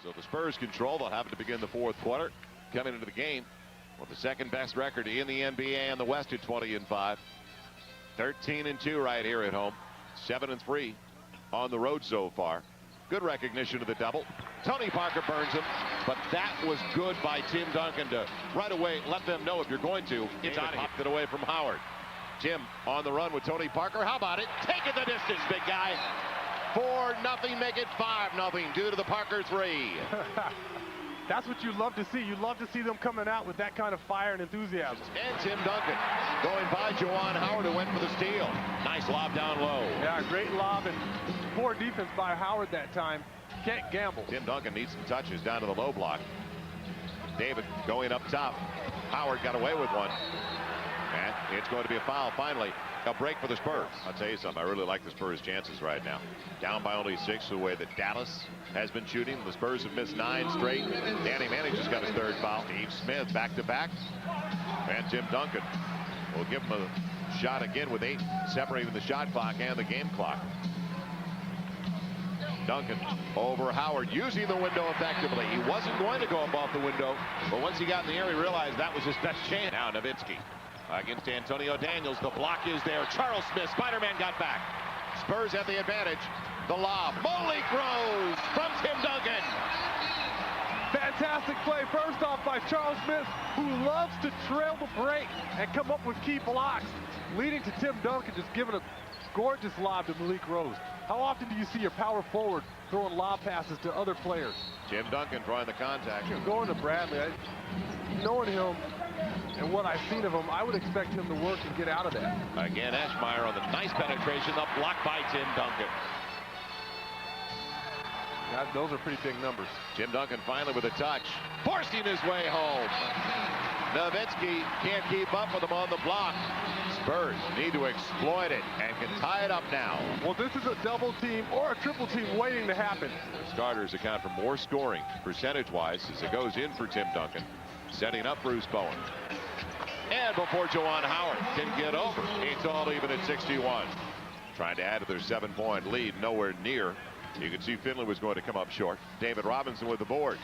So the Spurs control. They'll have it to begin the fourth quarter. Coming into the game with the second best record in the NBA and the West at 20-5. 13-2 right here at home. 7-3 on the road so far. Good recognition of the double. Tony Parker burns him, but that was good by Tim Duncan to right away let them know if you're going to. It's out. Popped it away from Howard. Tim on the run with Tony Parker. How about it? Take it the distance, big guy. 4-0, make it 5-0 due to the Parker three. That's what you love to see. You love to see them coming out with that kind of fire and enthusiasm. And Tim Duncan going by Juwan Howard, who went for the steal. Nice lob down low. Yeah, great lob and poor defense by Howard that time. Can't gamble. Tim Duncan needs some touches down to the low block. David going up top. Howard got away with one. And it's going to be a foul finally. A break for the Spurs. I'll tell you something, I really like the Spurs' chances right now. Down by only 6 the way that Dallas has been shooting. The Spurs have missed 9 straight. Danny Manning just got his 3rd foul. Steve Smith back-to-back. And Tim Duncan will give him a shot again with 8 separating the shot clock and the game clock. Duncan over Howard, using the window effectively. He wasn't going to go up off the window, but once he got in the air, he realized that was his best chance. Now Nowitzki against Antonio Daniels. The block is there. Charles Smith, Spider-Man got back. Spurs have the advantage. The lob. Malik Rose from Tim Duncan. Fantastic play, first off by Charles Smith, who loves to trail the break and come up with key blocks, leading to Tim Duncan just giving a gorgeous lob to Malik Rose. How often do you see your power forward throwing lob passes to other players? Tim Duncan drawing the contact. Going to Bradley, knowing him and what I've seen of him, I would expect him to work and get out of that. Again, Eschmeyer on the nice penetration, the block by Tim Duncan. Those are pretty big numbers. Tim Duncan finally with a touch, forcing his way home. Nowitzki can't keep up with him on the block. Spurs need to exploit it and can tie it up now. Well, this is a double team or a triple team waiting to happen. The starters account for more scoring percentage-wise as it goes in for Tim Duncan, setting up Bruce Bowen. And before Juwan Howard can get over, it's all even at 61. Trying to add to their 7-point lead, nowhere near. You can see Finley was going to come up short. David Robinson with the board.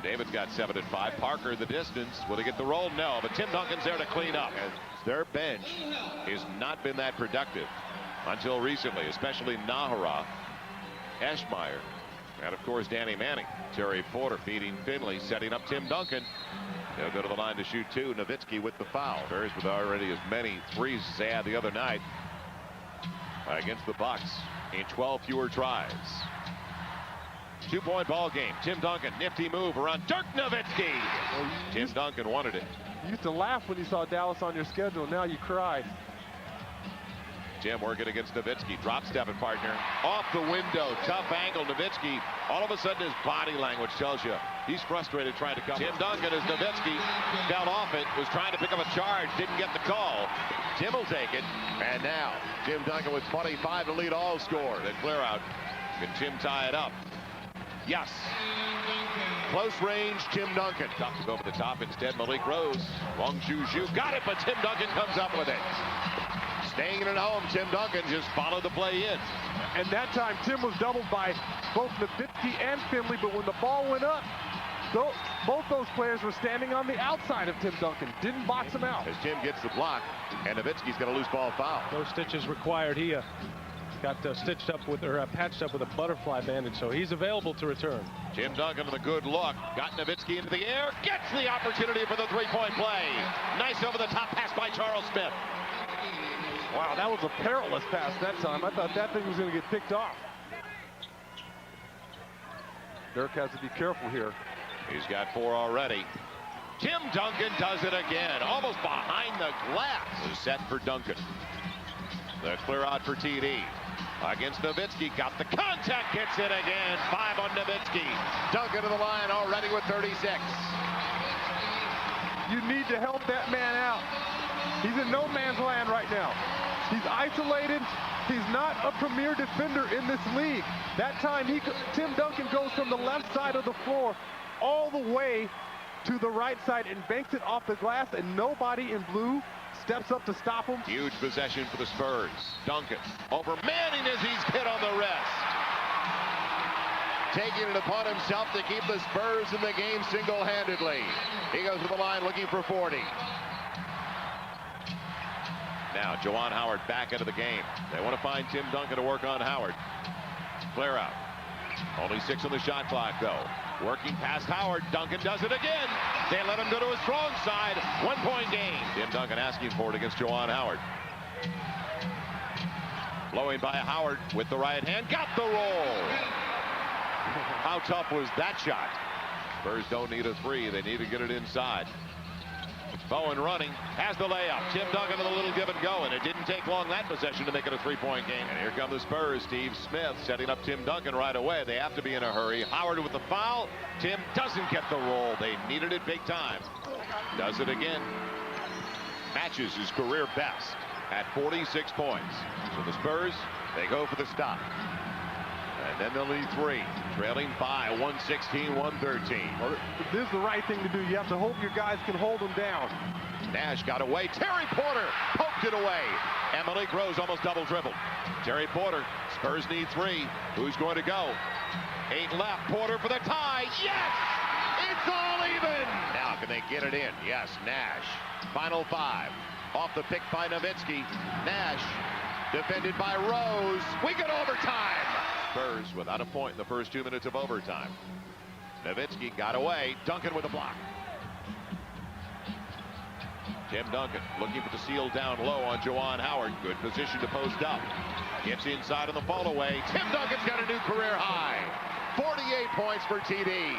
David's got 7 and 5. Parker the distance. Will he get the roll? No, but Tim Duncan's there to clean up. And their bench has not been that productive until recently, especially Nahara, Eschmeyer, and of course Danny Manning. Terry Porter feeding Finley, setting up Tim Duncan. They'll go to the line to shoot 2. Nowitzki with the foul. Bears with already as many threes as they had the other night against the Bucks in 12 fewer tries. 2-point ball game. Tim Duncan, nifty move around Dirk Nowitzki. Tim Duncan wanted it. You used to laugh when you saw Dallas on your schedule. Now you cry. Tim working against Nowitzki. Drop stepping partner. Off the window. Tough angle. Nowitzki. All of a sudden his body language tells you he's frustrated trying to come. Tim Duncan as Nowitzki fell off it. Was trying to pick up a charge. Didn't get the call. Tim will take it. And now Tim Duncan with 25 to lead all score. Then clear out. Can Tim tie it up? Yes. Close range, Tim Duncan. Tough to go over the top. Instead, Malik Rose. Wong Zhu got it, but Tim Duncan comes up with it. Staying at home, Tim Duncan just followed the play in. And that time, Tim was doubled by both Nowitzki and Finley, but when the ball went up, both those players were standing on the outside of Tim Duncan. Didn't box him out. As Tim gets the block, and Nowitzki's got a loose ball foul. No stitches required. He got stitched up with, or patched up with a butterfly bandage, so he's available to return. Tim Duncan with a good look. Got Nowitzki into the air. Gets the opportunity for the three-point play. Nice over-the-top pass by Charles Smith. Wow, that was a perilous pass that time. I thought that thing was going to get picked off. Dirk has to be careful here. He's got 4 already. Tim Duncan does it again. Almost behind the glass. Is set for Duncan. The clear out for TD. Against Nowitzki. Got the contact. Gets it again. 5 on Nowitzki. Duncan to the line already with 36. You need to help that man out. He's in no man's land right now. He's isolated. He's not a premier defender in this league. That time, Tim Duncan goes from the left side of the floor all the way to the right side and banks it off the glass, and nobody in blue steps up to stop him. Huge possession for the Spurs. Duncan over Manning as he's hit on the wrist. taking it upon himself to keep the Spurs in the game single-handedly. He goes to the line looking for 40. Now Juwan Howard back into the game. They want to find Tim Duncan to work on Howard. Clear out. Only 6 on the shot clock though. Working past Howard. Duncan does it again. They let him go to his strong side. 1-point game. Tim Duncan asking for it against Juwan Howard. Blowing by Howard with the right hand. Got the roll. How tough was that shot? Spurs don't need a 3. They need to get it inside. Bowen running, has the layup. Tim Duncan with a little give and go, and it didn't take long that possession to make it a 3-point game. And here come the Spurs. Steve Smith setting up Tim Duncan right away. They have to be in a hurry. Howard with the foul. Tim doesn't get the roll. They needed it big time. Does it again. Matches his career best at 46 points. So the Spurs, they go for the stop. And then they'll need 3, trailing by 116-113. Well, this is the right thing to do. You have to hope your guys can hold them down. Nash got away. Terry Porter poked it away. And Malik Rose almost double dribbled. Terry Porter, Spurs need 3. Who's going to go? 8 left. Porter for the tie. Yes! It's all even! Now can they get it in? Yes, Nash. Final 5. Off the pick by Nowitzki. Nash defended by Rose. We get overtime. Spurs without a point in the first 2 minutes of overtime. Nowitzki got away. Duncan with a block. Tim Duncan looking for the seal down low on Juwan Howard. Good position to post up. Gets inside on the fall away. Tim Duncan's got a new career high. 48 points for TD.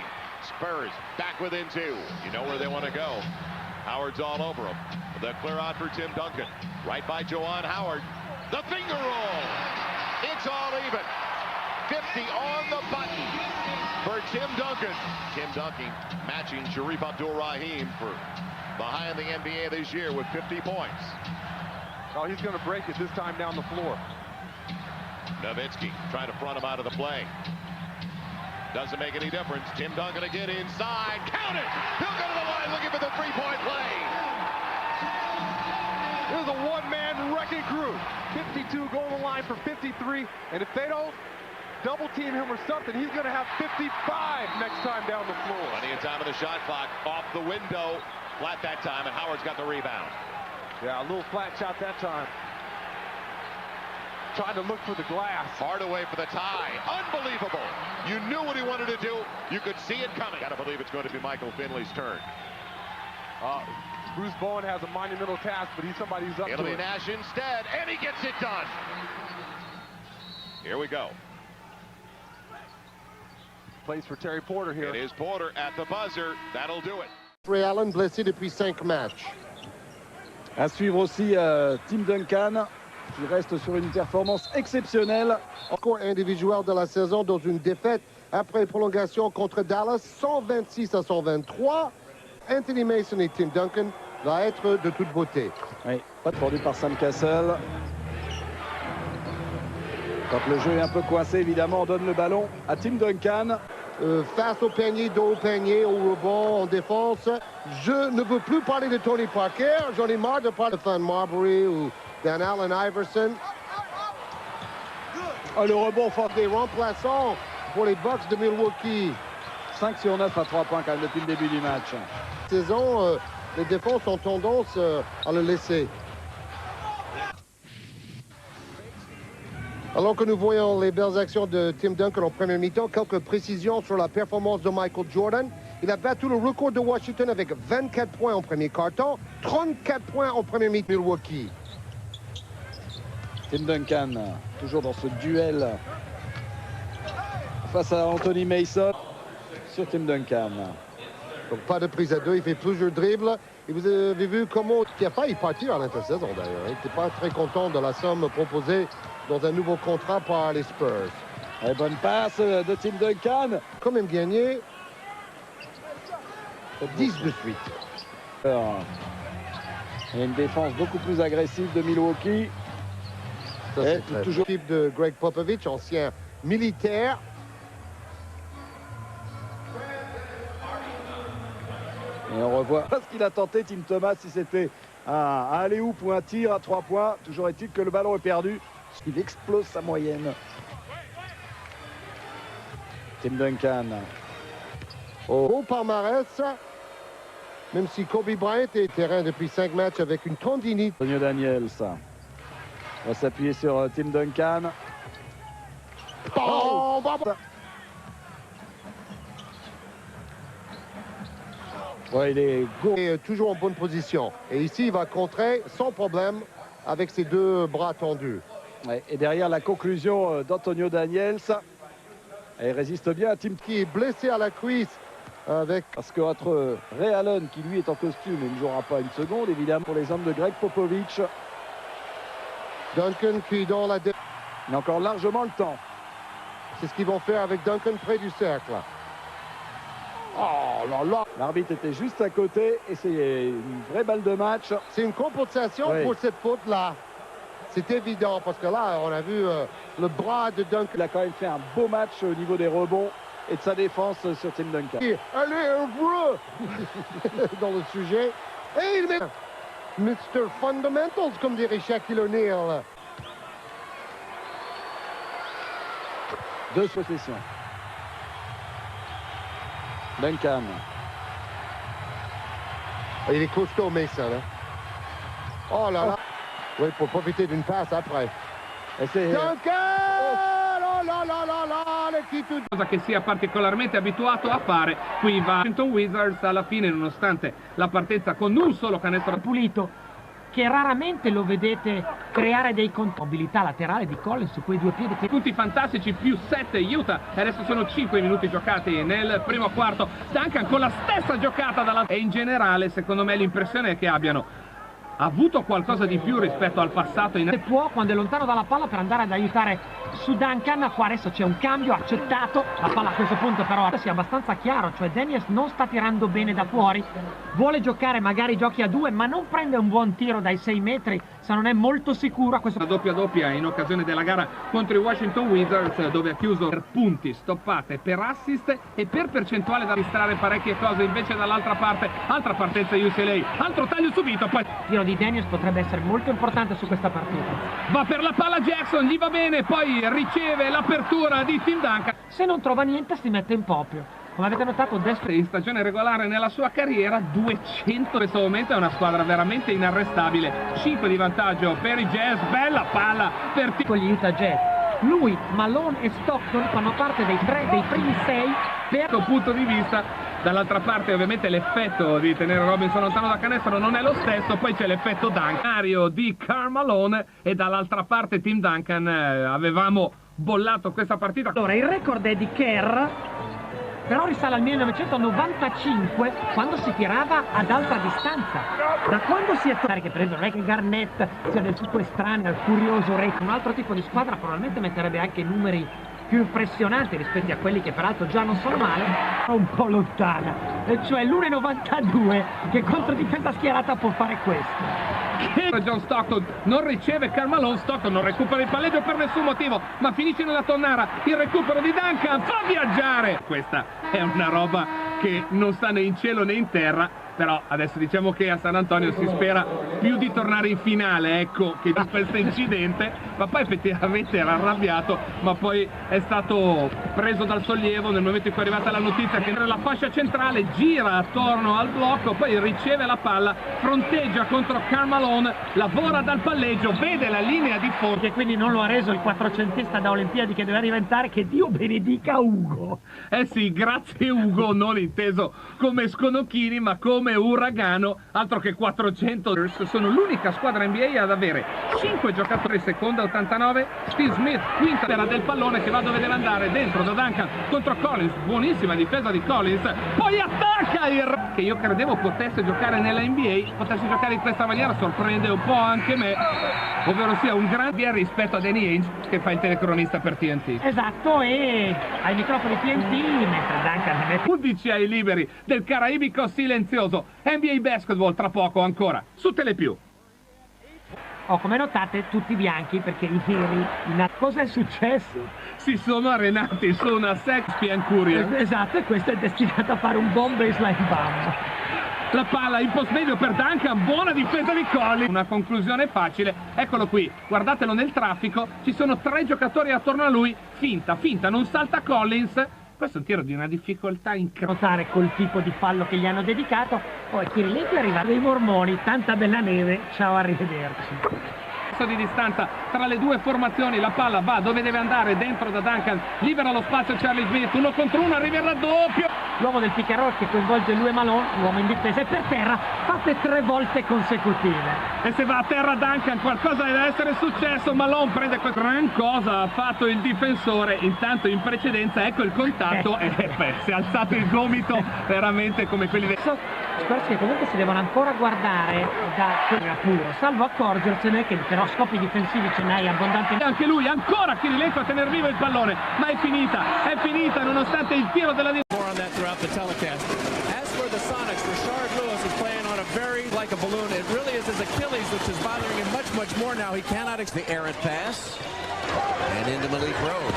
Spurs back within 2. You know where they want to go. Howard's all over him. The clear out for Tim Duncan. Right by Juwan Howard. The finger roll. It's all even. 50 on the button for Tim Duncan. Tim Duncan matching Sharif Abdul-Rahim for the high in the NBA this year with 50 points. Oh, he's going to break it this time down the floor. Nowitzki trying to front him out of the play. Doesn't make any difference. Tim Duncan again inside. Count it! He'll go to the line looking for the 3-point play. This is a one-man wrecking crew. 52 going to the line for 53. And if they don't double team him or something, he's going to have 55 next time down the floor. Plenty of time on the shot clock. Off the window. Flat that time, and Howard's got the rebound. Yeah, a little flat shot that time. Trying to look for the glass. Hardaway for the tie. Unbelievable. You knew what he wanted to do. You could see it coming. Gotta believe it's going to be Michael Finley's turn. Bruce Bowen has a monumental task, but he's somebody who's up to it. It'll be Nash instead, and he gets it done. Here we go. Place for Terry Porter here. It is Porter at the buzzer. That'll do it. Ray Allen blessé depuis 5 matchs. À suivre aussi Tim Duncan, qui reste sur une performance exceptionnelle. Encore individuel de la saison dans une défaite après prolongation contre Dallas, 126-123. Anthony Mason et Tim Duncan va être de toute beauté. Oui, pas défendu par Sam Cassell. Quand le jeu est un peu coincé, évidemment, on donne le ballon à Tim Duncan. Face au panier, dos au panier, au rebond, en défense. Je ne veux plus parler de Tony Parker. J'en ai marre de parler de Fan Marbury ou Dan Allen Iverson. Oh, le rebond fort des remplaçants pour les Bucks de Milwaukee. 5 sur 9 à 3 points quand même depuis le début du match. Saison, les défenses ont tendance à le laisser. Alors que nous voyons les belles actions de Tim Duncan en première mi-temps, quelques précisions sur la performance de Michael Jordan. Il a battu le record de Washington avec 24 points en premier quart-temps, 34 points en première mi-temps Milwaukee. Tim Duncan, toujours dans ce duel face à Anthony Mason sur Tim Duncan. Donc pas de prise à 2, il fait plusieurs dribbles. Et vous avez vu comment il a failli partir à l'intersaison d'ailleurs. Il n'était pas très content de la somme proposée dans un nouveau contrat par les Spurs. Et bonne passe de Tim Duncan. Quand même gagné 10 de suite. Et une défense beaucoup plus agressive de Milwaukee. Ça, c'est toujours l'équipe de Greg Popovich, ancien militaire. Et on revoit ce qu'il a tenté Tim Thomas, si c'était un aller-oop ou un tir à 3 points. Toujours est-il que le ballon est perdu. Il explose sa moyenne. Tim Duncan. Beau palmarès, même si Kobe Bryant est terrain depuis 5 matchs avec une tendinite. Antonio Daniels va s'appuyer sur Tim Duncan. Oh, Ouais, il est toujours en bonne position. Et ici, il va contrer sans problème avec ses deux bras tendus. Ouais, et derrière la conclusion d'Antonio Daniels, il résiste bien à Tim Qui est blessé à la cuisse avec... Parce qu'entre Ray Allen, qui lui est en costume et ne jouera pas une seconde, évidemment, pour les hommes de Greg Popovich. Duncan qui est dans la... Il a encore largement le temps. C'est ce qu'ils vont faire avec Duncan près du cercle. Oh là là! L'arbitre était juste à côté et c'est une vraie balle de match. C'est une compensation pour cette faute-là. C'est évident parce que là, on a vu le bras de Duncan. Il a quand même fait un beau match au niveau des rebonds et de sa défense sur Tim Duncan. Allez, heureux dans le sujet. Et il met Mr. Fundamentals, comme dirait Shaquille O'Neal. 2 possessions. Duncan. Il est costaud, Mason. Hein? Oh là là. Oui, pour profiter d'une passe après. E se... Duncan! Oh là là là là! Le Kittu... Cosa che sia particolarmente abituato a fare qui va Washington Wizards alla fine, nonostante la partenza con un solo canestro pulito, che raramente lo vedete creare dei mobilità laterale di Collins su quei due piedi. Punti fantastici, più 7 Utah, e adesso sono 5 minuti giocati nel primo quarto. Duncan con la stessa giocata dalla... E in generale secondo me l'impressione è che abbiano avuto qualcosa di più rispetto al passato. Se può, quando è lontano dalla palla, per andare ad aiutare su Duncan. Qua adesso c'è un cambio accettato, la palla a questo punto però sia abbastanza chiaro, cioè Daniels non sta tirando bene da fuori, vuole giocare magari giochi a 2, ma non prende un buon tiro dai 6 metri se non è molto sicuro a questo. La doppia in occasione della gara contro i Washington Wizards, dove ha chiuso per punti, stoppate, per assist e per percentuale da distrarre parecchie cose. Invece dall'altra parte, altra partenza UCLA, altro taglio subito, poi il tiro di Daniels potrebbe essere molto importante su questa partita. Va per la palla Jackson, gli va bene, poi riceve l'apertura di Tim Duncan. Se non trova niente si mette in proprio. Come avete notato, destro in stagione regolare nella sua carriera 200. In questo momento è una squadra veramente inarrestabile. 5 di vantaggio per i Jazz, bella palla per con gli Utah Jazz. Lui, Malone e Stockton fanno parte dei primi 6 per questo punto di vista. Dall'altra parte ovviamente l'effetto di tenere Robinson lontano da canestro non è lo stesso, poi c'è l'effetto Duncan di Karl Malone e dall'altra parte Tim Duncan. Avevamo bollato questa partita. Allora, il record è di Kerr, però risale al 1995, quando si tirava ad alta distanza. Da quando si è che per esempio Rick Garnett sia del tutto estraneo al curioso Rick, un altro tipo di squadra probabilmente metterebbe anche numeri più impressionanti rispetto a quelli che peraltro già non sono male, ma un po' lontana, e cioè l'1,92 che contro difesa schierata può fare questo. John Stockton non riceve Karl Malone, Stockton non recupera il palleggio per nessun motivo, ma finisce nella tonnara. Il recupero di Duncan fa viaggiare. Questa è una roba che non sta né in cielo né in terra. Però adesso diciamo che a San Antonio si spera più di tornare in finale, ecco, che da questo incidente. Ma poi effettivamente era arrabbiato, ma poi è stato preso dal sollievo nel momento in cui è arrivata la notizia che la fascia centrale gira attorno al blocco, poi riceve la palla, fronteggia contro Karl Malone, lavora dal palleggio, vede la linea di fondo. Che quindi non lo ha reso il quattrocentista da Olimpiadi che doveva diventare, che Dio benedica Ugo. Eh sì, grazie Ugo, non inteso come Sconocchini ma come Uragano, altro che 400. Sono l'unica squadra NBA ad avere 5 giocatori, seconda 89, Steve Smith quinta era del pallone che va dove deve andare, dentro da Duncan contro Collins, buonissima difesa di Collins, poi attacca il che io credevo potesse giocare nella NBA, potesse giocare in questa maniera, sorprende un po' anche me, ovvero sia un gran via rispetto a Danny Ainge che fa il telecronista per TNT. Esatto, e ai microfoni TNT mentre Duncan ne mette 11 ai liberi del caraibico silenzioso. NBA Basketball tra poco ancora su Telepiù. Come notate tutti bianchi perché ieri cosa è successo? Si sono arenati su una sex piancuria. Esatto, e questo è destinato a fare un buon baseline bam. La palla in post medio per Duncan, buona difesa di Collins. Una conclusione facile, eccolo qui, guardatelo nel traffico, ci sono 3 giocatori attorno a lui, finta, non salta Collins, Questo è un tiro di una difficoltà incredibile. Notare col tipo di fallo che gli hanno dedicato. Poi Kirilenko è arrivato dei mormoni, tanta bella neve, ciao, arrivederci. Di distanza tra le due formazioni, la palla va dove deve andare, dentro da Duncan, libera lo spazio Charlie Smith, 1 contro 1, arriva il raddoppio. L'uomo del pick and roll che coinvolge lui e Malone, l'uomo in difesa è per terra, fatte 3 volte consecutive. E se va a terra Duncan qualcosa deve essere successo, Malone prende questa gran cosa, ha fatto il difensore, intanto in precedenza ecco il contatto e si è alzato il gomito veramente come quelli del... Spero che comunque si devono ancora guardare da quella puro, salvo accorgersene che però scopi difensivi ce n'hai abbondanti. Anche lui, ancora Kirilenko a tener vivo il pallone, ma è finita nonostante il tiro della throughout the telecast. As for the Sonics, Rashard Lewis is playing on a very like a balloon. It really is his Achilles, which is bothering him much more now. He cannot the errant pass. And into Malik Rose.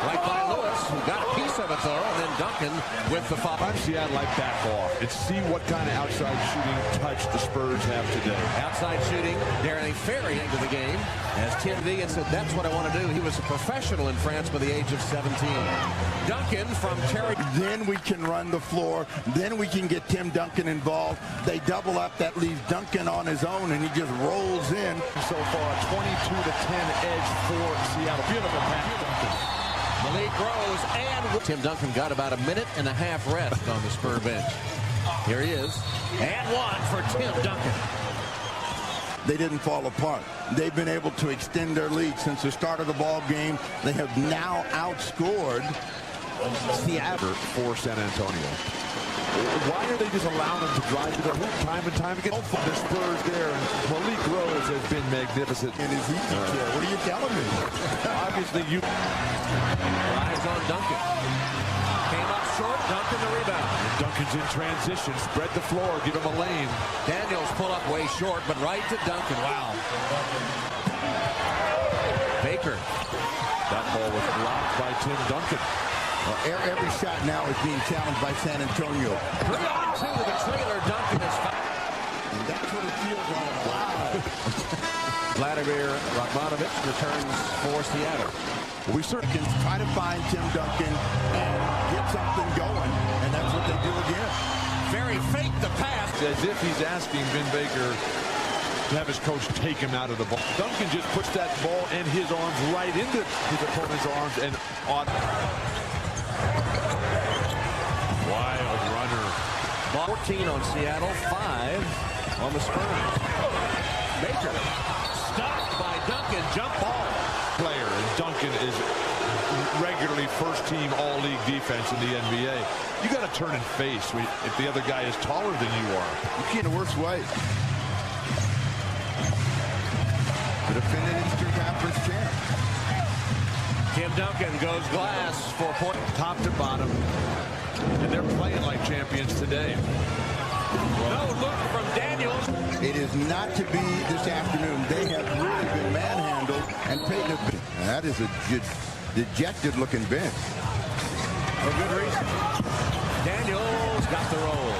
Right by Lewis, who got a piece of it though, and then Duncan with the foul. I'm Seattle like back off and see what kind of outside shooting touch the Spurs have today. Outside shooting, Darren Ferry into the game. As Tim Duncan said, that's what I want to do. He was a professional in France by the age of 17. Duncan from Terry. Then we can run the floor. Then we can get Tim Duncan involved. They double up. That leaves Duncan on his own, and he just rolls in. So far, 22-10 edge for Seattle. Beautiful pass. Malik Rose and Tim Duncan got about a minute and a half rest on the Spur bench. Here he is. And one for Tim Duncan. They didn't fall apart. They've been able to extend their lead since the start of the ball game. They have now outscored Seattle for San Antonio. Why are they just allowing them to drive to the hoop time and time again? The Spurs there, and Malik Rose has been magnificent. In his easy chair. What are you telling me? Obviously, you... Eyes on Duncan. Came up short, Duncan the rebound. Duncan's in transition, spread the floor, give him a lane. Daniels pull up way short, but right to Duncan. Wow. Baker. That ball was blocked by Tim Duncan. Every shot now is being challenged by San Antonio. 3-on-2 to the trailer. Duncan is fouled. And that's what it feels like. Wow. Vladimir Radmanovic returns for Seattle. Well, we certainly can try to find Tim Duncan and get something going, and that's what they do again. Very fake the pass. As if he's asking Vin Baker to have his coach take him out of the ball. Duncan just puts that ball and his arms right into his opponent's arms and on. Wild runner. 14 on Seattle, 5 on the Spurs. Baker stopped by Duncan, jump ball. Player, and Duncan is regularly first-team all-league defense in the NBA. You got to turn and face if the other guy is taller than you are. You can't in the worst way. The defending Eastern Conference champ. Tim Duncan goes glass for point. Top to bottom. And they're playing like champions today. No look from Daniels. It is not to be this afternoon. They have really been manhandled and paid a bit. That is a dejected looking bench. For good reason. Daniels got the roll.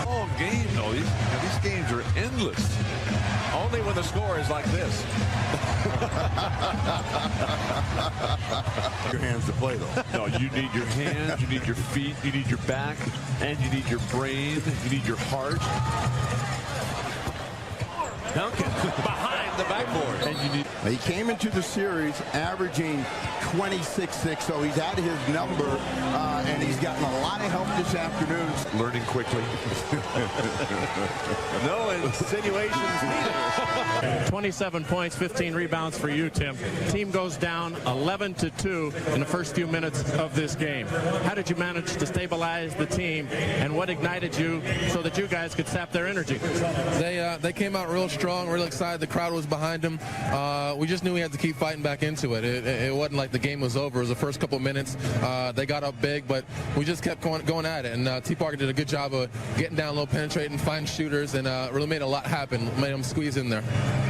All game, though. These games are endless. Only when the score is like this. Your hands to play, though. No, you need your hands, you need your feet, you need your back, and you need your brain, you need your heart. Duncan behind the backboard. And you need... He came into the series averaging 26-6, so he's at his number, and he's gotten a lot of help this afternoon. Learning quickly. No insinuations needed. 27 points, 15 rebounds for you, Tim. Team goes down 11-2 in the first few minutes of this game. How did you manage to stabilize the team, and what ignited you so that you guys could sap their energy? They came out real strong, real excited. The crowd was behind them. We just knew we had to keep fighting back into it. It wasn't like the game was over. It was the first couple of minutes. They got up big, but we just kept going at it. And T. Parker did a good job of getting down low, penetrating, finding shooters, and really made a lot happen, made them squeeze in there.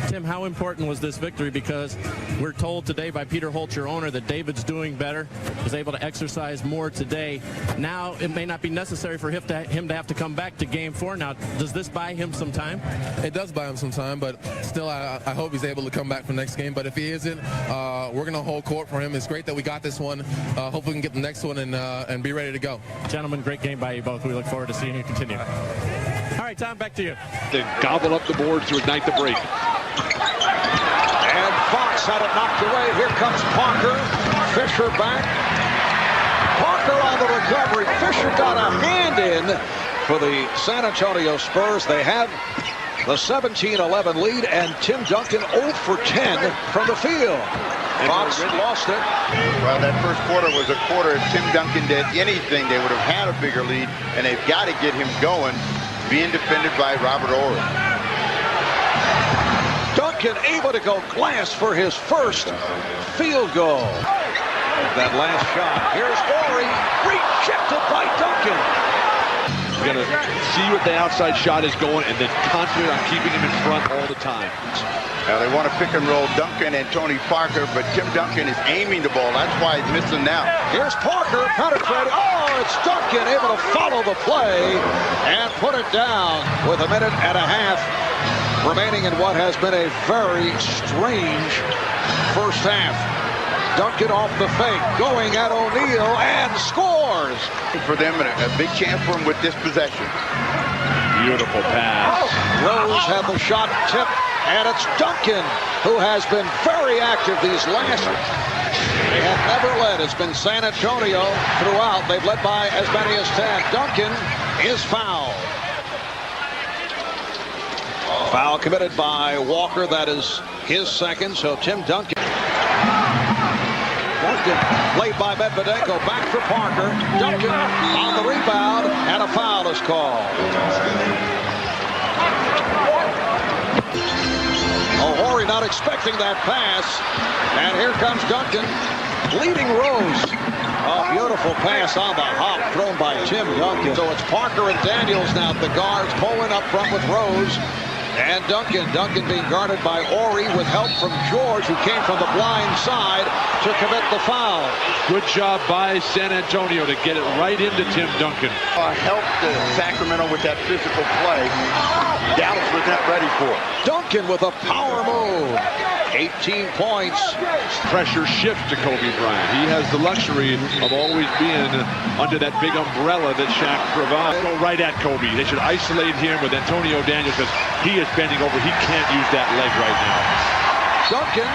Tim, how important was this victory? Because we're told today by Peter Holt, your owner, that David's doing better, was able to exercise more today. Now it may not be necessary for him to have to come back to Game 4. Now, does this buy him some time? It does buy him some time, but still I hope he's able to come back for the next game. But if he isn't, we're going to hold court for him. it's great that we got this one. Hopefully we can get the next one and be ready to go. Gentlemen, great game by you both. We look forward to seeing you continue. All right, Tom, back to you. Then gobble up the boards to ignite the break. And Fox had it knocked away. Here comes Parker. Fisher back. Parker on the recovery. Fisher got a hand in for the San Antonio Spurs. They have the 17-11 lead, and Tim Duncan 0 for 10 from the field. Fox lost it. Well, that first quarter was a quarter. If Tim Duncan did anything, they would have had a bigger lead, and they've got to get him going, being defended by Robert Ory. Duncan able to go glass for his first field goal. That last shot. Here's Ory, rejected by Duncan. You're going to see what the outside shot is going and then concentrate on keeping him in front all the time. Now they want to pick and roll Duncan and Tony Parker, but Tim Duncan is aiming the ball. That's why he's missing now. Here's Parker penetrating. Oh, it's Duncan able to follow the play and put it down with a minute and a half remaining in what has been a very strange first half. Duncan off the fake, going at O'Neal, and scores. For them, a big chance for him with this possession. Beautiful pass. Rose had the shot tipped, and it's Duncan who has been very active these last. They have never led. It's been San Antonio throughout. They've led by as many as 10. Duncan is fouled. Foul committed by Walker. That is his second. So Tim Duncan. Duncan played by Medvedenko. Back for Parker. Duncan on the rebound, and a foul is called. Ory not expecting that pass. And here comes Duncan leading Rose. A beautiful pass on the hop thrown by Tim Duncan. So it's Parker and Daniels now. The guards pulling up front with Rose. And Duncan being guarded by Ory with help from George, who came from the blind side to commit the foul. Good job by San Antonio to get it right into Tim Duncan. Helped Sacramento with that physical play. Dallas was not ready for it. Duncan with a power move. 18 points. Pressure shift to Kobe Bryant. He has the luxury of always being under that big umbrella that Shaq provides. Go right at Kobe. They should isolate him with Antonio Daniels because he is bending over. He can't use that leg right now. Duncan.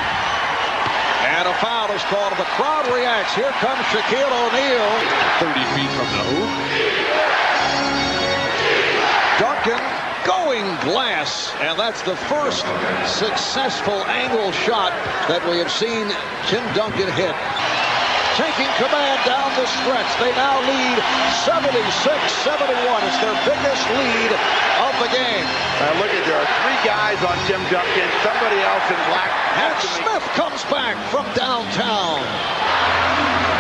And a foul is called. The crowd reacts. Here comes Shaquille O'Neal. 30 feet from the hoop. Duncan going glass, and that's the first successful angle shot that we have seen Tim Duncan hit. Taking command down the stretch. They now lead 76-71. It's their biggest lead of the game. Now look at, there are 3 guys on Tim Duncan, somebody else in black. And Smith comes back from downtown.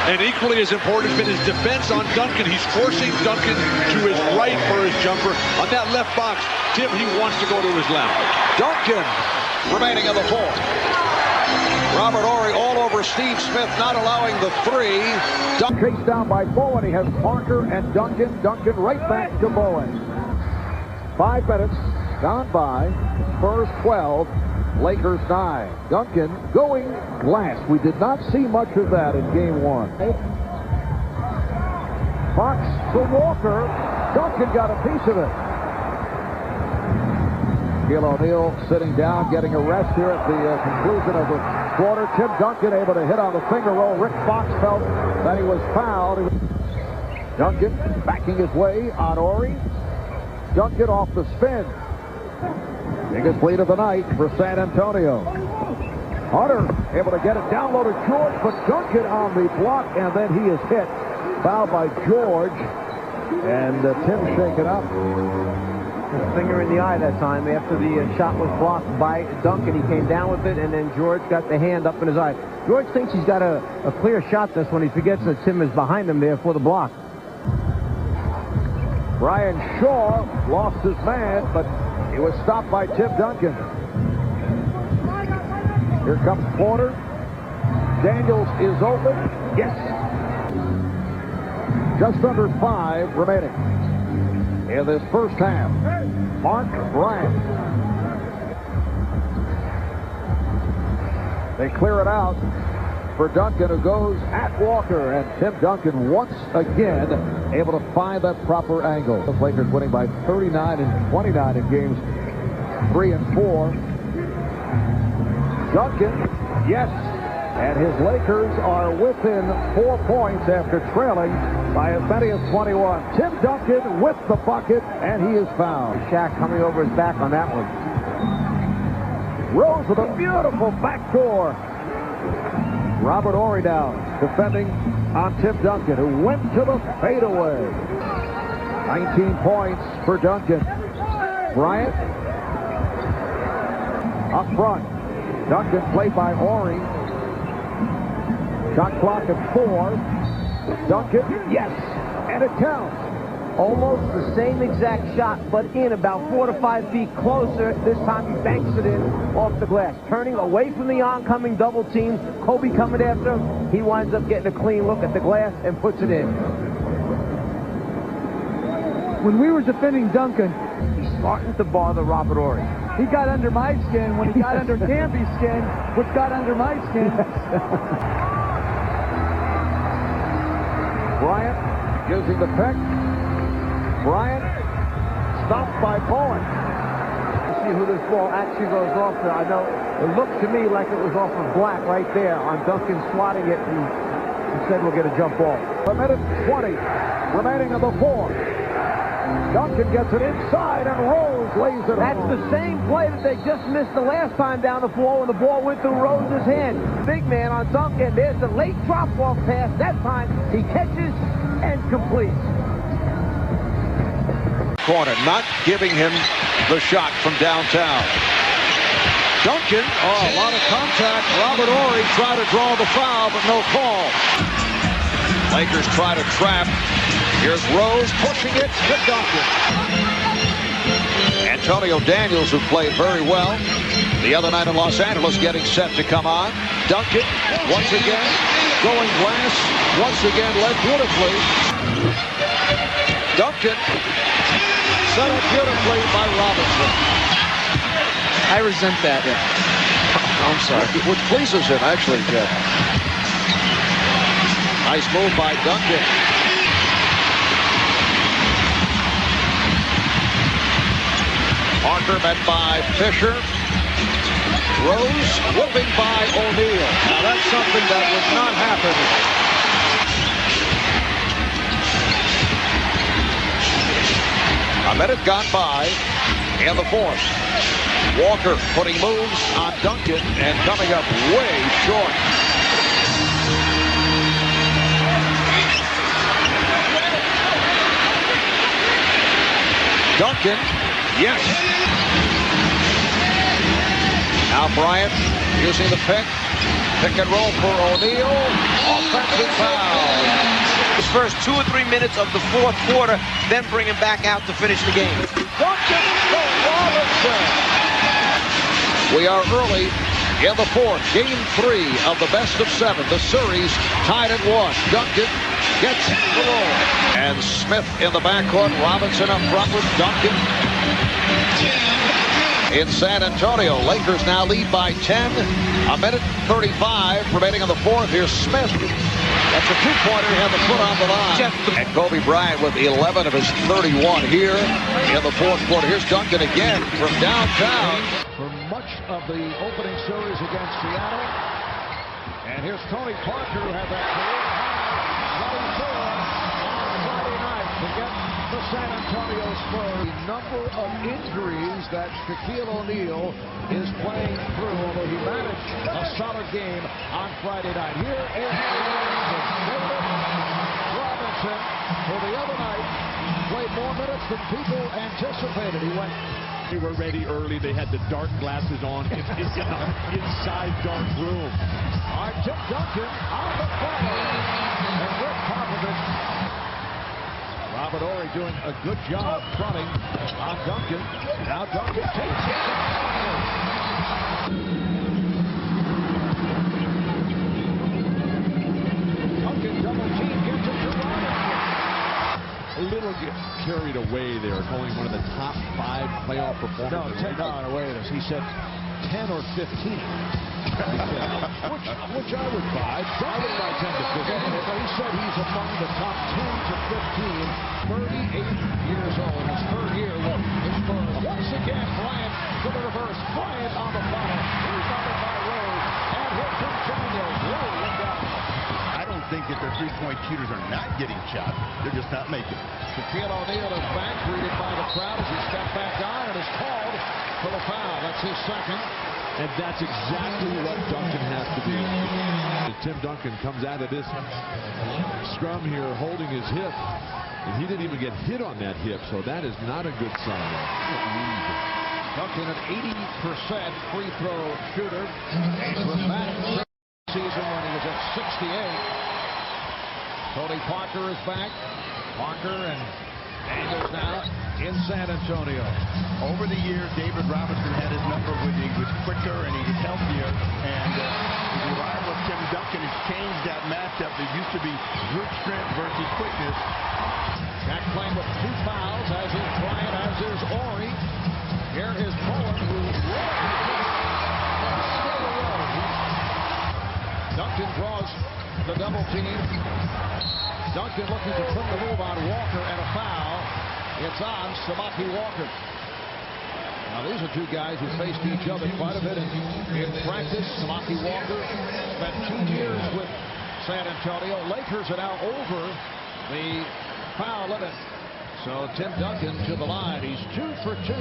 And equally as important has been his defense on Duncan. He's forcing Duncan to his right for his jumper. On that left box, Tim, he wants to go to his left. Duncan remaining in the fourth. Robert Ory all over Steve Smith, not allowing the 3. Chased down by Bowen. He has Parker and Duncan. Duncan right back to Bowen. 5 minutes gone by. Spurs 12. Lakers 9. Duncan going glass. We did not see much of that in game 1. Fox to Walker. Duncan got a piece of it. Shaquille O'Neal sitting down, getting a rest here at the conclusion of the quarter. Tim Duncan able to hit on the finger roll. Rick Fox felt that he was fouled. Duncan backing his way on Ory. Duncan off the spin. Biggest lead of the night for San Antonio. Hunter able to get it down low to George, but Duncan on the block, and then he is hit. Fouled by George, and Tim shaken up. His finger in the eye that time after the shot was blocked by Duncan. He came down with it, and then George got the hand up in his eye. George thinks he's got a clear shot this one. He forgets that Tim is behind him there for the block. Brian Shaw lost his man, but he was stopped by Tim Duncan. Here comes Porter. Daniels is open. Yes. Just under 5 remaining in this first half. Mark Bryant. They clear it out. for Duncan, who goes at Walker. And Tim Duncan once again able to find that proper angle. The Lakers winning by 39 and 29 in games 3 and 4. Duncan, yes. And his Lakers are within 4 points after trailing by as many as 21. Tim Duncan with the bucket, and he is fouled. Shaq coming over his back on that one. Rose with a beautiful backdoor. Robert Horry now defending on Tim Duncan, who went to the fadeaway. 19 points for Duncan. Bryant up front. Duncan played by Horry. Shot clock at 4. Duncan, yes, and it counts. Almost the same exact shot, but in about 4 to 5 feet closer. This time he banks it in off the glass. Turning away from the oncoming double team. Kobe coming after him. He winds up getting a clean look at the glass and puts it in. When we were defending Duncan, he's starting to bother Robert Horry. He got under my skin when he got under Campy's skin, which got under my skin. Bryant using the pick. Bryant stopped by Bowen. Let's see who this ball actually goes off to. I know it looked to me like it was off of Black right there on Duncan swatting it, and he said we'll get a jump ball. A minute 20 remaining of the 4th. Duncan gets it inside, and Rose lays it That's home. the same play that they just missed the last time down the floor when the ball went through Rose's hand. Big man on Duncan. There's the late drop-off pass. That time he catches and completes. Corner, not giving him the shot from downtown. Duncan, a lot of contact. Robert Horry tried to draw the foul, but no call. Lakers try to trap. Here's Rose pushing it to Duncan. Antonio Daniels, who played very well the other night in Los Angeles, getting set to come on. Duncan, once again, going glass. Once again, led beautifully. Duncan, set up beautifully by Robinson. I resent that. I'm sorry. Which pleases him, actually, Jeff. Nice move by Duncan. Parker met by Fisher. Rose whooping by O'Neal. Now that's something that would not happen. A minute gone by in the 4th. Walker putting moves on Duncan and coming up way short. Duncan, yes. Now Bryant using the pick and roll for O'Neal. Offensive foul. His first 2 or 3 minutes of the 4th quarter, then bring him back out to finish the game. Duncan for Robinson. We are early in the 4th, game 3 of the best of 7. The series tied at 1. Duncan gets the roll. And Smith in the backcourt. Robinson up front with Duncan. In San Antonio, Lakers now lead by 10. A minute 35 remaining in the 4th. Here's Smith. That's a two-pointer. He had the foot on the line. And Kobe Bryant with 11 of his 31 here in the 4th quarter. Here's Duncan again from downtown. For much of the opening series against Seattle. And here's Tony Parker, who had that career high 24 on Friday night to get the San Antonio Spurs. The number of injuries that Shaquille O'Neal is playing through, although he managed a solid game on Friday night. Here is Robinson, who the other night played more minutes than people anticipated. They were ready early. They had the dark glasses on in the inside dark room. All right, Tim Duncan on the follow. And Rick Popovich. Robert Horry doing a good job fronting on Duncan. Now Duncan takes it. Duncan double team gets it to Robinson. A little carried away there, calling one of the top 5 playoff performers. No, wait a minute. He said 10 or 15. which I would buy. I would buy 10 to 15. He said he's among the top 10 to 15. 38 years old. His third year with the Spurs. Once again, Bryant to the reverse. Bryant on the follow. Rebounded by Rose. And here comes Daniels. Look out. I don't think that their three-point shooters are not getting shots. They're just not making it. Shaquille O'Neal is back, greeted by the crowd as he steps back on and is called for the foul. That's his second. And that's exactly what Duncan has to do. Tim Duncan comes out of this scrum here holding his hip, and he didn't even get hit on that hip, so that is not a good sign. Duncan, an 80% free throw shooter. A dramatic season when he was at 68. Tony Parker is back. Parker and Daniels now in San Antonio. Over the years, David Robinson had his number when he was quicker and he was healthier. And the arrival of Tim Duncan has changed that matchup. It used to be brute strength versus quickness. Jack playing with 2 fouls, as is Bryant, as is Ori. Here is Bowen, who Duncan draws the double team. Duncan looking to put the move on Walker, and a foul. It's on Samaki Walker. Now these are two guys who faced each other quite a bit in practice. Samaki Walker spent 2 years with San Antonio. Lakers are now over the foul limit. So Tim Duncan to the line. He's 2 for 2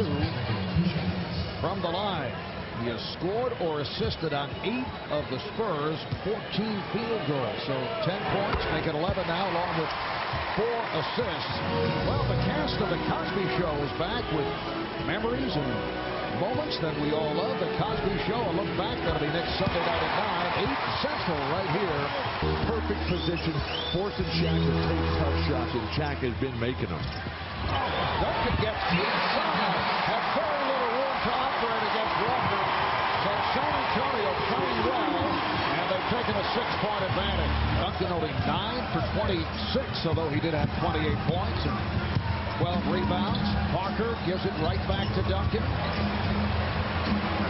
from the line. He has scored or assisted on 8 of the Spurs' 14 field goals. So 10 points, make it 11 now, along with 4 assists. Well, the cast of The Cosby Show is back with memories and moments that we all love. The Cosby Show, a look back, that'll be next Sunday night at 9, 8 Central right here. Perfect position, forcing Shaq to take tough shots, and Shaq has been making them. Duncan gets inside, has very little room to operate against Walker. So San Antonio playing well, and they've taken a 6-point advantage. Duncan only 9 for 26, although he did have 28 points and 12 rebounds. Parker gives it right back to Duncan.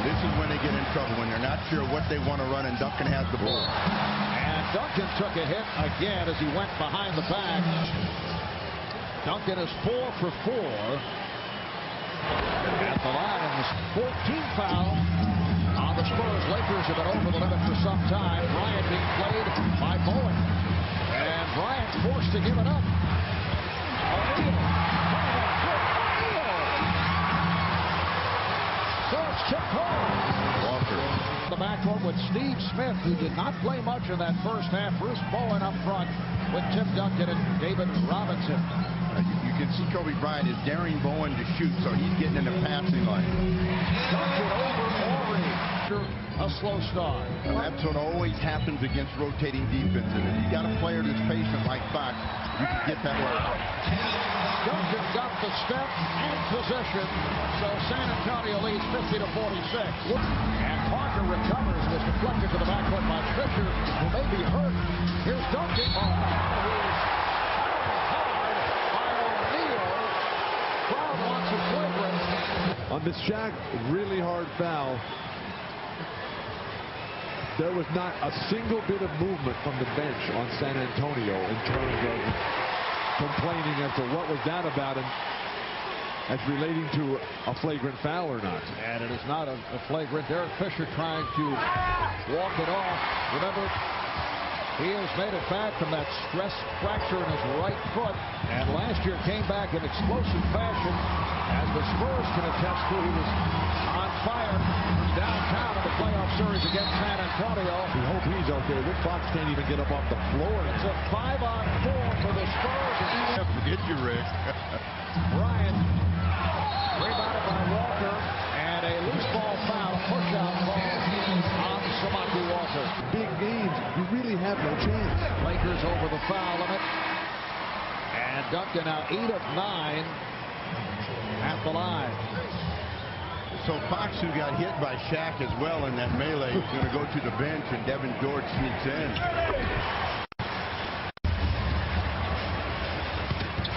This is when they get in trouble, when they're not sure what they want to run, and Duncan has the ball. And Duncan took a hit again as he went behind the back. Duncan is 4 for 4 at the line, and this 14th foul on the Spurs. Lakers have been over the limit for some time. Bryant being played by Bowen, and Bryant forced to give it up. O'Neal. First chip home. Walker. The backcourt with Steve Smith, who did not play much in that first half. Bruce Bowen up front with Tim Duncan and David Robinson. You can see Kobe Bryant is daring Bowen to shoot, so he's getting in the passing line. Duncan over Ori. A slow start. That's what always happens against rotating defenses. If you got a player that's patient like Fox, you can get that way. Duncan got the step and possession, so San Antonio leads 50 to 46. And Parker recovers, was deflected to the backcourt by Fisher, who may be hurt. Here's Duncan. On this Shaq really hard foul, there was not a single bit of movement from the bench on San Antonio in terms of complaining as to what was that about and as relating to a flagrant foul or not. And it is not a flagrant. Derek Fisher trying to walk it off. Remember, he has made it back from that stress fracture in his right foot, and last year came back in explosive fashion. As the Spurs can attest to, he was on fire downtown in the playoff series against San Antonio. We hope he's okay. Rick Fox can't even get up off the floor. It's a 5-on-4 for the Spurs. Forget you, Rick. Bryant rebounded by Walker, and a loose ball foul, push-out ball on Samaki Walker. Big games, you really have no chance. Lakers over the foul limit, and Duncan now 8 of 9 at the line. So Fox, who got hit by Shaq as well in that melee, is going to go to the bench, and Devin George sneaks in.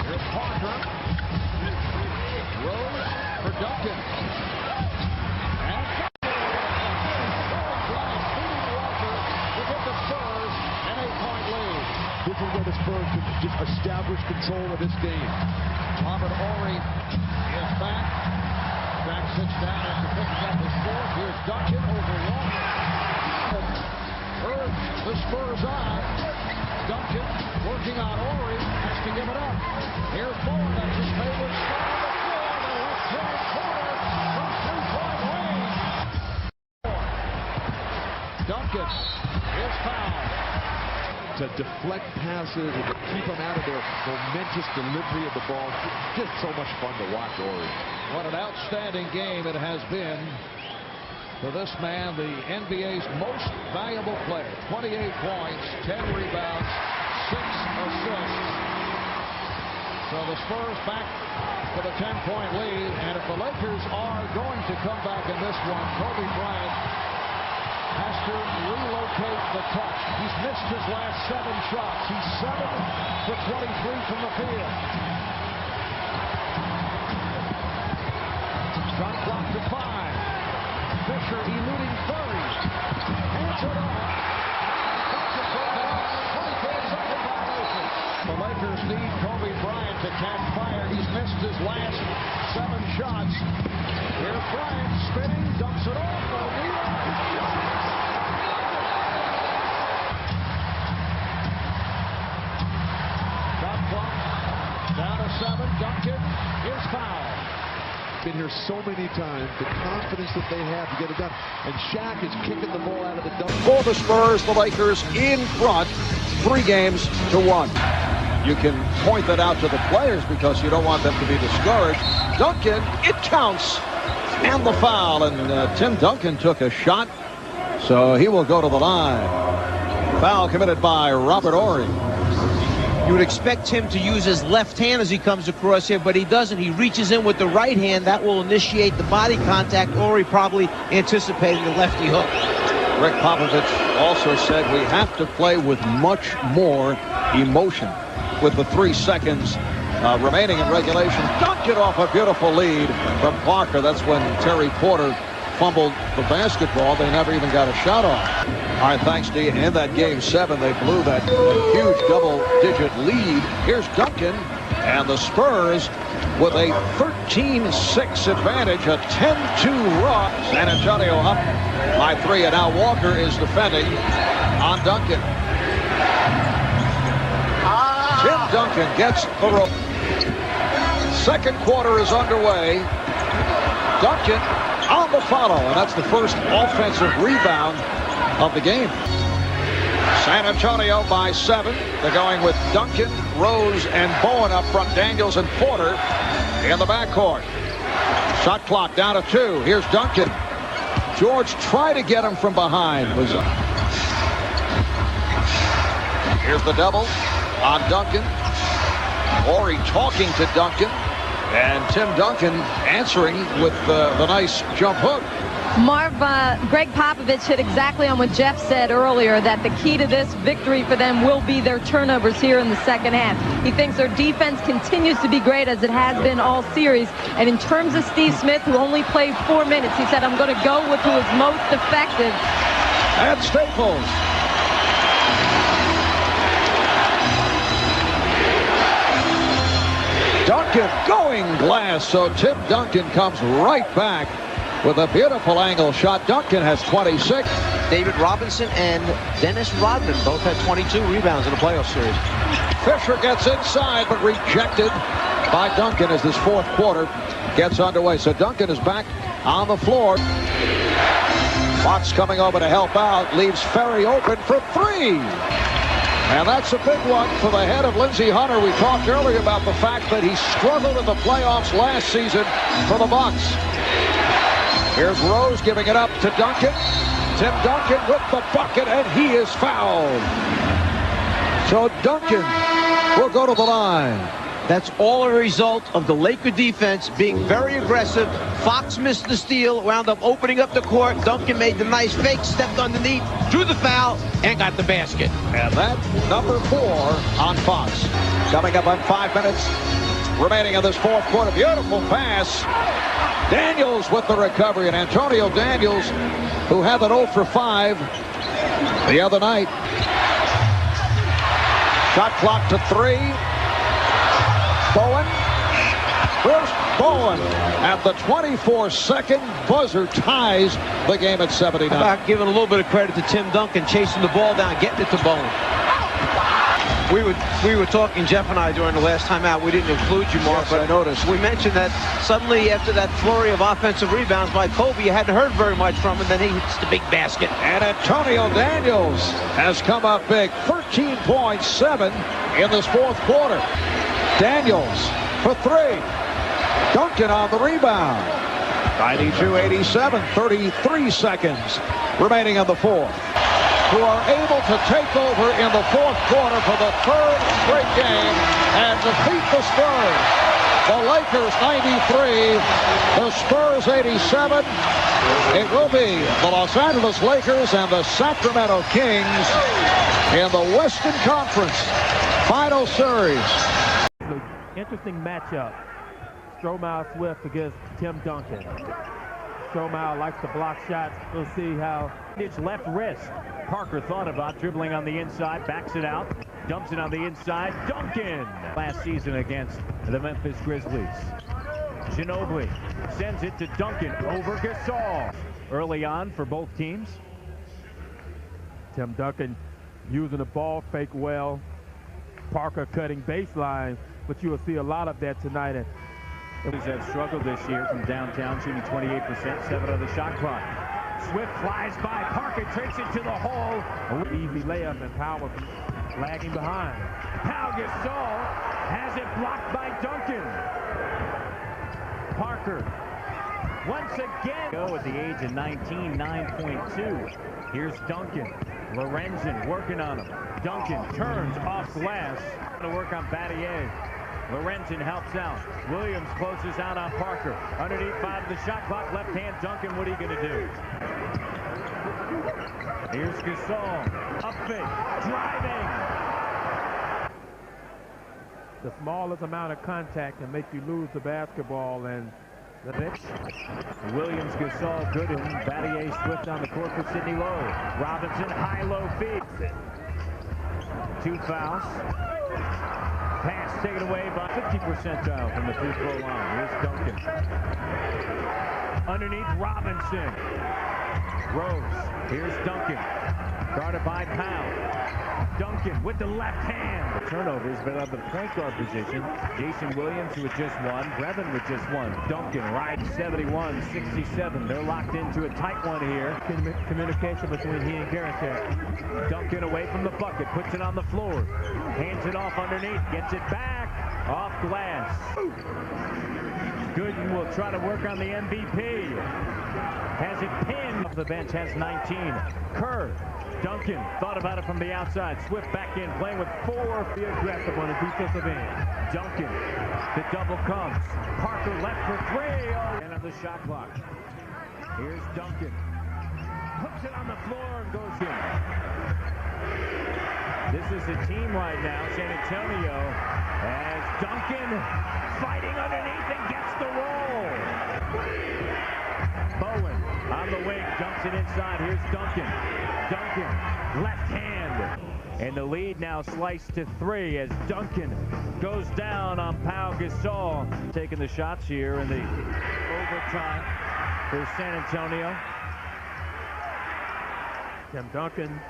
Here's Parker. Rose for Duncan. And control of this game. Robert Horry is back. Back sits down after picking up his fourth. Here's Duncan over Walker. Urge the Spurs on. Duncan working on Horry. Has to give it up. Here's Bowen. That's his favorite spot on the floor. The left-hand corner from three-point range. Duncan is fouled. To deflect passes and to keep them out of their momentous delivery of the ball. Just so much fun to watch Horry. What an outstanding game it has been for this man, the NBA's most valuable player. 28 points, 10 rebounds, 6 assists. So the Spurs back to the 10-point lead, and if the Lakers are going to come back in this one, Kobe Bryant has to relocate the touch. He's missed his last 7 shots. He's 7 for 23 from the field. Shot clock to 5. Fisher eluding Curry. Hands it off. The Lakers need Kobe Bryant to catch fire. He's missed his last 7 shots. Here's Bryant spinning, dumps it off. Shot clock down to 7. Duncan is fouled. Been here so many times, the confidence that they have to get it done. And Shaq is kicking the ball out of the double. For the Spurs, the Lakers in front, 3-1. You can point that out to the players because you don't want them to be discouraged. Duncan, it counts. And the foul. And Tim Duncan took a shot, so he will go to the line. Foul committed by Robert Horry. You would expect him to use his left hand as he comes across here, but he doesn't. He reaches in with the right hand. That will initiate the body contact, or he probably anticipating the lefty hook. Rick Popovich also said we have to play with much more emotion. With the 3 seconds remaining in regulation, Duncan off a beautiful lead from Parker. That's when Terry Porter fumbled the basketball. They never even got a shot off. All right, thanks, D. In that game 7, they blew that huge double-digit lead. Here's Duncan, and the Spurs with a 13-6 advantage, a 10-2 run. San Antonio up by 3, and now Walker is defending on Duncan. Tim Duncan gets the rope. Second quarter is underway. Duncan on the follow, and that's the first offensive rebound of the game. San Antonio by 7. They're going with Duncan, Rose, and Bowen up front. Daniels and Porter in the backcourt. Shot clock down to 2. Here's Duncan. George tried to get him from behind. Here's the double on Duncan. Horry talking to Duncan. And Tim Duncan answering with the nice jump hook. Marv, Greg Popovich hit exactly on what Jeff said earlier, that the key to this victory for them will be their turnovers here in the second half. He thinks their defense continues to be great as it has been all series. And in terms of Steve Smith, who only played 4 minutes, he said, I'm going to go with who is most effective. At Staples. Duncan going glass, so Tim Duncan comes right back with a beautiful angle shot. Duncan has 26. David Robinson and Dennis Rodman both had 22 rebounds in the playoff series. Fisher gets inside, but rejected by Duncan as this 4th quarter gets underway. So Duncan is back on the floor. Fox coming over to help out, leaves Ferry open for 3. And that's a big one for the head of Lindsey Hunter. We talked earlier about the fact that he struggled in the playoffs last season for the Bucks. Here's Rose giving it up to Duncan. Tim Duncan with the bucket, and he is fouled. So Duncan will go to the line. That's all a result of the Laker defense being very aggressive. Fox missed the steal, wound up opening up the court. Duncan made the nice fake, stepped underneath, drew the foul, and got the basket. And that number 4 on Fox. Coming up on 5 minutes remaining in this 4th quarter. Beautiful pass. Daniels with the recovery, and Antonio Daniels, who had that 0 for 5 the other night. Shot clock to 3. Bowen. Bruce Bowen at the 24-second buzzer ties the game at 79. About giving a little bit of credit to Tim Duncan, chasing the ball down, getting it to Bowen. We were talking, Jeff and I, during the last time out. We didn't include you, Mark, Yes, but I noticed. We mentioned that suddenly after that flurry of offensive rebounds by Kobe, you hadn't heard very much from him, then he hits the big basket. And Antonio Daniels has come up big, 13.7 in this fourth quarter. Daniels for three. Duncan on the rebound. 92-87, 33 seconds remaining in the fourth. Who are able to take over in the fourth quarter for the third straight game and defeat the Spurs. The Lakers 93, the Spurs 87. It will be the Los Angeles Lakers and the Sacramento Kings in the Western Conference Final Series. Interesting matchup. Stromile Swift against Tim Duncan. Stromile likes to block shots. We'll see how. It's left wrist. Parker thought about dribbling on the inside, backs it out, dumps it on the inside. Duncan! Last season against the Memphis Grizzlies. Ginobili sends it to Duncan over Gasol. Early on for both teams. Tim Duncan using the ball fake well. Parker cutting baseline, but you will see a lot of that tonight. Have struggled this year from downtown, shooting 28%, 7 on the shot clock. Swift flies by, Parker takes it to the hole. Easy layup and Powell lagging behind. Pau Gasol has it blocked by Duncan. Parker once again. Go at the age of 19, 9.2. Here's Duncan. Lorenzen working on him. Duncan turns off glass. To work on Battier. Lorenzen helps out. Williams closes out on Parker. Underneath 5 of the shot clock. Left hand Duncan. What are you going to do? Here's Gasol. Up fake. Driving. The smallest amount of contact can make you lose the basketball, and the pitch. Williams, Gasol, Gooden, Battier, Swift on the court for Sidney Lowe. Robinson, high-low feed. 2 fouls. Pass taken away by 50 percentile from the free throw line. Here's Duncan. Underneath Robinson. Rose. Here's Duncan. Guarded by Powell. Duncan with the left hand. The turnovers, but on the point guard position. Jason Williams with just 1. Brevin with just 1. Duncan rides 71-67. They're locked into a tight one here. Communication between he and Garrett. Duncan away from the bucket. Puts it on the floor. Hands it off underneath. Gets it back. Off glass. Gooden will try to work on the MVP. Has it pinned. Off the bench has 19. Kerr. Duncan thought about it from the outside. Swift back in, playing with 4. Be aggressive on the defensive end. Duncan. The double comes. Parker left for 3. Oh, end of the shot clock. Here's Duncan. Hooks it on the floor and goes in. This is the team right now, San Antonio, as Duncan fighting underneath and gets the roll. Bowen on the wing, dumps it inside. Here's Duncan. Duncan, left hand. And the lead now sliced to 3 as Duncan goes down on Pau Gasol. Taking the shots here in the overtime for San Antonio. Tim Duncan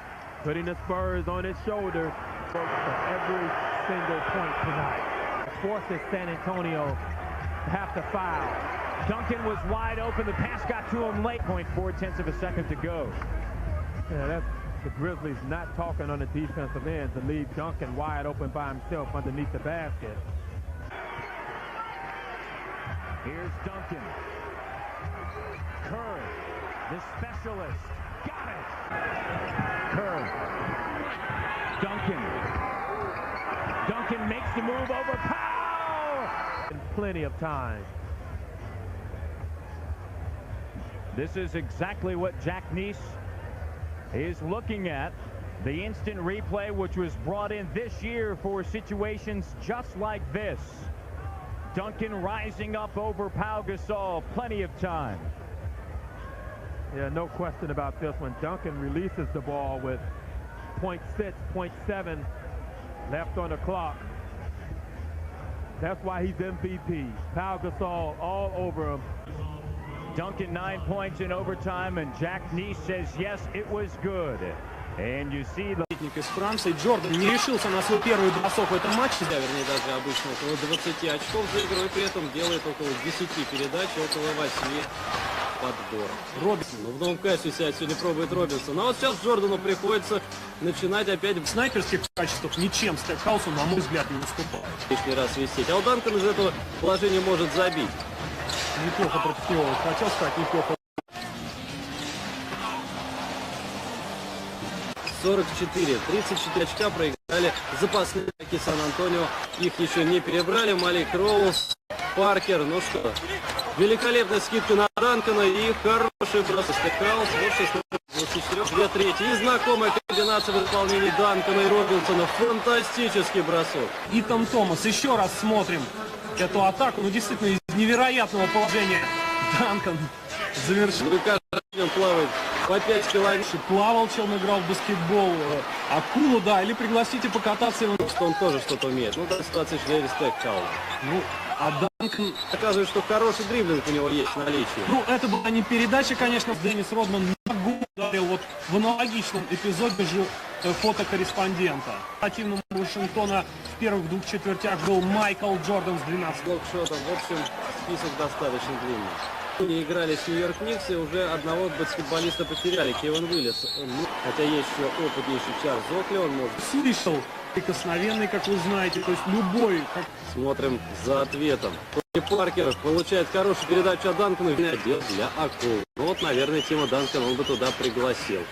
putting the Spurs on his shoulder for every single point tonight. It forces San Antonio to have to foul. Duncan was wide open. The pass got to him late. 0.4 of a second to go. Yeah, that's the Grizzlies not talking on the defensive end to leave Duncan wide open by himself underneath the basket. Here's Duncan. Kerr, the specialist. Got it. Kerr. Duncan. Duncan makes the move over Powell. And plenty of time. This is exactly what Jack Neese is looking at. The instant replay, which was brought in this year for situations just like this. Duncan rising up over Pau Gasol. Plenty of time. Yeah, no question about this one. Duncan releases the ball with 0.6, 0.7 left on the clock. That's why he's MVP. Pau Gasol all over him. Duncan 9 points in overtime, and Jack Nice says yes, it was good. And you see the... Из Франции Джордан не решился на свой первый бросок в этом матче, вернее даже обычно около 20 очков за игрой, при этом делает около 10 передач, около 8 подборов. Робинсон, в новом качестве сегодня пробует Робинсон, но вот сейчас Джордану приходится начинать опять в снайперских качествах, ничем Стекхаусу, на мой взгляд, не уступает. Лишний раз висеть, а у Данкан из этого положения может забить. Неплохо против него, хотел сказать, неплохо. 44, 34 очка проиграли запасные игроки Сан-Антонио. Их еще не перебрали. Малик Роуз, Паркер. Ну что, великолепная скидка на Данкана и хороший бросок. Стекхаус, вот 16-24, 2/3. И знакомая комбинация в исполнении Данкана и Робинсона. Фантастический бросок. Итан Томас, еще раз смотрим эту атаку. Ну, действительно, из невероятного положения Данкан завершил. Ну, каждый он плавает по 5 километров. Плавал, чем играл в баскетбол. Акулу, да, или пригласите покататься его. Что он тоже что-то умеет. Ну, да, ситуация Джерри Стекхаус. Ну, а Данкан показывает, что хороший дриблинг у него есть в наличии. Ну, это была не передача, конечно. Деннис Родман ногу ударил вот в аналогичном эпизоде же фотокорреспондента. Противным Вашингтона в первых двух четвертях был Майкл Джордан с 12 блокшотов. В общем, список достаточно длинный. Не играли с Нью-Йорк Никс, и уже одного баскетболиста потеряли, Кевин Уиллис. Хотя есть еще опытнейший Чарльз Окли, он может... Слышал прикосновенный, как вы знаете, то есть любой... Смотрим за ответом. Паркер получает хорошую передачу от Данкана для Акул. Ну вот, наверное, Тима Данкана он бы туда пригласил.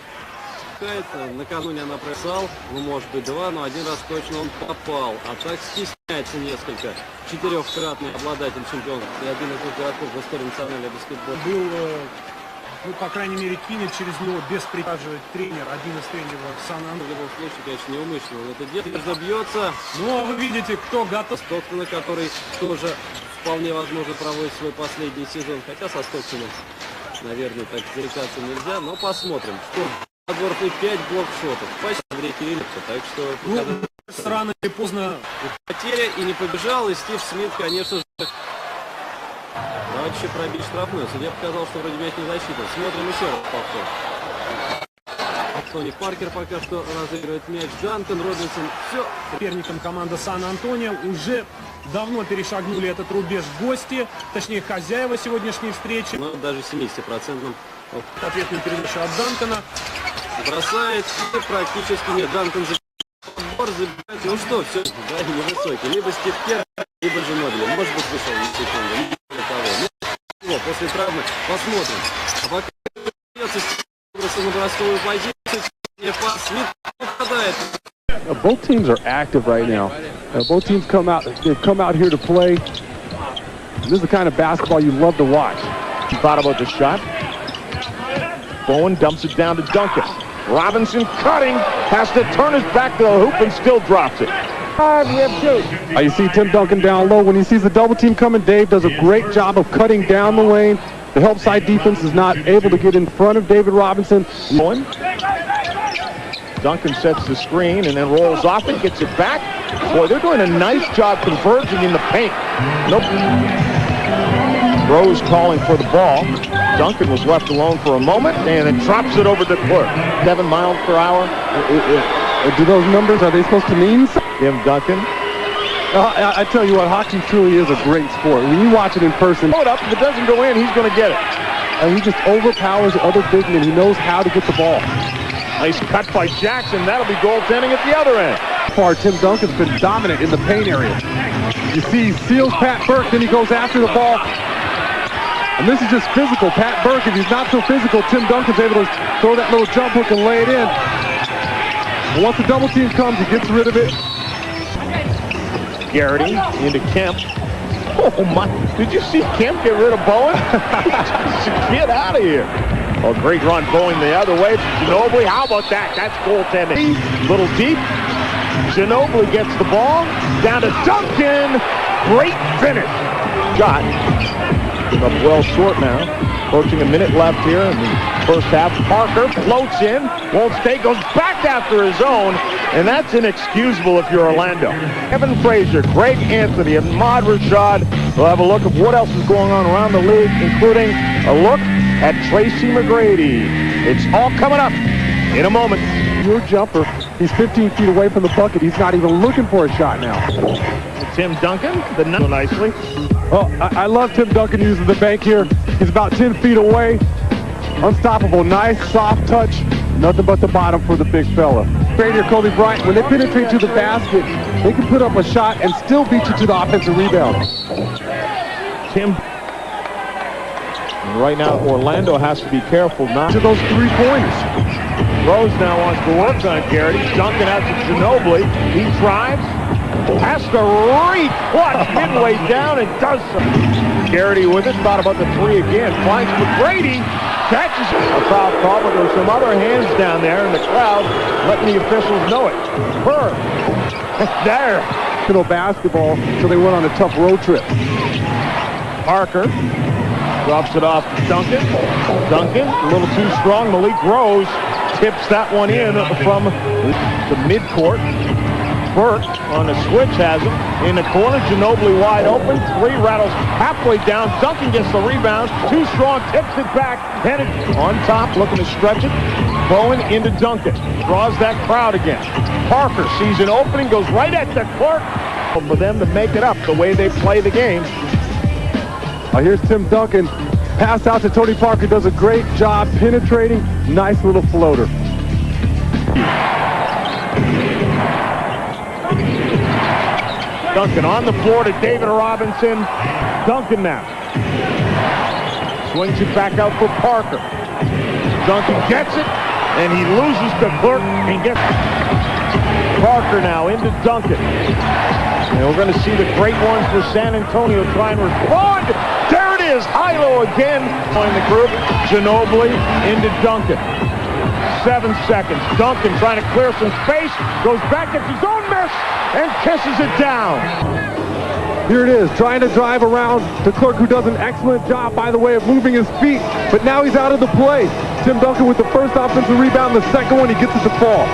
Накануне она бросал, ну может быть 2, но один раз точно он попал. А так стесняется несколько. 4-кратный обладатель чемпионства и один из игроков в истории национального баскетбола. Был, ну, по крайней мере, кинет через него без приказа тренер, один из тренеров Сан-Антонио. В любом случае, конечно, неумышленно он это делает. Бьется. Ну, а вы видите, кто готов. Стоктона, который тоже вполне возможно проводит свой последний сезон. Хотя со Стоктоном, наверное, так зарекаться нельзя. Но посмотрим, что... Подборов и 5 блокшотов. Почти в реке Рилипта, так что... Ну, рано или поздно... Потеря и не побежал, и Стив Смит, конечно же... Давайте еще пробить штрафную. Судья показал, что вроде мяч не засчитан. Смотрим еще раз повтор. Тони Паркер пока что разыгрывает мяч. Данкан, Робинсон. Все. Соперником команда Сан-Антонио уже давно перешагнули этот рубеж гости, точнее хозяева сегодняшней встречи. Ну, даже 70%. Ответную передачу от Данкана. Бросает, и практически нет. Данкан забивает. Ну что, все, да, невысокий. Либо Стив Кер, либо же Нобель. Может быть, вышел на секунду. Ну, после травмы посмотрим. А пока придется на бросковую позицию, пас Смит попадает. Both teams are active right now. Both teams they've come out here to play. This is the kind of basketball you love to watch. He thought about the shot. Bowen dumps it down to Duncan. Robinson cutting, has to turn his back to the hoop and still drops it. We have two. You see Tim Duncan down low. When he sees the double team coming, Dave does a great job of cutting down the lane. The help side defense is not able to get in front of David Robinson. Bowen. Duncan sets the screen and then rolls off and gets it back. Boy, they're doing a nice job converging in the paint. Nope. Rose calling for the ball. Duncan was left alone for a moment and then drops it over the court. 7 miles per hour. Do those numbers, are they supposed to mean something? Tim Duncan. I tell you what, hockey truly is a great sport. When you watch it in person, throw it up. If it doesn't go in, he's going to get it. And he just overpowers the other big men. He knows how to get the ball. Nice cut by Jackson. That'll be goaltending at the other end. Far, Tim Duncan's been dominant in the paint area. You see, he seals Pat Burke, then he goes after the ball. And this is just physical. Pat Burke, if he's not so physical, Tim Duncan's able to throw that little jump hook and lay it in. And once the double team comes, he gets rid of it. Garrity into Kemp. Oh my, did you see Kemp get rid of Bowen? Get out of here. Oh, great run going the other way. Ginobili, how about that? That's goaltending. Little deep. Ginobili gets the ball. Down to Duncan. Great finish. Shot. Up well short now. Approaching a minute left here in the first half. Parker floats in. Won't stay. Goes back after his own. And that's inexcusable if you're Orlando. Evan Frazier, Greg Anthony, and Ahmad Rashad will have a look at what else is going on around the league, including a look at Tracy McGrady. It's all coming up in a moment. Your jumper, he's 15 feet away from the bucket. He's not even looking for a shot now. Tim Duncan, the so nicely. Oh, I love Tim Duncan using the bank here. He's about 10 feet away. Unstoppable, nice, soft touch. Nothing but the bottom for the big fella. Brady or Kobe Bryant, when they penetrate to the basket, they can put up a shot and still beat you to the offensive rebound. Tim. And right now, Orlando has to be careful not to those 3 pointers. Rose now wants to work on Garrity. Duncan out to Ginobili. He drives. Has to reach. Clutch midway down and does so. Garrity with it. Thought about the 3 again. Finds McGrady. Catches it. A foul call, but there's some other hands down there in the crowd letting the officials know it. Bird. There. Basketball, so they went on a tough road trip. Parker drops it off to Duncan. Duncan, a little too strong. Malik Rose tips that one in from the midcourt. Burke on the switch has him in the corner. Ginobili wide open. 3 rattles halfway down. Duncan gets the rebound. Too strong. Tips it back. Headed on top. Looking to stretch it. Bowen into Duncan. Draws that crowd again. Parker sees an opening. Goes right at the court. For them to make it up the way they play the game. Here's Tim Duncan. Pass out to Tony Parker. Does a great job penetrating. Nice little floater. Duncan on the floor to David Robinson. Duncan now. Swings it back out for Parker. Duncan gets it, and he loses to Clerk and gets Parker now into Duncan. And we're going to see the great ones for San Antonio try and respond. There it is. Hilo again on the group. Ginobili into Duncan. 7 seconds. Duncan trying to clear some space. Goes back at his own miss and kisses it down. Here it is, trying to drive around the Clerk, who does an excellent job, by the way, of moving his feet. But now he's out of the play. Tim Duncan with the first offensive rebound. The second one, he gets it to fall.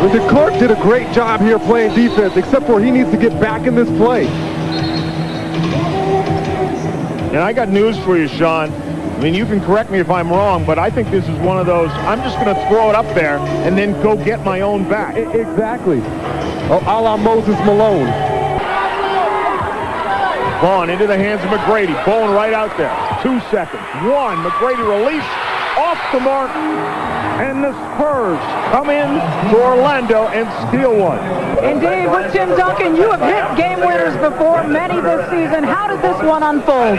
The Clerk did a great job here playing defense, except for he needs to get back in this play. And I got news for you, Sean. I mean, you can correct me if I'm wrong, but I think this is one of those, I'm just going to throw it up there and then go get my own back. Exactly. A la Moses Malone. Vaughn into the hands of McGrady. Bowen right out there. 2 seconds. 1. McGrady release. Off the mark. And the Spurs come in to Orlando and steal one. Indeed, with Tim Duncan, you have hit game winners before, many this season. How did this one unfold?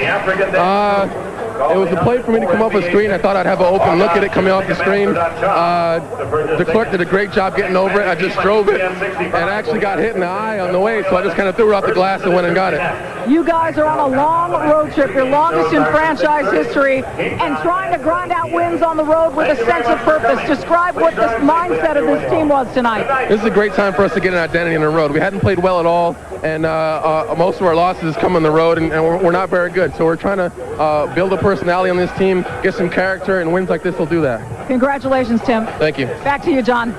It was a play for me to come off a screen. I thought I'd have an open look at it coming off the screen. The Clerk did a great job getting over it. I just drove it and actually got hit in the eye on the way, so I just kind of threw it off the glass and went and got it. You guys are on a long road trip, your longest in franchise history, and trying to grind out wins on the road with a sense of purpose. Describe what the mindset of this team was tonight. This is a great time for us to get an identity on the road. We hadn't played well at all, and most of our losses come on the road, and we're not very good. So we're trying to build a personality on this team, get some character, and wins like this will do that. Congratulations, Tim. Thank you. Back to you, John.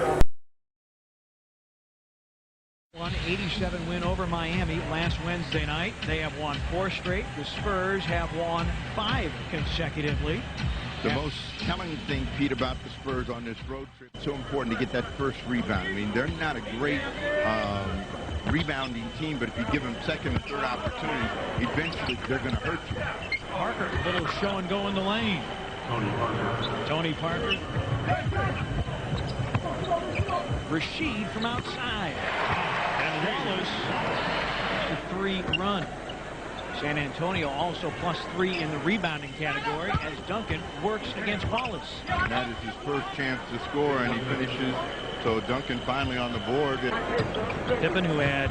187 win over Miami last Wednesday night. They have won 4 straight. The Spurs have won 5 consecutively. The most telling thing, Pete, about the Spurs on this road trip, it's so important to get that first rebound. I mean, they're not a great rebounding team, but if you give them second and third opportunities, eventually they're going to hurt you. Parker, a little show and go in the lane. Tony Parker. Rashid from outside. And Wallace, a 3 run. San Antonio also +3 in the rebounding category as Duncan works against Wallace. And that is his first chance to score, and he finishes. So Duncan finally on the board. Pippen, who had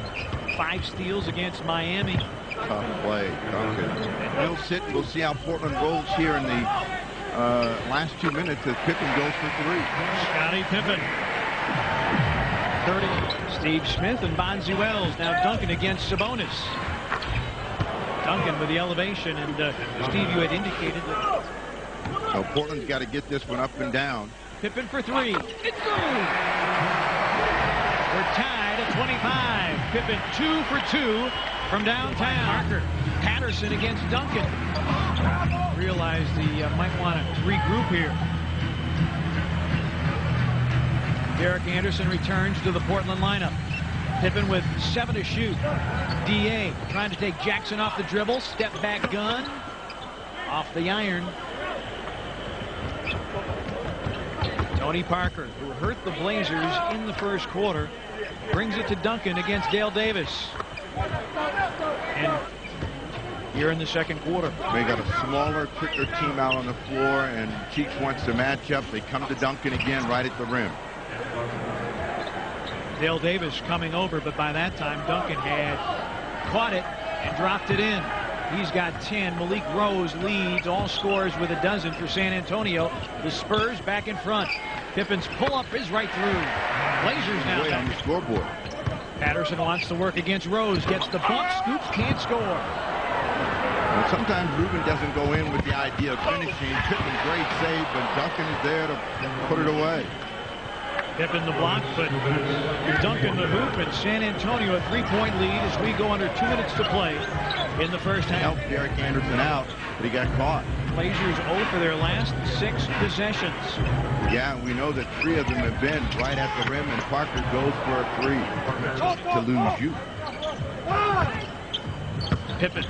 5 steals against Miami. Tough play, Duncan. And he'll sit, and we'll see how Portland rolls here in the last 2 minutes as Pippen goes for 3. Scottie Pippen. 30. Steve Smith and Bonzi Wells. Now Duncan against Sabonis. Duncan with the elevation, and Steve, you had indicated that. So Portland's got to get this one up and down. Pippen for three. It's good. We're tied at 25. Pippen 2 for 2 from downtown. Parker. Patterson against Duncan. Realized he might want to regroup here. Derek Anderson returns to the Portland lineup. Pippen with 7 to shoot. D.A. trying to take Jackson off the dribble. Step back gun. Off the iron. Tony Parker, who hurt the Blazers in the first quarter, brings it to Duncan against Dale Davis. And here in the second quarter. They got a smaller, quicker team out on the floor, and Cheeks wants to match up. They come to Duncan again right at the rim. Dale Davis coming over, but by that time Duncan had caught it and dropped it in. He's got 10. Malik Rose leads. All scores with a dozen for San Antonio. The Spurs back in front. Pippen's pull-up is right through. Blazers now on the scoreboard. Patterson wants to work against Rose. Gets the bump. Scoops. Can't score. And sometimes Ruben doesn't go in with the idea of finishing. Pippen, great save, but Duncan is there to put it away. Pippen the block, but Duncan the hoop, and San Antonio a 3-point lead as we go under 2 minutes to play in the first half. Helped Derek Anderson out, but he got caught. Blazers 0 for their last 6 possessions. Yeah, we know that 3 of them have been right at the rim, and Parker goes for a 3 to lose you. Pippen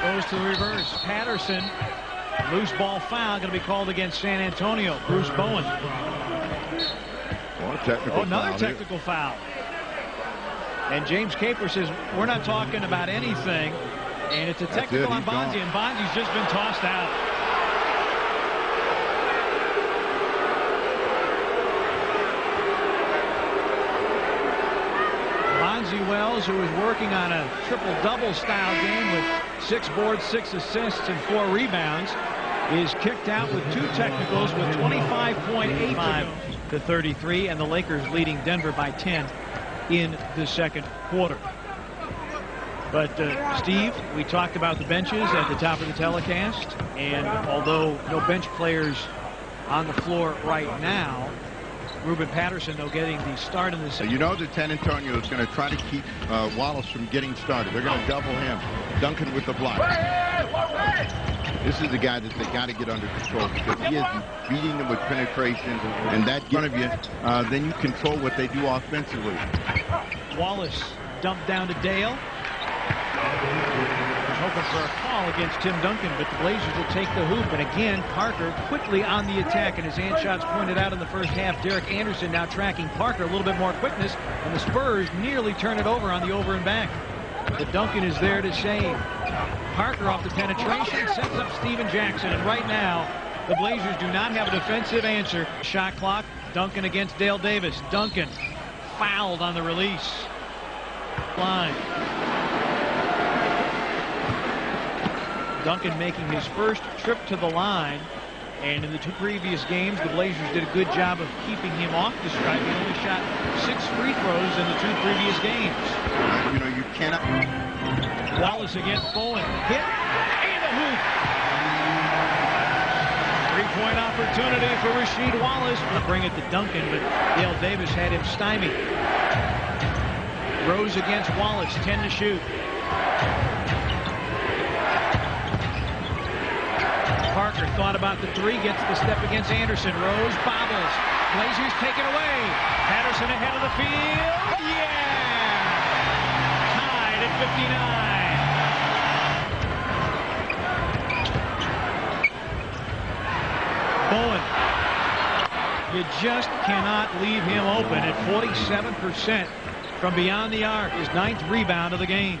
goes to the reverse. Patterson, loose ball foul, going to be called against San Antonio. Bruce Bowen. Another technical foul. And James Caper says, we're not talking about anything. And it's a technical on Bonzi, and Bonzi's just been tossed out. Bonzi Wells, who is working on a triple-double style game with 6 boards, 6 assists, and 4 rebounds, is kicked out with 2 technicals with 25.85 to 33, and the Lakers leading Denver by 10 in the second quarter. But Steve, we talked about the benches at the top of the telecast, and although no bench players on the floor right now, Ruben Patterson, though, getting the start in the second. You know that San Antonio is going to try to keep Wallace from getting started. They're going to double him. Duncan with the block. This is the guy that they got to get under control, because he is beating them with penetration, and that in front of you, then you control what they do offensively. Wallace dumped down to Dale. Was hoping for a call against Tim Duncan, but the Blazers will take the hoop. And again, Parker quickly on the attack, and his hand shots pointed out in the first half. Derek Anderson now tracking Parker, a little bit more quickness, and the Spurs nearly turn it over on the over and back. But Duncan is there to save. Parker off the penetration sets up Steven Jackson, and right now the Blazers do not have a defensive answer. Shot clock. Duncan against Dale Davis. Duncan fouled on the release. Line. Duncan making his first trip to the line, and in the 2 previous games the Blazers did a good job of keeping him off the stripe. He only shot 6 free throws in the 2 previous games. You know, you cannot. Wallace against Bowen. Hit in the hoop. 3-point opportunity for Rasheed Wallace. We'll bring it to Duncan, but Dale Davis had him stymied. Rose against Wallace, 10 to shoot. Parker thought about the 3, gets the step against Anderson. Rose bobbles. Blazers take it away. Patterson ahead of the field. Yeah! Tied at 59. Bowen. You just cannot leave him open at 47% from beyond the arc. His 9th rebound of the game.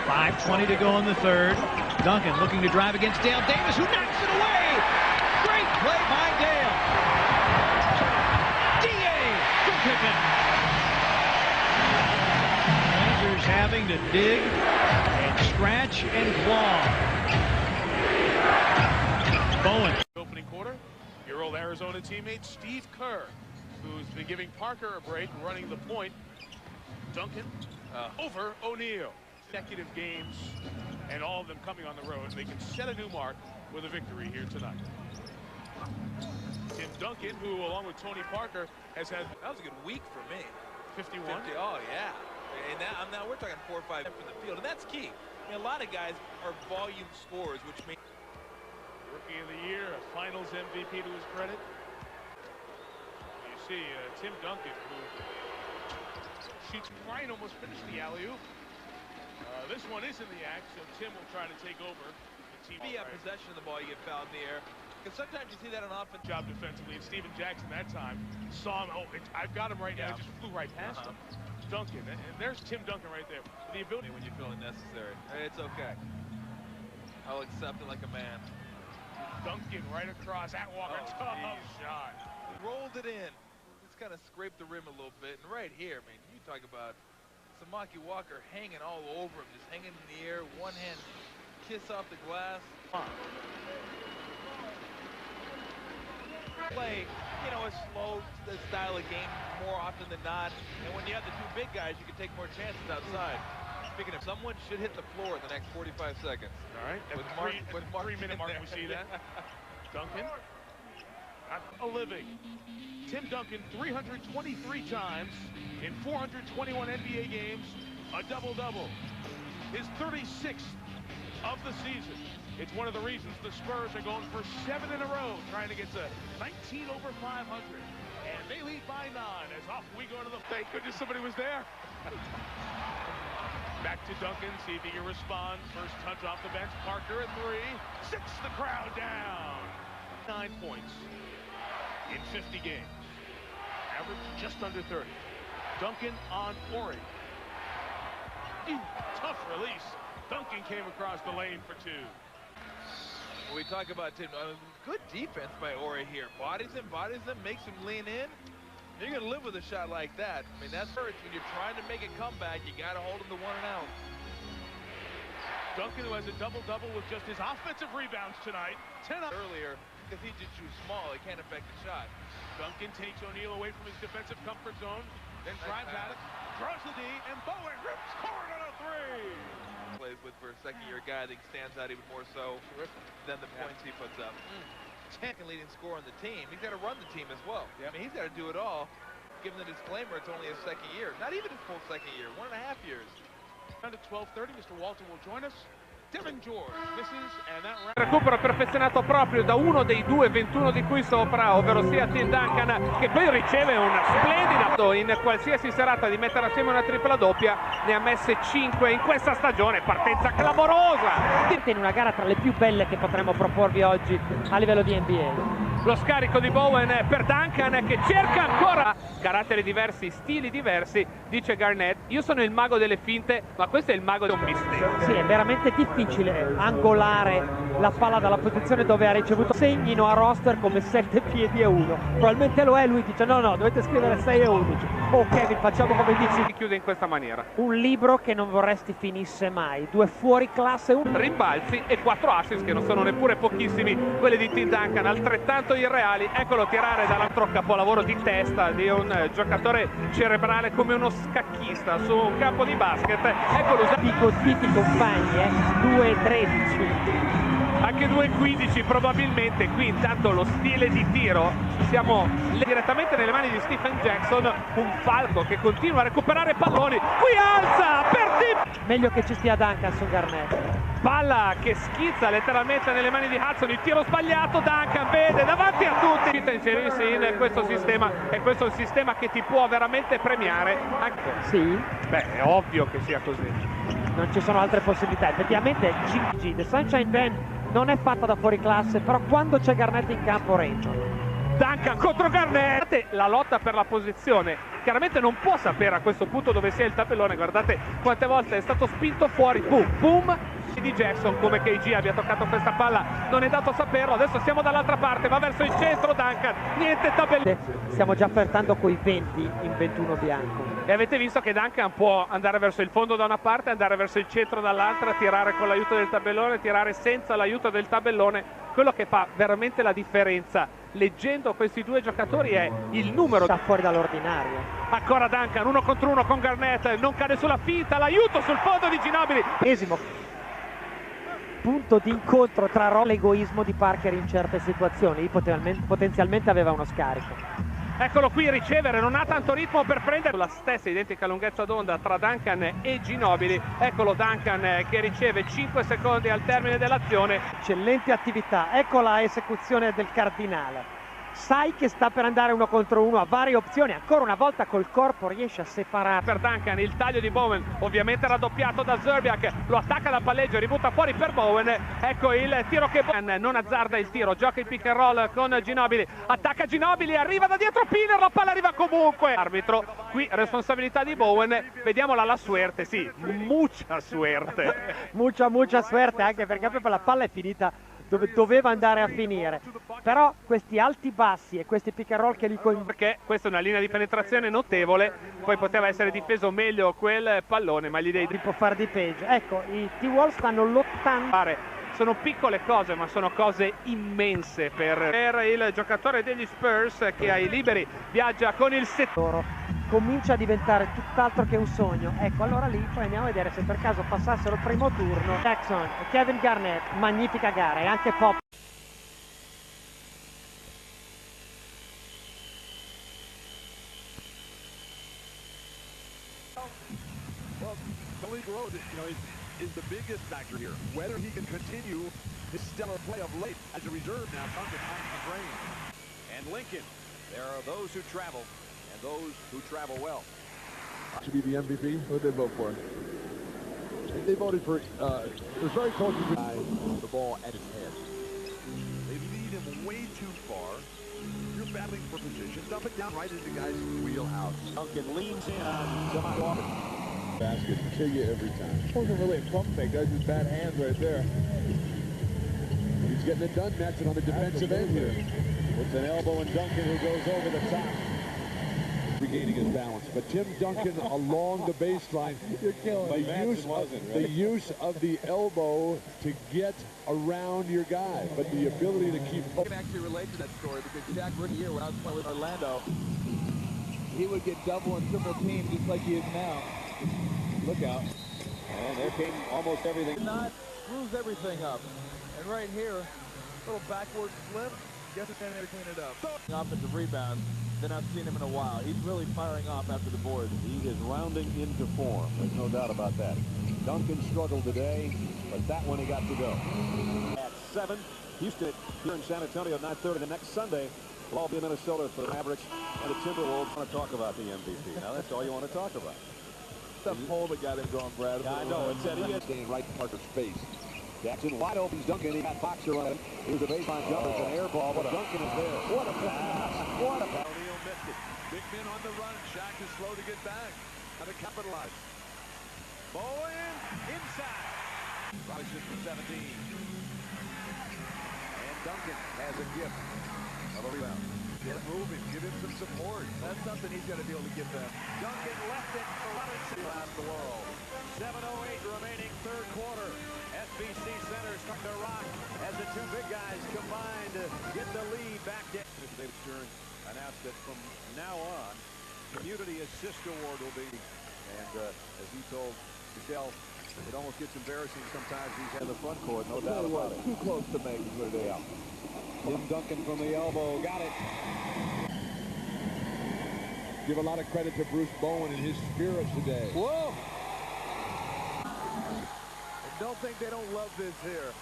.5:20 to go in the third. Duncan looking to drive against Dale Davis, who knocks it away. Great play by Dale. D.A. for Pippen. Blazers having to dig and scratch and claw. Bowen. Opening quarter, your old Arizona teammate Steve Kerr, who's been giving Parker a break and running the point. Duncan over O'Neal. Consecutive games and all of them coming on the road. They can set a new mark with a victory here tonight. Tim Duncan, who along with Tony Parker has had... That was a good week for me. 51? 50, oh, yeah. And now we're talking 4 or 5 from the field, and that's key. I mean, a lot of guys are volume scorers, which means... Rookie of the year, a finals MVP to his credit. You see Tim Duncan, who shoots. Ryan almost finished the alley-oop. This one is in the act, so Tim will try to take over. Possession of the ball, you get fouled in the air. Because sometimes you see that on offense. Job defensively, and Steven Jackson that time saw him. Oh, I've got him right now. It just flew right past him. Duncan, and there's Tim Duncan right there. The ability when you feel it necessary. It's okay. I'll accept it like a man. Duncan right across at Walker. Tough shot. Rolled it in. Just kind of scraped the rim a little bit. And right here, man, you talk about Samaki Walker hanging all over him, just hanging in the air, one hand kiss off the glass. Play, you know, a slow style of game more often than not. And when you have the two big guys, you can take more chances outside. Speaking of, someone should hit the floor in the next 45 seconds. All right. At the 3-minute mark, we see that. Duncan, a living. Tim Duncan, 323 times in 421 NBA games, a double-double. His 36th of the season. It's one of the reasons the Spurs are going for 7 in a row, trying to get to 19 over 500. And they lead by 9 as off we go to the... Thank goodness somebody was there. Back to Duncan, see if he can respond. First touch off the bench, Parker at 3. 6 the crowd down. 9 points in 50 games. Average just under 30. Duncan on Ori. Tough release. Duncan came across the lane for 2. We talk about Tim, good defense by Ori here. Bodies him, makes him lean in. You're going to live with a shot like that. I mean, that's hurts when you're trying to make a comeback. You got to hold him to 1 and out. Duncan, who has a double-double with just his offensive rebounds tonight. 10 earlier, because he just too small. He can't affect the shot. Duncan takes O'Neal away from his defensive comfort zone, then drives at it, draws the D, and Bowen rips hard on a 3. Plays with for a second-year guy, I think stands out even more so than the points he puts up. 10th leading scorer on the team. He's got to run the team as well. I mean, he's got to do it all. Given the disclaimer, it's only his 2nd year. Not even his full 2nd year, 1.5 years. Down to 12:30, Mr. Walton will join us. Devin George misses, and that recupero perfezionato proprio da uno dei due 21 di qui sopra, ovvero sia Tim Duncan, che poi riceve una splendida in qualsiasi serata di mettere assieme una tripla doppia. Ne ha messe 5 in questa stagione, partenza clamorosa in una gara tra le più belle che potremmo proporvi oggi a livello di NBA. Lo scarico di Bowen per Duncan, che cerca ancora caratteri diversi, stili diversi. Dice Garnett, io sono il mago delle finte, ma questo è il mago di un mistero. Sì, è veramente difficile angolare la palla dalla posizione dove ha ricevuto. Segnino a roster come 7 piedi e 1. Probabilmente lo è, lui dice no, dovete scrivere 6 e 11. Oh Kevin, facciamo come dici. Si chiude in questa maniera. Un libro che non vorresti finisse mai. 2 fuori classe, 1 rimbalzi e 4 assist, che non sono neppure pochissimi quelli di Tim Duncan, altrettanto irreali. Eccolo tirare dall'altro capolavoro di testa di un giocatore cerebrale come uno scacchista su un campo di basket. Eccolo usato tutti i compagni, 2-13. Anche 2-15 probabilmente. Qui intanto lo stile di tiro, siamo direttamente nelle mani di Stephen Jackson, un falco che continua a recuperare palloni. Qui alza per Tim. Meglio che ci stia Duncan su Garnett. Palla che schizza letteralmente nelle mani di Hudson, il tiro sbagliato, Duncan vede davanti a tutti. Inserirsi in questo sistema, e questo è un sistema che ti può veramente premiare. Sì? Beh, è ovvio che sia così. Non ci sono altre possibilità. Effettivamente GG, The Sunshine Band non è fatta da fuori classe, però quando c'è Garnett in campo regge. Duncan contro Garnett, la lotta per la posizione. Chiaramente non può sapere a questo punto dove sia il tabellone. Guardate quante volte è stato spinto fuori, boom, boom. Di Jackson, come KG abbia toccato questa palla non è dato saperlo. Adesso siamo dall'altra parte, va verso il centro Duncan, niente tabellone. Stiamo già flirtando coi 20 in 21 bianco. E avete visto che Duncan può andare verso il fondo da una parte, andare verso il centro dall'altra, tirare con l'aiuto del tabellone, tirare senza l'aiuto del tabellone. Quello che fa veramente la differenza leggendo questi due giocatori è il numero. Sta fuori dall'ordinario. Ancora Duncan, 1 contro 1 con Garnett, non cade sulla finta, l'aiuto sul fondo di Ginobili. punto di incontro tra l'egoismo di Parker in certe situazioni. Lì potenzialmente aveva uno scarico. Eccolo qui, ricevere, non ha tanto ritmo per prendere la stessa identica lunghezza d'onda tra Duncan e Ginobili. Eccolo Duncan che riceve 5 secondi al termine dell'azione. Eccellente attività, ecco la esecuzione del cardinale. Sai che sta per andare 1 contro 1, ha varie opzioni, ancora una volta col corpo riesce a separare. Per Duncan il taglio di Bowen, ovviamente raddoppiato da Zerbiak, lo attacca dal palleggio, ributta fuori per Bowen. Ecco il tiro che Bowen non azzarda il tiro, gioca il pick and roll con Ginobili, attacca Ginobili, arriva da dietro Piller, la palla arriva comunque. Arbitro, qui responsabilità di Bowen, vediamola la suerte, sì, mucha suerte. mucha suerte, anche perché proprio la palla è finita dove doveva andare a finire, però questi alti bassi e questi pick and roll che li coinvolgono, perché questa è una linea di penetrazione notevole, poi poteva essere difeso meglio quel pallone, ma gli dei può fare di peggio. Ecco, i T-Wolves stanno lottando. Sono piccole cose, ma sono cose immense per il giocatore degli Spurs che ai liberi viaggia con il settore. Comincia a diventare tutt'altro che un sogno. Ecco, allora lì poi andiamo a vedere se per caso passassero il primo turno. Jackson e Kevin Garnett, magnifica gara, e anche Pop. Well, Tony Gross, is the biggest factor here. Whether he can continue his stellar play of late as a reserve now. Duncan on the brain. And Lincoln, there are those who travel and those who travel well. To be the MVP, who did they vote for? They voted for, it was very close to the ball at his head. They lead him way too far. You're battling for position. Dump it down right into the guy's wheelhouse. Duncan leans in on Javier Walker. Basket, kill you every time. Wasn't really a pump fake, that's just bad hands right there. He's getting it done, Matson, on the defensive end here. With an elbow and Duncan who goes over the top. Regaining his balance, but Tim Duncan along the baseline. The use of the elbow to get around your guy, but the ability to keep. I can actually relate to that story because Shaq rookie year when I was playing with Orlando, he would get double and triple teamed just like he is now. Look out. And there came almost everything. Not screws everything up. And right here, little backward flip. Guess it's going to clean it up. Offensive rebound than I've seen him in a while. He's really firing off after the board. He is rounding into form. There's no doubt about that. Duncan struggled today, but that one he got to go. At 7, Houston here in San Antonio, 9:30 the next Sunday. We'll all be in Minnesota for the Mavericks and the Timberwolves. I want to talk about the MVP. Now that's all you want to talk about. The pole that got him going, Brad. Yeah, I know. It said he is staying right in Parker's face. Jackson wide open. He's Duncan. He got Fox running. It was a baseline jumper. It's an air ball, but Duncan is there. What a pass. What a pass. O'Neal missed it. Big men on the run. Shaq is slow to get back. How to capitalize. Bowen inside. Robinson for 17. And Duncan has a gift of a rebound. Get moving. Give him some support. That's something he's got to be able to give them. Duncan left it for Robinson. Around the world. 7:08 remaining third quarter. SBC Center starting to rock as the two big guys combine to get the lead back in. David Stern announced that from now on, Community Assist Award will be, and as he told Michelle, it almost gets embarrassing sometimes he's in the front court, no doubt about it. Too close to make it today out. Tim Duncan from the elbow, got it. Give a lot of credit to Bruce Bowen and his spirit today. Whoa! Don't think they don't love this here.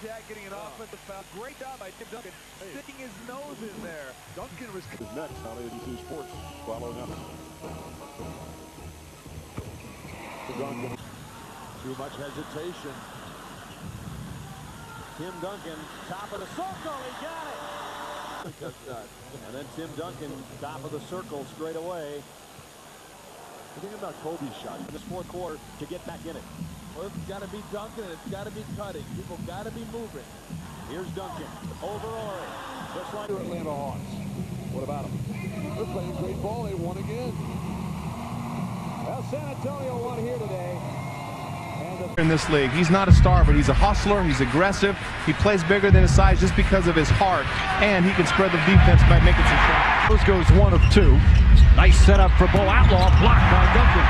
Shaq getting an offensive foul. Great job by Tim Duncan, sticking his nose in there. Duncan was next on ABC Sports. Following up. Duncan. Too much hesitation. Tim Duncan, top of the circle, he got it. And then Tim Duncan, top of the circle straight away. The thing about Kobe's shot in this fourth quarter to get back in it. Well, it's got to be Duncan, and it's got to be cutting. People got to be moving. Here's Duncan over Ori. Just like the Atlanta Hawks. What about them? They're playing great ball. They won again. Well, San Antonio won here today. In this league, he's not a star, but he's a hustler. He's aggressive. He plays bigger than his size just because of his heart, and he can spread the defense by making some shots. Those goes 1 of 2. Nice setup for Bo Outlaw, blocked by Duncan.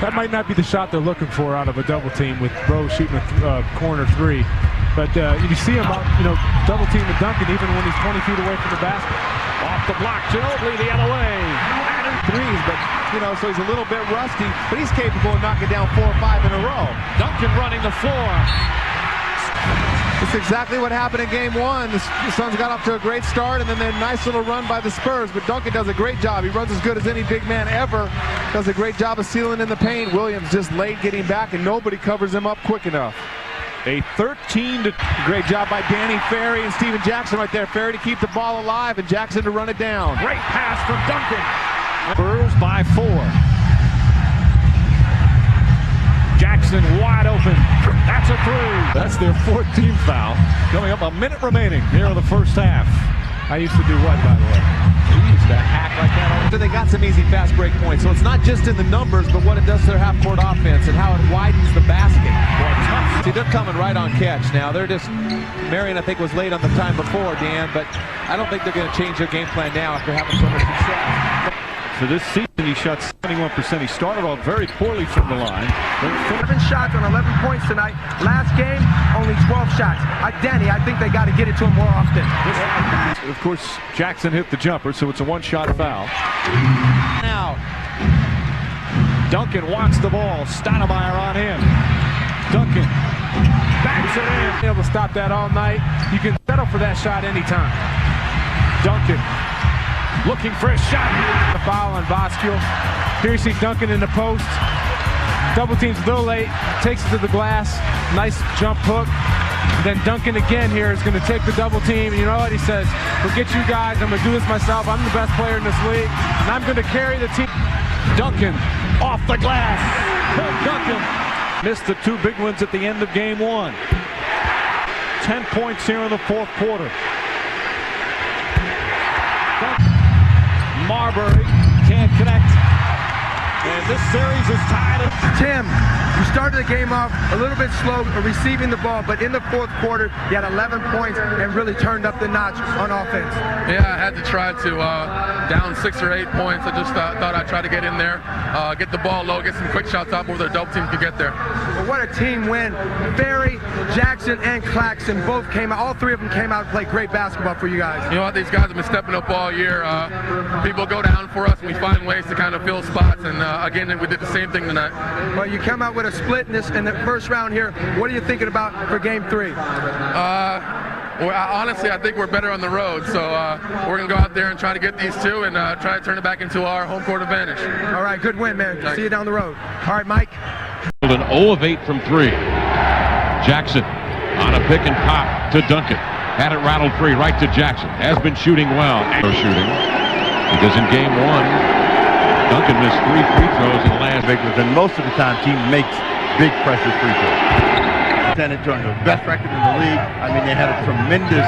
That might not be the shot they're looking for out of a double team with Bro shooting a corner three. But you see him out, double team with Duncan even when he's 20 feet away from the basket. Off the block, Ginobili the other way. Threes, but so he's a little bit rusty, but he's capable of knocking down 4 or 5 in a row. Duncan running the floor. It's exactly what happened in game 1. The Suns got off to a great start, and then a nice little run by the Spurs, but Duncan does a great job. He runs as good as any big man ever. Does a great job of sealing in the paint. Williams just late getting back, and nobody covers him up quick enough. A 13 to great job by Danny Ferry and Steven Jackson right there. Ferry to keep the ball alive and Jackson to run it down. Great pass from Duncan. Spurs by 4. Jackson wide open. That's a 3. That's their 4th team foul. Coming up, a minute remaining here in the first half. I used to do what, by the way? He used to hack like that. So they got some easy fast break points. So it's not just in the numbers, but what it does to their half-court offense and how it widens the basket. See, they're coming right on catch now. They're just, Marion, I think, was late on the time before, Dan, but I don't think they're going to change their game plan now after having so much success. So this season, he shot 71%. He started off very poorly from the line. 7 shots on 11 points tonight. Last game, only 12 shots. Danny, I think they got to get it to him more often. Of course, Jackson hit the jumper, so it's a 1-shot foul. Now, Duncan wants the ball. Stoudemire on him. Duncan backs it in. Able to stop that all night. You can settle for that shot anytime. Duncan looking for a shot. The foul on Voskuil. Here you see Duncan in the post. Double team's a little late. Takes it to the glass. Nice jump hook. And then Duncan again here is going to take the double team. And you know what he says? Forget you guys. I'm going to do this myself. I'm the best player in this league. And I'm going to carry the team. Duncan off the glass. Duncan missed the 2 big ones at the end of game 1. 10 points here in the 4th quarter. Marbury can't connect. And this series is tied. Tim, you started the game off a little bit slow receiving the ball, but in the 4th quarter, you had 11 points and really turned up the notch on offense. Yeah, I had to try to down 6 or 8 points. I just thought I'd try to get in there, get the ball low, get some quick shots up where the double team could get there. Well, what a team win. Ferry, Jackson, and Claxton both came out. All 3 of them came out and played great basketball for you guys. You know what? These guys have been stepping up all year. People go down for us, and we find ways to kind of fill spots. And again, we did the same thing tonight. Well, you come out with a split in the first round here. What are you thinking about for game 3? Well, honestly, I think we're better on the road, so we're going to go out there and try to get these 2 and try to turn it back into our home court advantage. All right, good win, man. See you down the road. All right, Mike. An 0 of 8 from 3. Jackson on a pick and pop to Duncan. Had it rattled free right to Jackson. Has been shooting well. Shooting because in game 1, Duncan missed 3 free throws in the last. And most of the time, team makes big pressure free throws. San Antonio, best record in the league. I mean, they had a tremendous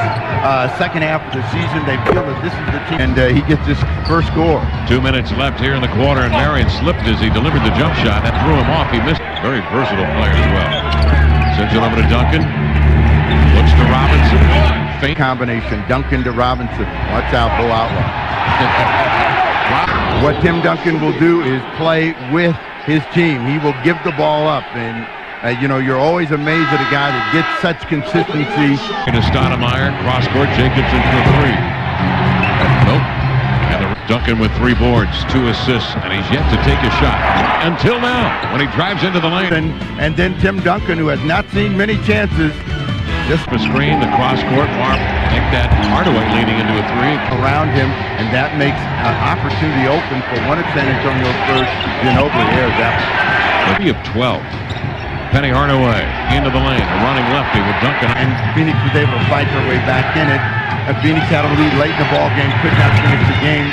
second half of the season. They feel that this is the team, and he gets his first score. 2 minutes left here in the quarter, and Marion slipped as he delivered the jump shot. That threw him off. He missed. Very versatile player as well. Sends it over to Duncan. Looks to Robinson. Faint combination. Duncan to Robinson. Watch out, Bo Outlaw. What Tim Duncan will do is play with his team. He will give the ball up, and you're always amazed at a guy that gets such consistency. To Stoudemire, cross court, Jacobson for 3. Nope. And Duncan with 3 boards, 2 assists, and he's yet to take a shot until now when he drives into the lane. And then Tim Duncan, who has not seen many chances. Just a screen, the cross court, make that Hardaway leading into a 3. Around him, and that makes an opportunity open for one of San Antonio's first. Ginobili airs that one. 30 of 12. Penny Hardaway into the lane, a running lefty with Duncan. And Phoenix was able to fight their way back in it. And Phoenix had a lead late in the ball game, could not finish the game.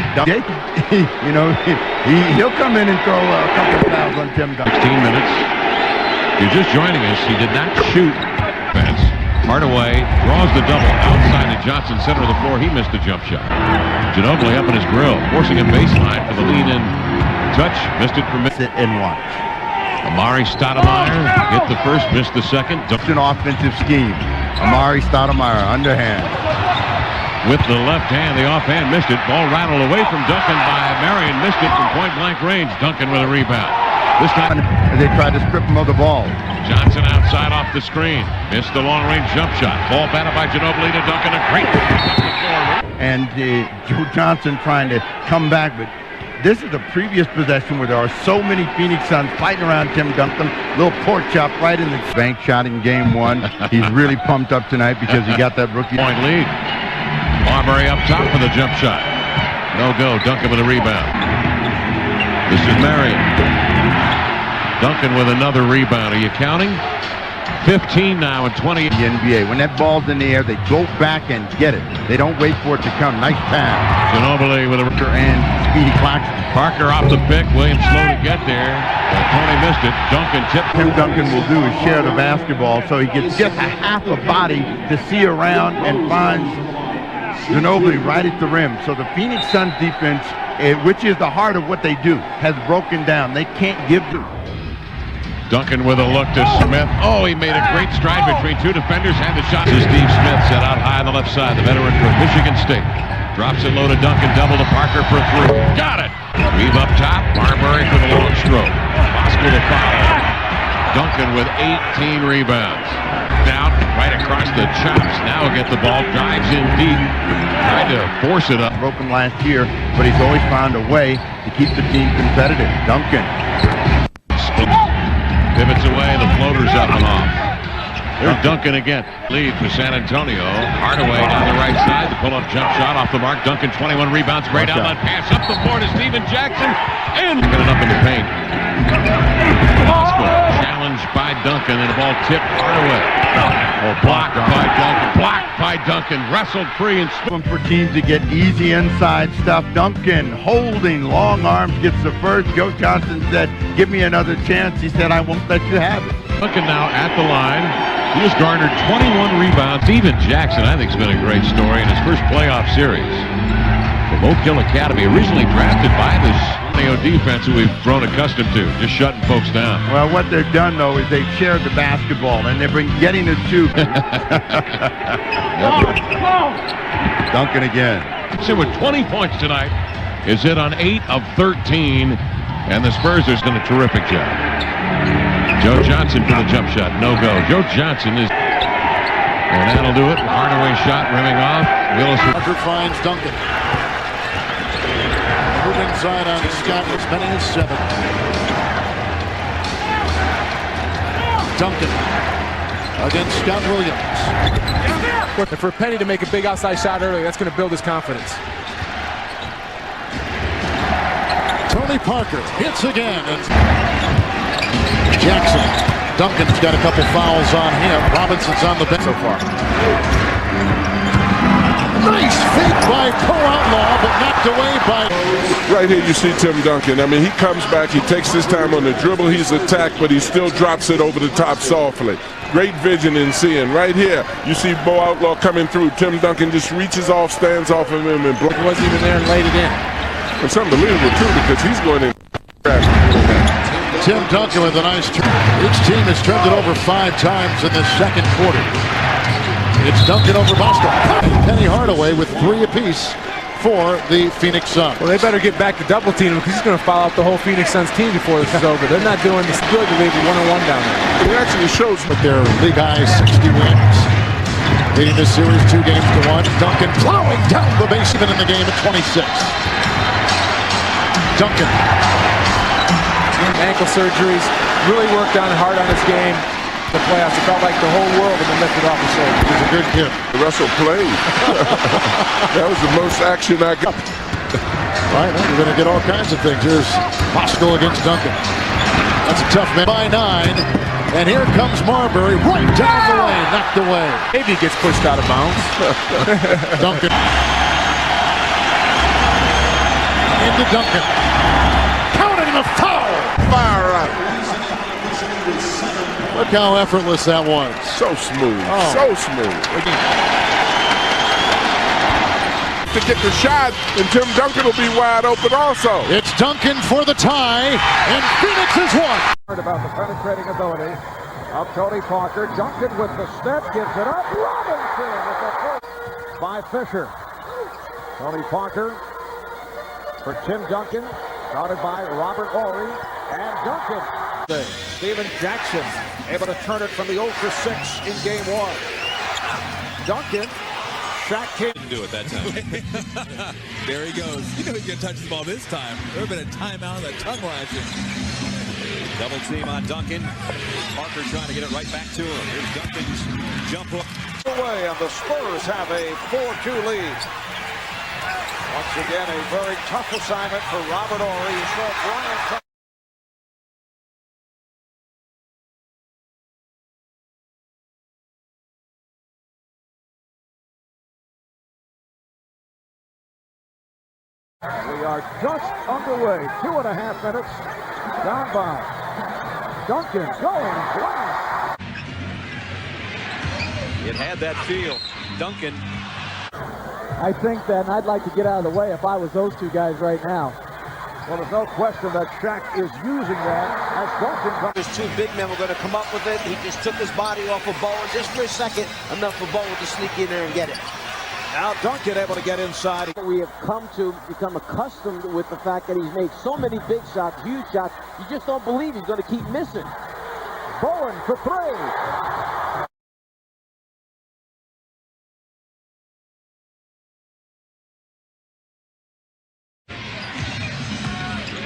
He'll come in and throw a couple of fouls on Tim Duncan. 16 minutes. If you're just joining us, he did not shoot. Hardaway draws the double outside the Johnson center of the floor. He missed the jump shot. Ginobili up in his grill, forcing a baseline for the lead-in touch. Missed it for sit and watch. Amari Stoudemire hit the first, missed the second. It's an offensive scheme. Amari Stoudemire underhand. With the left hand, the offhand missed it. Ball rattled away from Duncan by Marion. Missed it from point-blank range. Duncan with a rebound. This time as they tried to strip him of the ball. Johnson outside off the screen. Missed the long-range jump shot. Ball batted by Ginobili to Duncan. A great and Joe Johnson trying to come back, but this is the previous possession where there are so many Phoenix Suns fighting around Tim Duncan. Little pork chop right in the bank shot in game one. He's really pumped up tonight because he got that rookie point lead. Marbury up top for the jump shot. No go. Duncan with a rebound. This is Marion. Duncan with another rebound. Are you counting? 15 now and 20. The NBA. When that ball's in the air, they go back and get it. They don't wait for it to come. Nice pass. Ginobili with a and Speedy Claxton. Parker off the pick. Williams slow to get there. Tony missed it. Duncan tipped. Tim Duncan will do is share the basketball, so he gets just a half a body to see around and finds Ginobili right at the rim. So the Phoenix Suns defense, which is the heart of what they do, has broken down. They can't give the Duncan with a look to Smith. Oh, he made a great stride between two defenders. Had the shot. This is Steve Smith set out high on the left side. The veteran from Michigan State. Drops it low to Duncan. Double to Parker for three. Got it. Weave up top. Marbury for the long stroke. Bosco to follow. Duncan with 18 rebounds. Down right across the chops. Now get the ball. Drives in deep. Tried to force it up. Broken last year, but he's always found a way to keep the team competitive. Duncan. Pivots away, the floater's up and off. There's Duncan again. Lead for San Antonio. Hardaway down the right side. The pull-up jump shot off the mark. Duncan 21 rebounds. Great outlet pass up the floor to Steven Jackson. And got it up in the paint. Bosco challenged by Duncan and the ball tipped Hardaway. Blocked by Duncan. Blocked by Duncan. Wrestled free and for teams to get easy inside stuff. Duncan holding long arms gets the first. Joe Johnson said, "Give me another chance." He said, "I won't let you have it." Duncan now at the line. He has garnered 21 rebounds. Steven Jackson, I think, has been a great story in his first playoff series. From Oak Hill Academy, originally drafted by this defense who we've grown accustomed to, just shutting folks down. Well, what they've done, though, is they've shared the basketball, and they've been getting it too. Duncan again. So with 20 points tonight, is hit on 8 of 13, and the Spurs have done a terrific job. Joe Johnson for the jump shot, no go. Joe Johnson is, and that'll do it. Hardaway shot rimming off. Willis finds Duncan. Move inside on Scott, as many as 7. Duncan against Scott Williams. And for Penny to make a big outside shot early, that's going to build his confidence. Tony Parker hits again. And Jackson. Duncan's got a couple fouls on him. Robinson's on the bench so far. Nice feat by Co-Outlaw, but knocked away by... Right here you see Tim Duncan. I mean, he comes back, he takes his time on the dribble, he's attacked, but he still drops it over the top softly. Great vision in seeing. Right here, you see Bo Outlaw coming through. Tim Duncan just reaches off, stands off of him, and he wasn't even there and laid it in. It's unbelievable, too, because he's going in. Tim Duncan with a nice turn. Each team has turned it over 5 times in this second quarter. It's Duncan over Bosco. Penny Hardaway with 3 apiece for the Phoenix Suns. Well, they better get back to double team because he's going to foul out the whole Phoenix Suns team before this is over. They're not doing this good to leave a 1-on-1 down there. It actually shows with their league high 60 wins. Leading this series 2-1. Duncan plowing down the base, even in the game at 26. Duncan. Ankle surgeries, really worked on hard on his game. The playoffs, it felt like the whole world had been lifted off his shoulders. He's a good kid. Russell played. That was the most action I got. All right, you're going to get all kinds of things. Here's Bosco against Duncan. That's a tough man. By 9, and here comes Marbury right down the lane, knocked away. Maybe he gets pushed out of bounds. Duncan. Into Duncan. Counting the foul. Fire up. Look how effortless that was. So smooth. Oh. So smooth. To get the shot, and Tim Duncan will be wide open also. It's Duncan for the tie, and Phoenix has won. About the penetrating ability of Tony Parker. Duncan with the step, gives it up. Robinson with the first by Fisher. Tony Parker for Tim Duncan. Started by Robert Ory and Duncan. Steven Jackson able to turn it from the 0 for 6 in game 1. Duncan, Shaq Didn't do it that time. There he goes. You know he's going to touch the ball this time. There would have been a timeout, a tongue lashing. Double team on Duncan. Parker trying to get it right back to him. Here's Duncan's jump hook. Away, and the Spurs have a 4-2 lead. Once again, a very tough assignment for Robert Ory. You saw Bryant. We are just underway. 2.5 minutes down by. Duncan going glass. It had that feel. Duncan. I think that I'd like to get out of the way if I was those two guys right now. Well, there's no question that Shaq is using that as Duncan comes. His two big men were going to come up with it. He just took his body off of Bowen just for a second, enough for Bowen to sneak in there and get it. Now Duncan able to get inside. We have come to become accustomed with the fact that he's made so many big shots, huge shots. You just don't believe he's going to keep missing. Bowen for 3.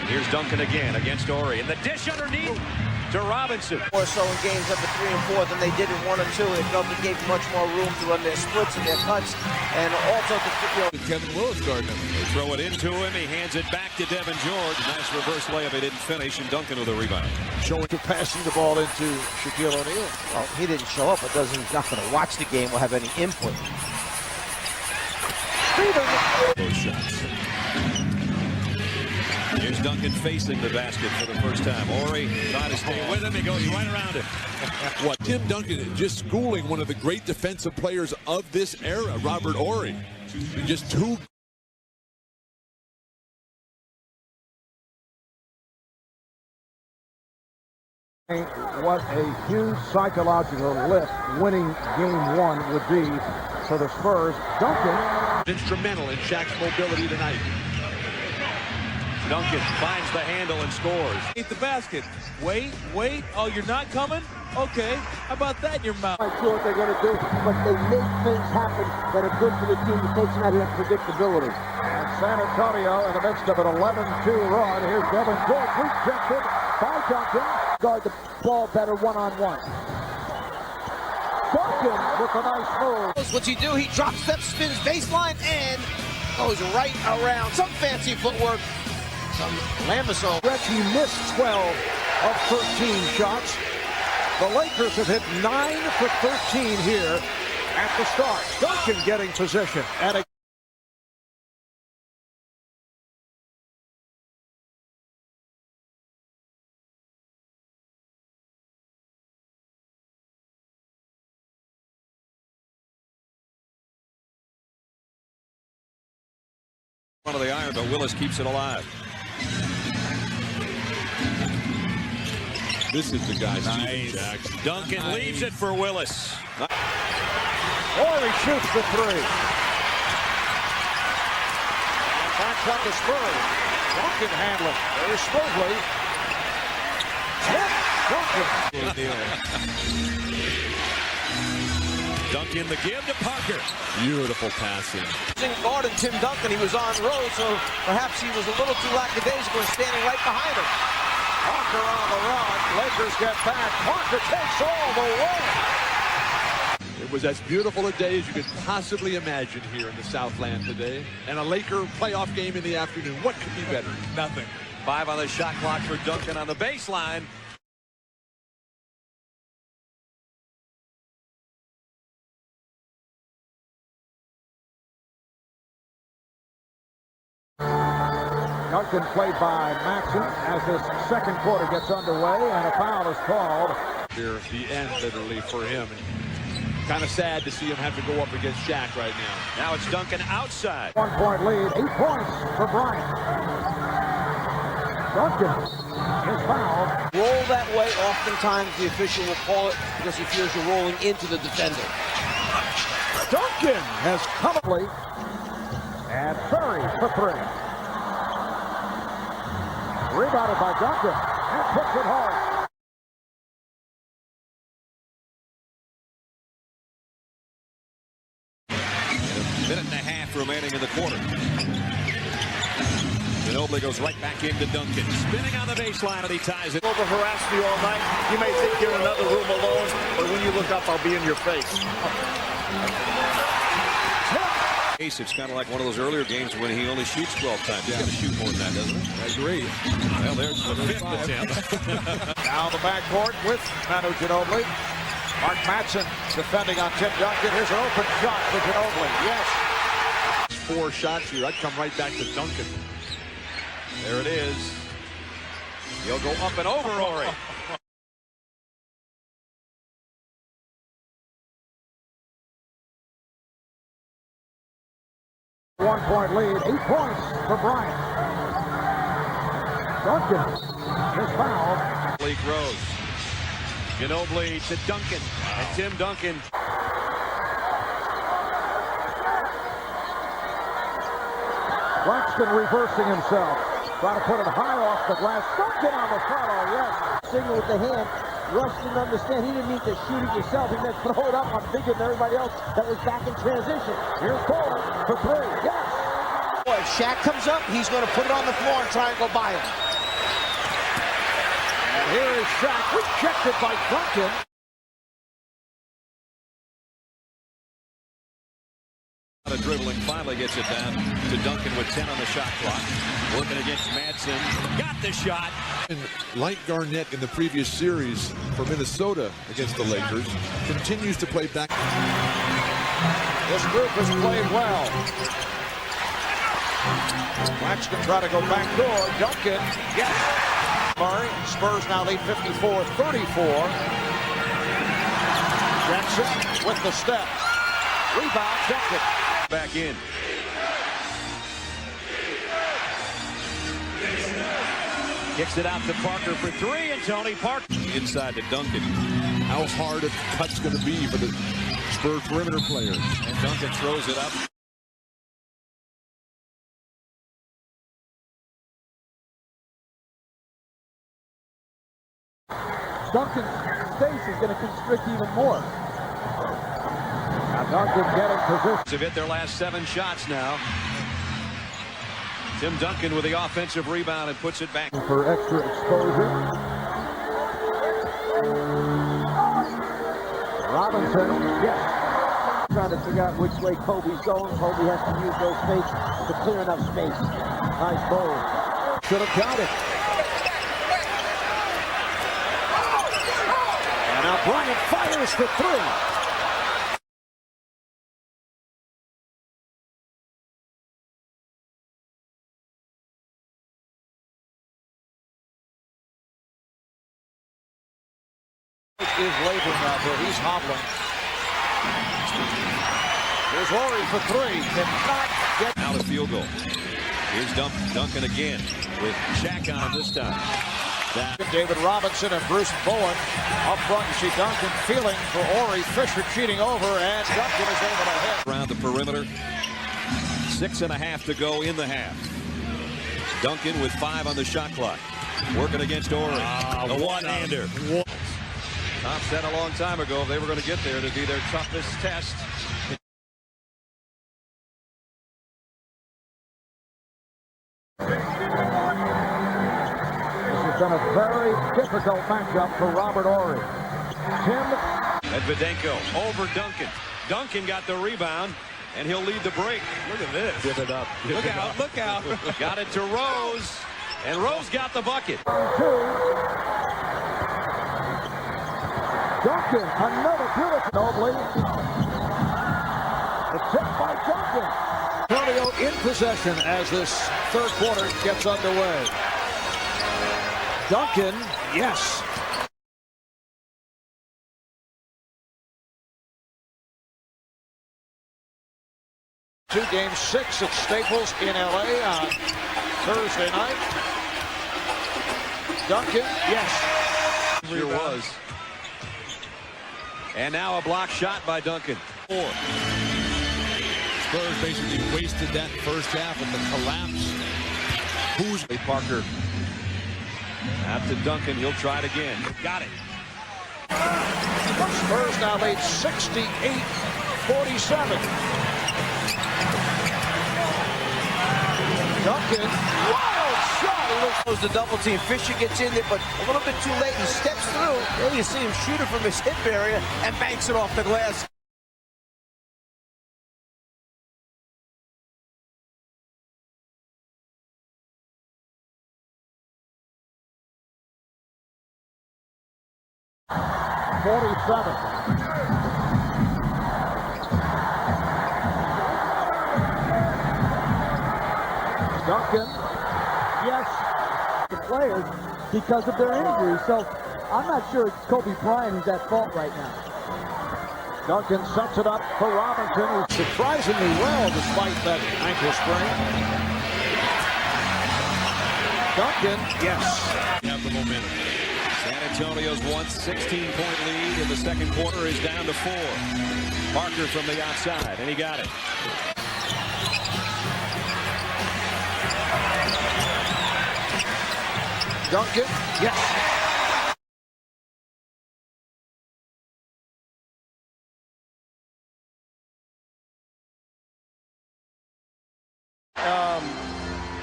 Here's Duncan again against Ory. And the dish underneath to Robinson. More so in games up to 3 and 4 than they did in 1 and 2. It felt it gave much more room to run their splits and their cuts. And also to Kevin Willis guarding him. They throw it into him. He hands it back to Devin George. Nice reverse layup. He didn't finish. And Duncan with a rebound. Showing to passing the ball into Shaquille O'Neal. Well, he didn't show up. It doesn't. He's not going to watch the game or have any input. Those shots. Here's Duncan facing the basket for the first time. Ory trying to stay with him. He goes right around it. What Tim Duncan is just schooling one of the great defensive players of this era, Robert Ory. Just too. What a huge psychological lift winning game 1 would be for the Spurs. Duncan Instrumental in Shaq's mobility tonight. Duncan finds the handle and scores. Eat the basket. Wait. Oh, you're not coming? Okay. How about that in your mouth? I'm not sure what they're going to do, but they make things happen that are good for the team. It takes them out of that predictability. and San Antonio in the midst of an 11-2 run. Here's Devin George rejected by Duncan. Guard the ball better one-on-one. Duncan with a nice move. What's he do? He drop steps, spins baseline, and goes right around. Some fancy footwork. Some Lamisol. He missed 12 of 13 shots. The Lakers have hit 9 for 13 here at the start. Duncan getting position at a One of the iron, but Willis keeps it alive. This is the guy. Nice. Duncan leaves it for Willis. Ory shoots the three. Backs up the Spurs. Duncan handling very smoothly. Duncan the give to Parker. Beautiful passing. Guarding Tim Duncan, he was on road, so perhaps he was a little too lackadaisical and standing right behind him. Parker on the run. Lakers get back. Parker takes all the way. It was as beautiful a day as you could possibly imagine here in the Southland today. And a Laker playoff game in the afternoon. What could be better? Nothing. 5 on the shot clock for Duncan on the baseline. Duncan played by Maxson as this second quarter gets underway, and a foul is called. Here at the end, literally, for him. And kind of sad to see him have to go up against Shaq right now. Now it's Duncan outside. 1-point lead, 8 points for Bryant. Duncan is fouled. Roll that way, oftentimes the official will call it because he fears you're rolling into the defender. Duncan has come up late, and Curry for 3. Rebounded by Duncan and puts it home. Minute and a half remaining in the quarter. Ginobili goes right back into Duncan. Spinning on the baseline, and he ties it. Over harass me all night. You may think you're in another room alone, but when you look up, I'll be in your face. It's kind of like one of those earlier games when he only shoots 12 times. He's got to shoot more than that, doesn't he? I agree. Well, there's the fifth attempt. Now the backcourt with Manu Ginobili. Mark Madsen defending on Tim Duncan. Here's an open shot for Ginobili. Yes. 4 shots here. I'd come right back to Duncan. There it is. He'll go up and over Ori. One-point lead, 8 points for Bryant. Duncan is fouled. Blake Rose. Ginobili to Duncan. And Tim Duncan. Braxton reversing himself. Trying to put it high off the glass. Duncan on the follow, yes. Signal with the hand. Rush didn't understand. He didn't mean to shoot it yourself. He meant throw it up on bigger than everybody else that was back in transition. Here's Ford for 3. Yes. Boy, if Shaq comes up, he's going to put it on the floor and try and go by him. And here is Shaq, rejected by Duncan. The dribbling finally gets it down to Duncan with 10 on the shot clock. Working against Madsen. Got the shot. And like Garnett in the previous series for Minnesota against the Lakers, continues to play back. This group has played well. Claxton try to go back door. Duncan, yes. Murray, Spurs now lead 54-34. Jackson with the step. Rebound, Duncan. Back in. Kicks it out to Parker for 3, and Tony Parker. Inside to Duncan. How hard a cut's going to be for the Spurs perimeter players. And Duncan throws it up. Duncan's face is going to constrict even more. Now Duncan getting position. They've hit their last 7 shots now. Tim Duncan with the offensive rebound and puts it back. For extra exposure. Robinson, yes. Trying to figure out which way Kobe's going. Kobe has to use those fakes to clear enough space. Nice goal. Should have counted. And now Bryant fires for 3. Is laboring out there. He's hobbling. Here's Ori for 3. Cannot get out of field goal. Here's Duncan again with Shaq on him this time. David Robinson and Bruce Bowen up front. You see Duncan feeling for Ori. Fisher cheating over, and Duncan is able to hit. Around the perimeter. 6.5 to go in the half. Duncan with 5 on the shot clock. Working against Ori. The one-hander. Tom said a long time ago if they were going to get there to be their toughest test. This has been a very difficult matchup for Robert Ori. Tim. Medvedenko over Duncan. Duncan got the rebound, and he'll lead the break. Look at this. Give it up. Look out, look out. Got it to Rose, and Rose got the bucket. Duncan, another beautiful Ginobili. The tip by Duncan. Antonio in possession as this third quarter gets underway. Duncan, yes. Game 6 at Staples in LA on Thursday night. Duncan, yes. Sure was. And now a block shot by Duncan. 4. Spurs basically wasted that first half with the collapse. Who's Parker Out to Duncan. He'll try it again. Got it. Spurs now lead 68-47. Duncan, wild shot. He looks the double team. Fisher gets in there, but a little bit too late. He steps through. Then you see him shoot it from his hip area and banks it off the glass. Duncan, yes, the players because of their injuries. So I'm not sure it's Kobe Bryant who's at fault right now. Duncan sets it up for Robinson, who's surprisingly well despite that ankle sprain. Duncan, yes. Have the momentum. San Antonio's 16-point lead in the second quarter is down to 4. Parker from the outside, and he got it. Duncan, yes.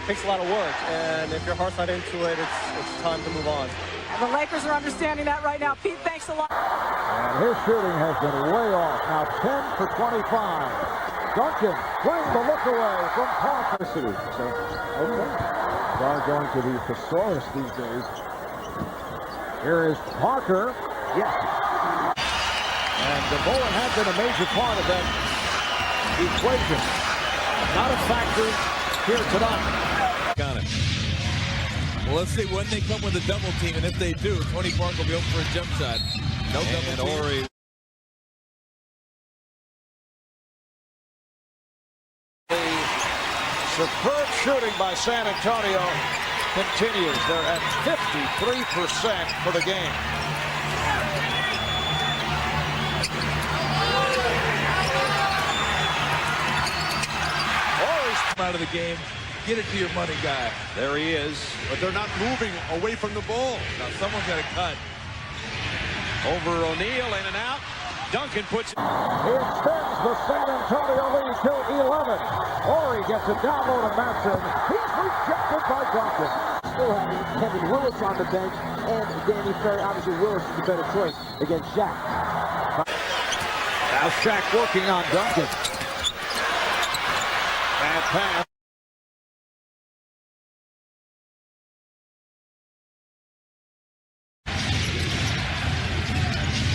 Takes a lot of work, and if your heart's not into it, it's time to move on. The Lakers are understanding that right now. Pete, thanks a lot. And his shooting has been way off. Now 10 for 25. Duncan playing the look away from Parker City. So, okay. They are going to the thesaurus these days. Here is Parker. Yes. And Bowen has been a major part of that equation. Not a factor here tonight. Got it. Well, let's see when they come with a double team, and if they do, Tony Parker will be open for a jump shot. No double team. Ori. Superb shooting by San Antonio continues. They're at 53% for the game. Ori's out of the game. Get it to your money guy. There he is. But they're not moving away from the ball. Now someone's got to cut. Over O'Neal, in and out. Duncan puts it. He extends the San Antonio lead to 11. Ori gets it down low to Matson. He's rejected by Duncan. Still having Kevin Willis on the bench and Danny Ferry. Obviously, Willis is the better choice against Shaq. Now Shaq working on Duncan. Bad pass.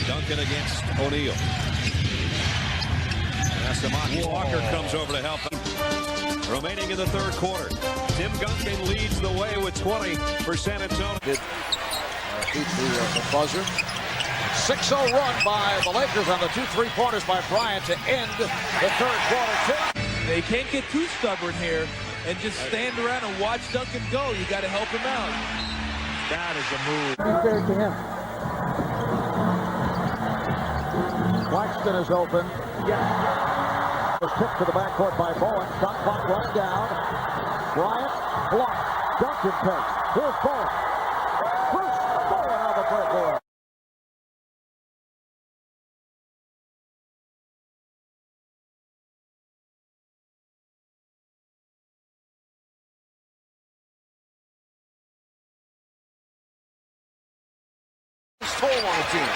Duncan against O'Neal. Samaki Walker comes over to help him. Remaining in the third quarter. Tim Duncan leads the way with 20 for San Antonio. The buzzer. 6-0 run by the Lakers on the 2 3-pointers by Bryant to end the third quarter. They can't get too stubborn here and just stand around and watch Duncan go. You got to help him out. That is a move. Be fair to him. Claxton is open. Yes. Was tipped to the backcourt by Bowen. Shot clock running down. Bryant blocked. Duncan takes. Here's Bowen. Bruce Bowen on the breakaway. Full on the team.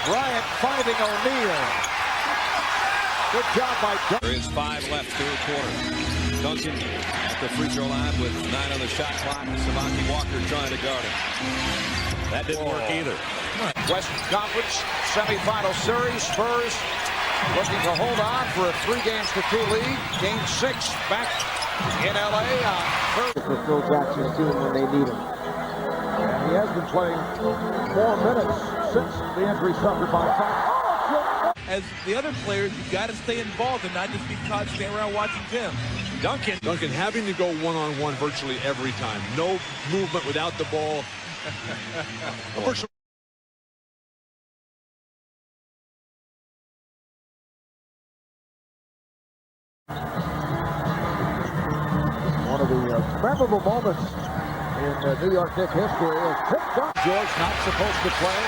Bryant finding O'Neal. Good job by Duncan. There is 5 left, third quarter. Duncan at the free throw line with 9 on the shot clock. Samaki Walker trying to guard him. That didn't work either. Western Conference semifinal series. Spurs looking to hold on for a 3-2 lead. Game 6 back in LA on Thursday. For Phil Jackson's team when they need him. He has been playing 4 minutes since the injury suffered by Fox. As the other players, you've got to stay involved and not just be caught standing around watching Tim. Duncan having to go one-on-one virtually every time. No movement without the ball. One of the memorable moments in New York Knicks history is Tim Duncan. George not supposed to play.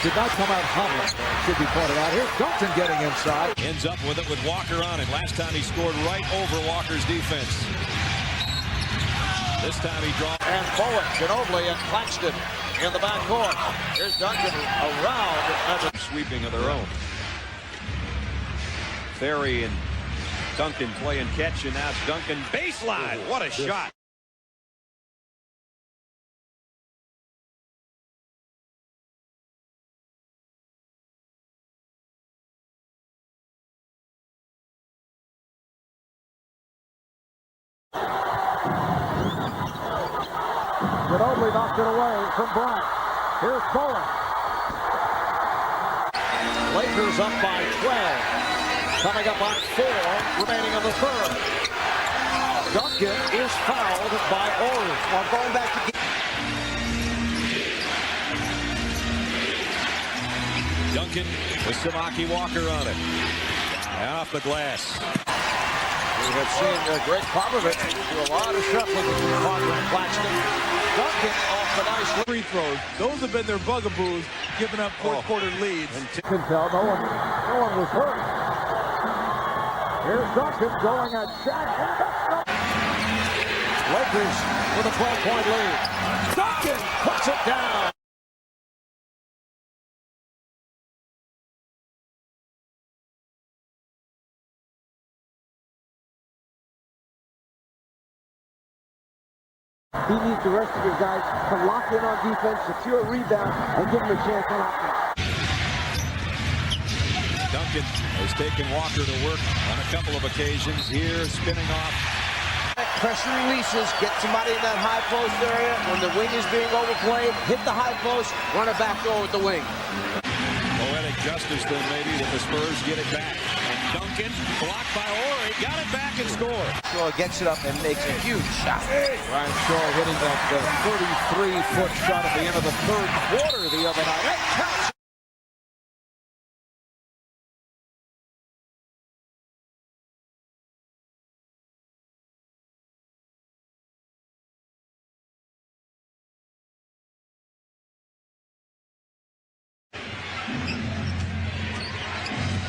Did not come out humbling. Should be pointed out. Here's Duncan getting inside. Ends up with it with Walker on him. Last time he scored right over Walker's defense. This time he draws. And Bowen, Ginobili, and Claxton in the backcourt. Here's Duncan around. Sweeping of their own. Ferry and Duncan playing catch, and now it's Duncan baseline. What a shot. Ginobili knocked it away from Bryant. Here's Bowen. Lakers up by 12. Coming up on 4, remaining in the third. Duncan is fouled by Ori. While going back to Duncan with Samaki Walker on it. And off the glass. We have seen Greg Popovich do a lot of shuffling with Walker and Claxton. Duncan off the nice free throws. Those have been their bugaboos, giving up fourth quarter leads. You can tell no one was hurt. Here's Duncan going at Shaq. Lakers with a 12-point lead. Duncan puts it down. He needs the rest of his guys to lock in on defense, secure a rebound, and give him a chance on offense. Duncan has taken Walker to work on a couple of occasions. Here, spinning off. pressure releases, get somebody in that high post area. When the wing is being overplayed, hit the high post, run it back door with the wing. Poetic justice then maybe that the Spurs get it back. And Duncan, blocked by Ori, got it back and scored. Shaw gets it up and makes a huge shot. Ryan Shaw hitting that 33-foot shot at the end of the third quarter the other night. That counts.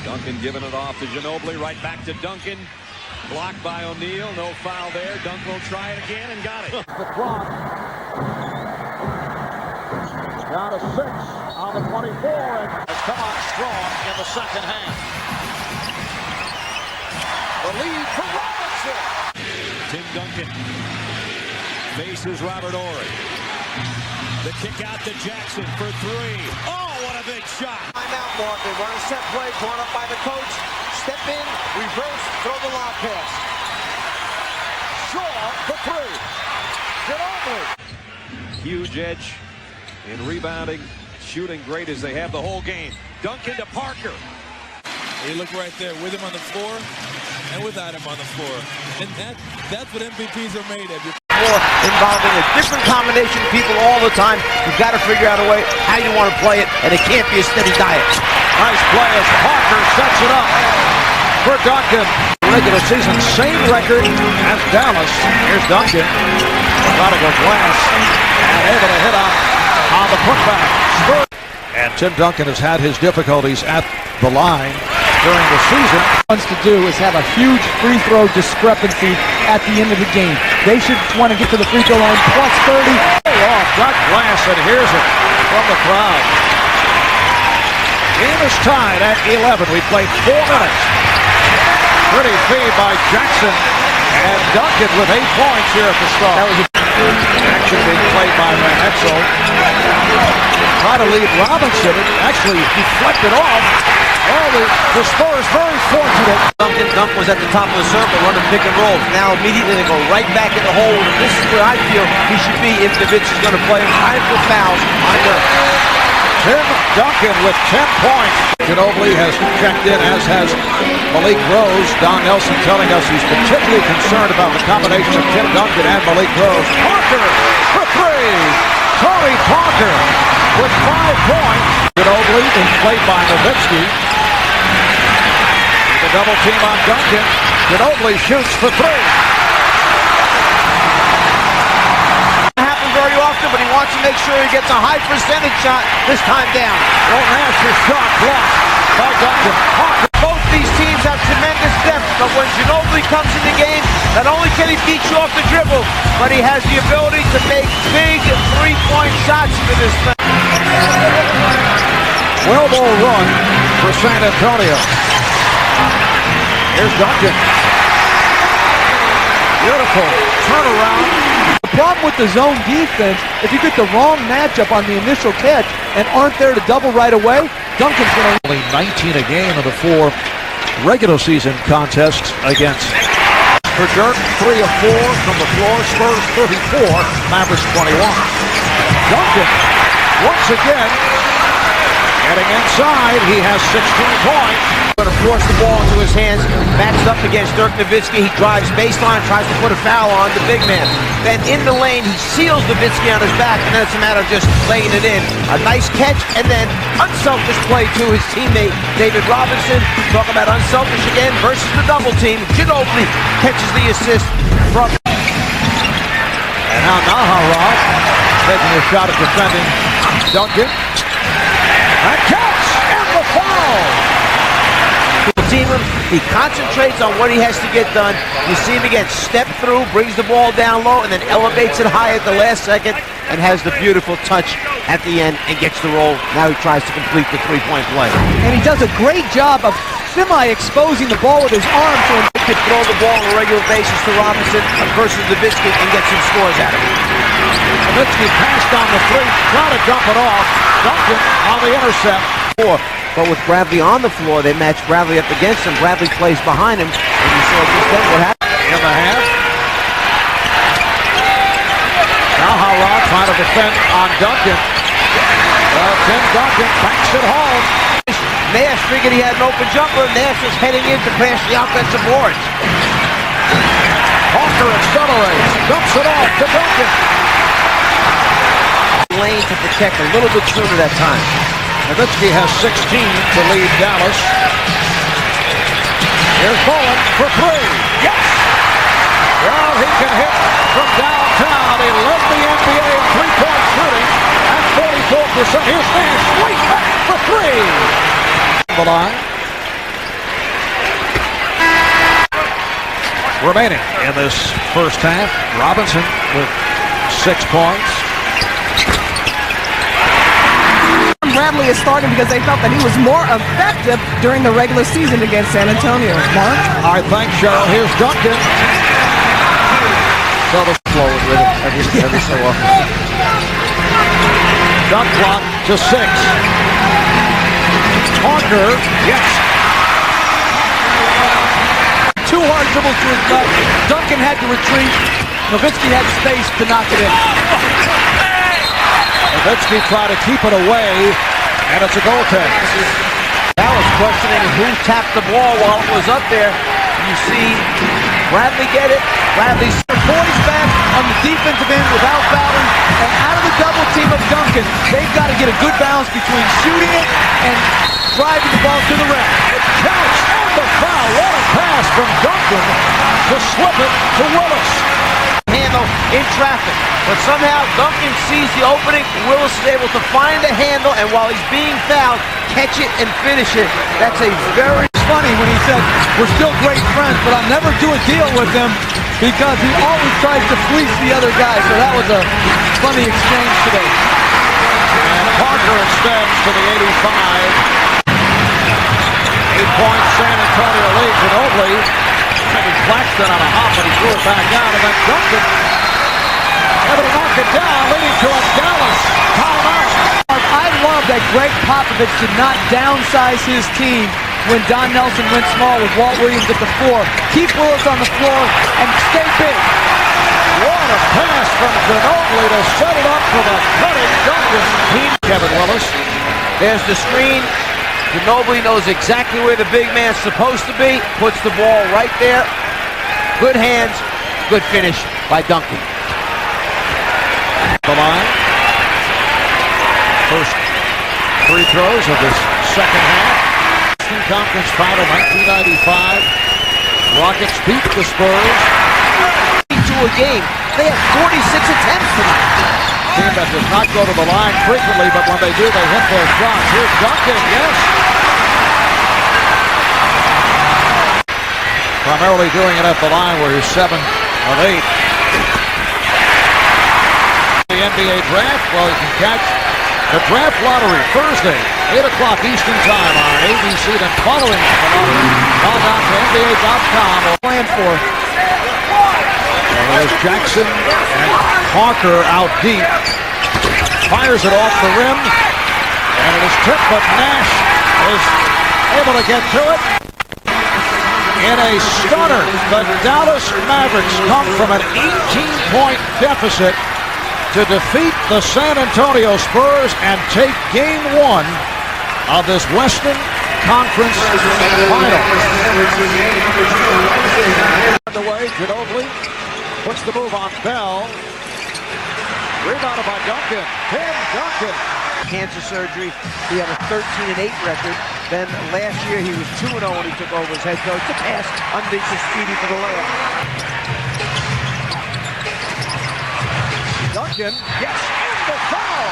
Duncan giving it off to Ginobili, right back to Duncan. Blocked by O'Neal, no foul there. Duncan will try it again and got it. The clock. Down to 6 on the 24 and has come on strong in the second half. The lead for Robinson. Tim Duncan faces Robert Ori. The kick out to Jackson for three. Oh, what a big shot. Timeout, Mark. They run a set play, drawn up by the coach. Step in, reverse, throw the lob pass. Shaw for three. Ginobili. Huge edge in rebounding, shooting great as they have the whole game. Duncan to Parker. You look right there with him on the floor and without him on the floor. And that's what MVPs are made of. Involving a different combination of people all the time. You've got to figure out a way how you want to play it, and it can't be a steady diet. Nice play as Parker sets it up for Duncan. Regular season, same record as Dallas. Here's Duncan. Prodigal glass and able to hit on the putback. And Tim Duncan has had his difficulties at the line during the season. What he wants to do is have a huge free throw discrepancy at the end of the game. They should want to get to the free throw line plus 30. Off, got glass, and here's it from the crowd. Game is tied at 11. We played 4 minutes. Pretty feed by Jackson, and Duncan with 8 points here at the start. That was action being played by Van Exel. Try to lead Robinson. It actually deflected off. Well, the Spurs very fortunate. Duncan was at the top of the circle running pick and rolls. Now immediately they go right back in the hole. And this is where I feel he should be if Davids is going to play him. Time for fouls on Dirk. Tim Duncan with 10 points. Ginobili has checked in, as has Malik Rose. Don Nelson telling us he's particularly concerned about the combination of Tim Duncan and Malik Rose. Parker for three. Tony Parker with 5 points. Ginobili is played by Nowitzki. The double team on Duncan. Ginobili shoots for 3. What happens wants to make sure he gets a high percentage shot this time down. Well, Nash's shot blocked by Duncan. Both these teams have tremendous depth, but when Ginobili comes in the game, not only can he beat you off the dribble, but he has the ability to make big three-point shots for this thing. Well-ball run for San Antonio. Here's Duncan. Beautiful turnaround. The problem with the zone defense, if you get the wrong matchup on the initial catch and aren't there to double right away, Duncan's going to... Only 19 a game in the 4 regular season contests against for Dirk. 3 of 4 from the floor. Spurs 34, Mavericks 21. Duncan, once again, getting inside. He has 16 points. Going to force the ball into his hands, matched up against Dirk Nowitzki. He drives baseline, tries to put a foul on the big man. Then in the lane, he seals Nowitzki on his back, and then it's a matter of just laying it in. A nice catch, and then unselfish play to his teammate, David Robinson. Talk about unselfish again versus the double team. Ginobili catches the assist from... And now Naharov taking a shot at defending Duncan. That catch and the foul! Team, he concentrates on what he has to get done. You see him again step through, brings the ball down low, and then elevates it high at the last second and has the beautiful touch at the end and gets the roll. Now he tries to complete the three-point play. And he does a great job of semi-exposing the ball with his arm so he could throw the ball on a regular basis to Robinson versus Nowitzki and get some scores out of it. Nowitzki passed on the three, trying to dump it off. Duncan on the intercept. But with Bradley on the floor, they match Bradley up against him. Bradley plays behind him, and you saw just then what happened. In the half. Now Naharov trying to defend on Duncan. Tim Duncan backs it home. Nash figured he had an open jumper. Nash was heading in to pass the offensive boards. Hawker accelerates, dumps it off to Duncan. Lane to protect a little bit sooner that time. Nowitzki has 16 to lead Dallas. Here's Bowen for 3. Yes! Well, he can hit from downtown. He led the NBA in three-point shooting at 44%. Here's Nash right back for 3. The line. Remaining in this first half, Robinson with 6 points. Bradley is starting because they felt that he was more effective during the regular season against San Antonio. Mark? All right, thanks, Cheryl. Here's Duncan. So the flow with it every so often. Dunk clock to 6. Hawker, yes. 2 hard dribbles to his left. Duncan had to retreat. Nowitzki had space to knock it in. Nowitzki tried to keep it away, and it's a goaltend. Dallas questioning who tapped the ball while it was up there. You see Bradley get it. Bradley poised back on the defensive end without fouling, and out of the double team of Duncan, they've got to get a good balance between shooting it and driving the ball to the rim. It counts and the foul. What a pass from Duncan to slip it to Willis. Handle in traffic, but somehow Duncan sees the opening. Willis is able to find the handle, and while he's being fouled, catch it and finish it. That's a very funny when he said, "We're still great friends, but I'll never do a deal with him because he always tries to fleece the other guy." So that was a funny exchange today. And Parker extends to the 85. 8 points, San Antonio leads. Ginobili having Claxton on a hop, but he threw it back out, and then Duncan able to knock it down, leading to a Dallas timeout. I love that Greg Popovich did not downsize his team when Don Nelson went small with Walt Williams at the 4. Keep Willis on the floor and stay big. What a pass from Ginobili to set it up for the cutting Duncan team. Kevin Willis. There's the screen. Ginobili knows exactly where the big man's supposed to be. Puts the ball right there. Good hands. Good finish by Duncan. The line. First free throws of this second half. Conference final 1995. Rockets beat the Spurs. To a game. They had 46 attempts tonight. team that does not go to the line frequently, but when they do, they hit those shots. Here's Duncan, yes. Primarily doing it at the line where he's 7 of 8. The NBA draft, well, you can catch the draft lottery Thursday, 8 o'clock Eastern time on ABC. Then following the lottery, log on to NBA.com or plan for. There's Jackson and Parker out deep. Fires it off the rim, and it is tipped, but Nash is able to get to it. In a stunner, the Dallas Mavericks come from an 18-point deficit to defeat the San Antonio Spurs and take Game 1 of this Western Conference Final. Underway, Ginobili puts the move on Bell. Rebounded by Duncan. Tim Duncan. Cancer surgery. He had a 13-8 record. Then last year he was 2-0 when he took over as head coach. The pass underneath the Speedy for the layup. Duncan gets in the foul.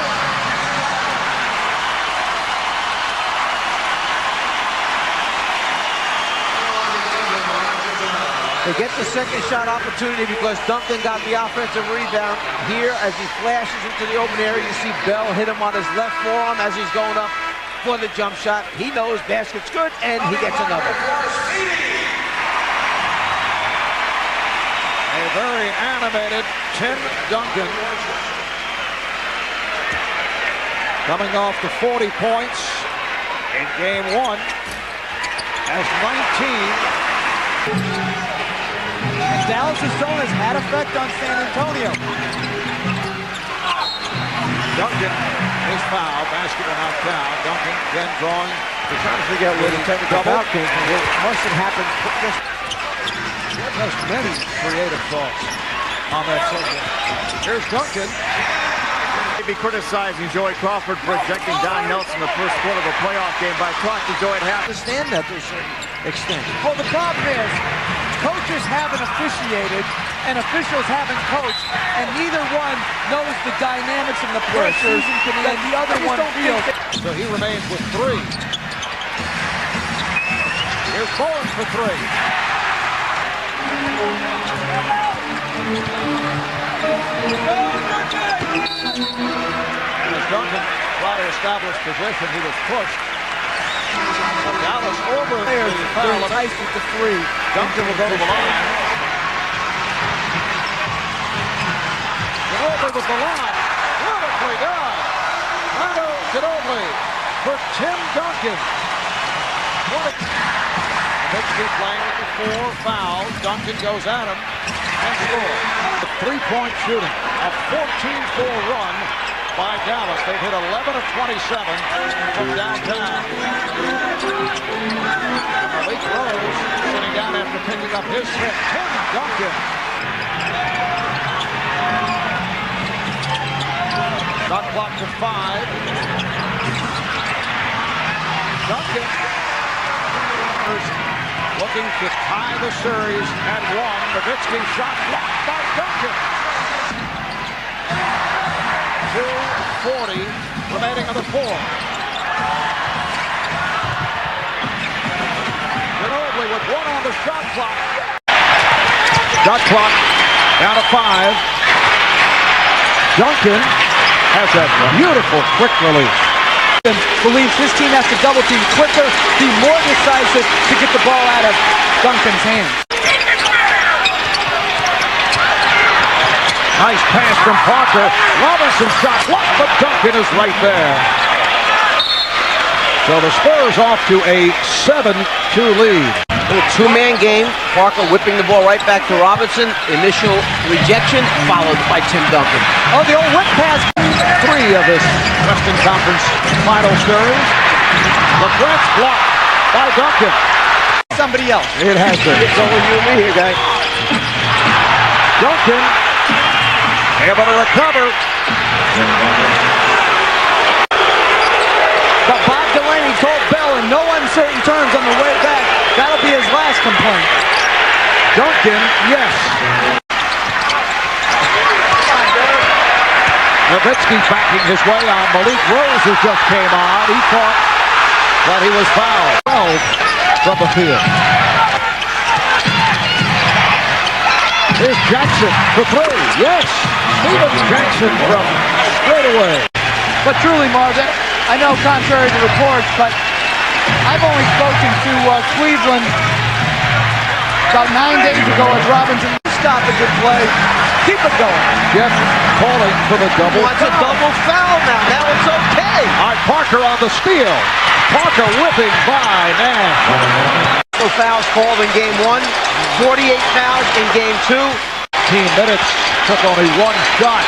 They get the second shot opportunity because Duncan got the offensive rebound. Here, as he flashes into the open area, you see Bell hit him on his left forearm as he's going up for the jump shot. He knows basket's good, and he gets another. A very animated Tim Duncan. Coming off the 40 points in Game 1 has 19. Dallas' zone has had effect on San Antonio. Duncan is fouled. Basket will not count. Duncan then drawing. We're trying to figure out where the technical foul came from. It must have happened just has many creative thoughts on that subject. Here's Duncan. Maybe criticizing Joey Crawford for ejecting Don Nelson the first quarter of a playoff game by talking to Joey at half. Understand that to a certain extent. Well, the problem is, coaches haven't officiated and officials haven't coached, and neither one knows the dynamics and the pressures that the other one feels. So he remains with 3. Here's Bowen for 3. And as Duncan tried to establish position, he was pushed. So Dallas over there. They're nice with the 3. Duncan will go to the line. Ginobili with the line. Beautifully done. Manu Ginobili for Tim Duncan. Nowitzki playing with the 4 fouls. Duncan goes at him and scores. The 3-point shooting. A 14-4 run by Dallas. They've hit 11 of 27 from downtown. Malik Rose sitting down after picking up his 5th. Tim Duncan. Shot clock to 5. Duncan looking to tie the series at 1. Nowitzki shot blocked by Duncan. 2:40 remaining on the 4th. Ginobili with 1 on the shot clock. Shot clock down to 5. Duncan has a beautiful quick release. Believes his team has to double team quicker, be more decisive to get the ball out of Duncan's hands. Nice pass from Parker. Robinson shot blocked, but Duncan is right there. So the Spurs off to a 7-2 lead. A 2-man game. Parker whipping the ball right back to Robinson. Initial rejection followed by Tim Duncan. Oh, the old whip pass. 3 of this Western Conference Final Series. LeBron's blocked by Duncan. Somebody else. It has been. It's only you and me here, guys. Duncan able to recover. But Bob Delaney told Bell in no uncertain terms on the way back, that'll be his last complaint. Duncan, yes. Nowitzki backing his way on. Malik Rose, who just came on. He thought that he was fouled. 12 from the field. Here's Jackson for three. Yes! Steven Jackson from straight away. But truly, Marv, I know contrary to reports, but I've only spoken to Cleveland about 9 days ago as Robinson. Stop a good play. Keep it going. Jeff calling for the double Wants a double foul now. Now it's okay. All right, Parker on the steal. Parker whipping by Nash. No fouls called in game 1. 48 fouls in game 2. 15 minutes. Took only one shot.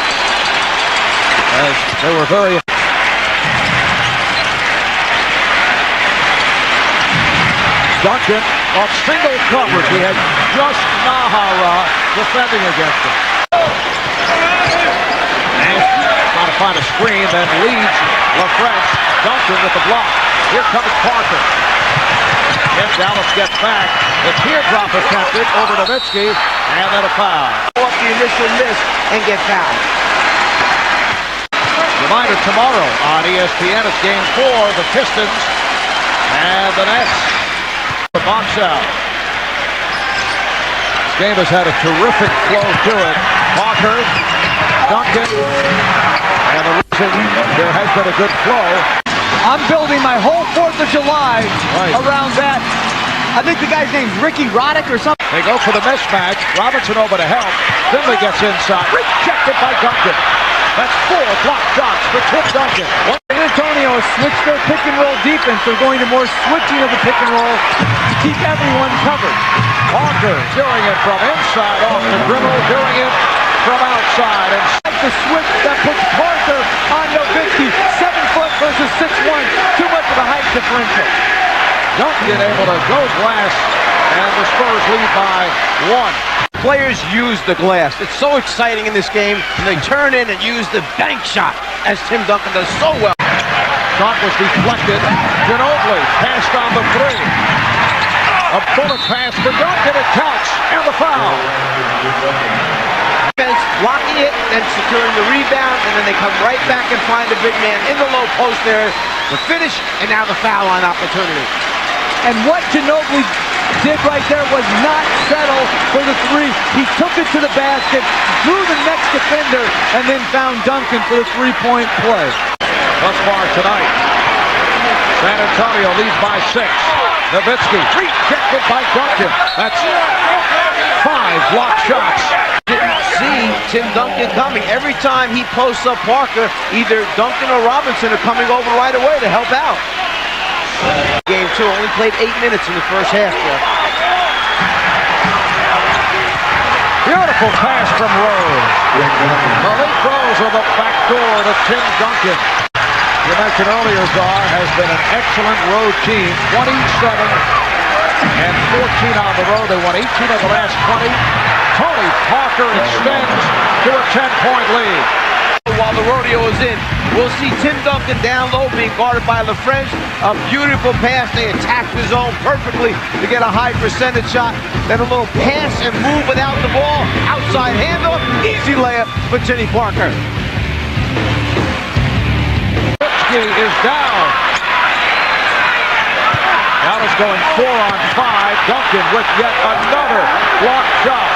As they were very... Duncan on single coverage. He had just Nahara defending against him. Nash trying to find a screen, then leads LaFrench. Duncan with the block. Here comes Parker. If Dallas gets back, the teardrop attempted over Nowitzki, and then a foul. Off the initial miss and get fouled. Reminder tomorrow on ESPN, it's game 4, the Pistons and the Nets. The box out. This game has had a terrific flow to it. Parker, Duncan, and the reason there has been a good flow. I'm building my whole 4th of July around that. I think the guy's name's Ricky Roddick or something. They go for the mismatch. Robinson over to help. Finley gets inside. Rejected by Duncan. That's 4 block shots for Tim Duncan. San Antonio has switched their pick and roll defense. They're going to more switching of the pick and roll to keep everyone covered. Parker doing it from inside off the dribble, doing it from outside. And the switch that puts Parker on Nowitzki. 7 foot versus 6'1". Too much of a height differential. Duncan able to go glass, and the Spurs lead by 1. Players use the glass. It's so exciting in this game, and they turn in and use the bank shot, as Tim Duncan does so well. Shot was deflected. Ginobili passed on the 3. A bullet pass for Duncan. It counts, and the foul. Defense blocking it, then securing the rebound, and then they come right back and find the big man in the low post there. The finish, and now the foul line opportunity. And what Ginobili did right there was not settle for the 3. He took it to the basket, drew the next defender, and then found Duncan for the 3-point play. Thus far tonight, San Antonio leads by 6. Nowitzki rejected by Duncan. That's 5 block shots. Didn't see Tim Duncan coming. Every time he posts up Parker, either Duncan or Robinson are coming over right away to help out. Game 2 only played 8 minutes in the first half, Jeff. Beautiful pass from Rose. Malik Rose on the back door to Tim Duncan. You mentioned earlier, Czar has been an excellent road team. 27 and 14 on the road. They won 18 of the last 20. Tony Parker extends to a 10-point lead. While the rodeo is in, we'll see Tim Duncan down low being guarded by LaFrench. A beautiful pass. They attacked the zone perfectly to get a high percentage shot. Then a little pass and move without the ball. Outside handoff. Easy layup for Tony Parker. Nowitzki is down. Dallas going 4 on 5. Duncan with yet another block shot.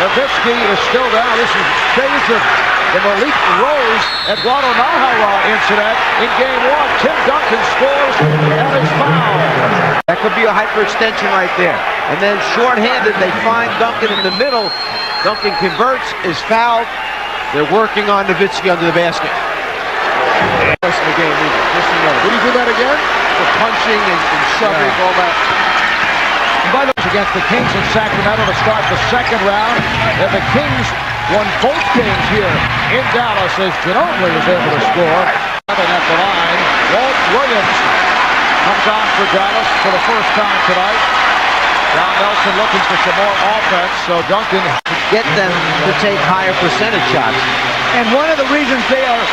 Nowitzki is still down. This is shades of the Malik Rose Eduardo Nahara incident in game 1. Tim Duncan scores and is fouled. That could be a hyperextension right there. And then short-handed, they find Duncan in the middle. Duncan converts, is fouled. They're working on Nowitzki under the basket. Rest of the game, Would he do that again? For punching and shoving, all that. By the way, against the Kings in Sacramento to start the second round. And the Kings won both games here in Dallas as Ginobili was able to score. At the line, Walt Williams comes on for Dallas for the first time tonight. John Nelson looking for some more offense, so Duncan get them to take higher percentage shots. And one of the reasons they are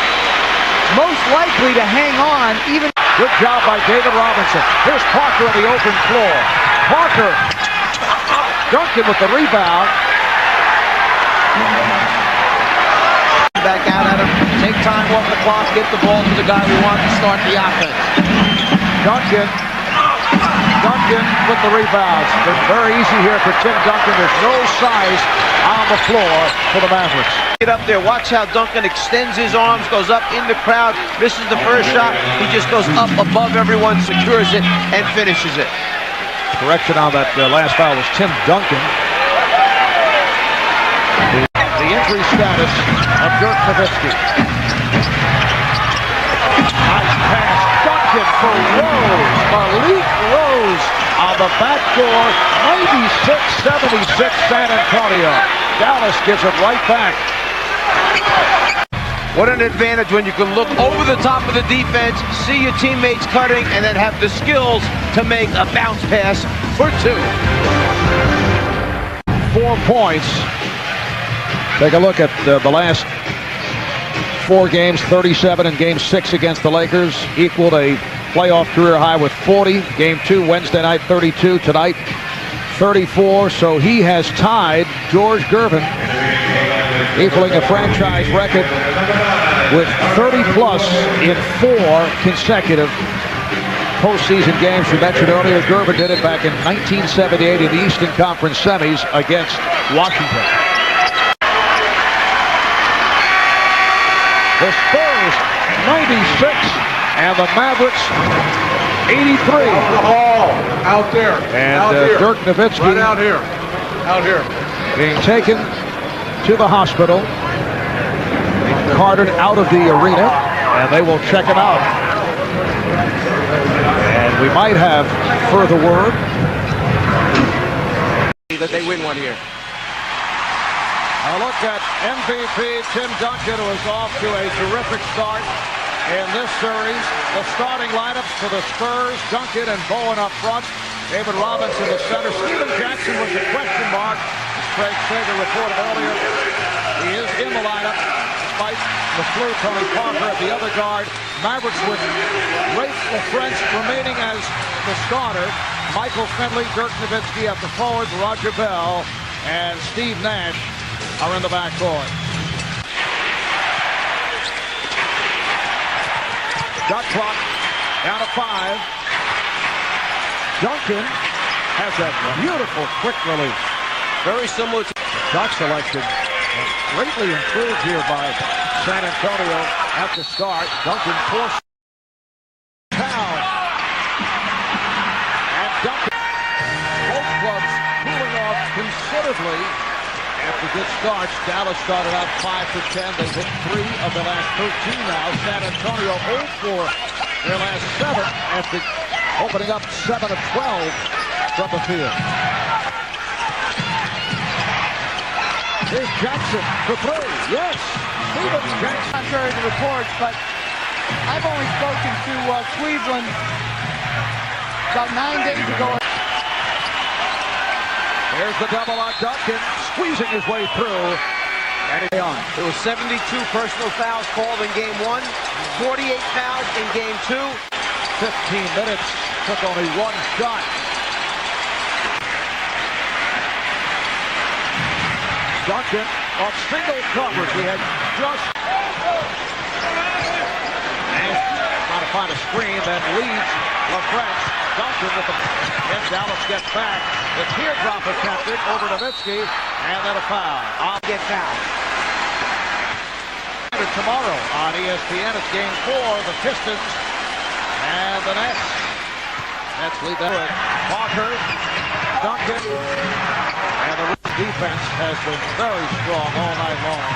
most likely to hang on, even... Good job by David Robinson. Here's Parker on the open floor. Parker, Duncan with the rebound. Back out at him, take time off the clock, get the ball to the guy we want to start the offense. Duncan with the rebounds. It's very easy here for Tim Duncan. There's no size on the floor for the Mavericks. Get up there, watch how Duncan extends his arms, goes up in the crowd, misses the first shot, he just goes up above everyone, secures it, and finishes it. Correction on that last foul was Tim Duncan. The injury status of Dirk Nowitzki. Nice pass, Duncan for Rose. Malik Rose on the backdoor, 96-76 San Antonio. Dallas gives it right back. What an advantage when you can look over the top of the defense, see your teammates cutting, and then have the skills to make a bounce pass for two. 4 points. Take a look at the last 4 games, 37 in Game 6 against the Lakers, equaled a playoff career high with 40. Game 2 Wednesday night, 32. Tonight, 34. So he has tied George Gervin, equaling a franchise record with 30-plus in 4 consecutive postseason games. We mentioned earlier, Gervin did it back in 1978 in the Eastern Conference semis against Washington. The Spurs 96 and the Mavericks 83. Out there. And out here. Dirk Nowitzki right out here. Out here. Being taken to the hospital, carted out of the arena, and they will check him out. And we might have further word that they win one here. A look at MVP Tim Duncan, who is off to a terrific start in this series. The starting lineups for the Spurs, Duncan and Bowen up front, David Robinson the center. Steven Jackson was a question mark, as Craig Sager reported earlier. He is in the lineup, despite the flu. Tony Parker at the other guard. Mavericks with Rafe LaFrentz remaining as the starter. Michael Finley, Dirk Nowitzki at the forwards, Roger Bell, and Steve Nash are in the backcourt. Shot clock down to 5. Duncan has a beautiful quick release. Very similar to shot selection. Greatly improved here by San Antonio at the start. Duncan forced foul. And Duncan, both clubs cooling off considerably after good starts. Dallas started out 5 for 10. They've hit 3 of the last 13 now. San Antonio 0 for their last 7 after opening up 7 of 12 from the field. Here's Jackson for 3. Yes! Steven Jackson. Contrary to reports, but I've only spoken to Cleveland about 9 days ago. There's the double on Duncan, squeezing his way through. And it's on. There were 72 personal fouls called in Game 1, 48 fouls in Game 2. 15 minutes, took only 1 shot. Duncan off single coverage. He had just trying to find a screen, then leads LaFrentz. Duncan with the and Dallas gets back. The teardrop attempted over Nowitzki, and then a foul. I'll get fouled. Tomorrow on ESPN, it's Game 4. The Pistons and the Nets. Nets lead that. Parker, Duncan, and the defense has been very strong all night long.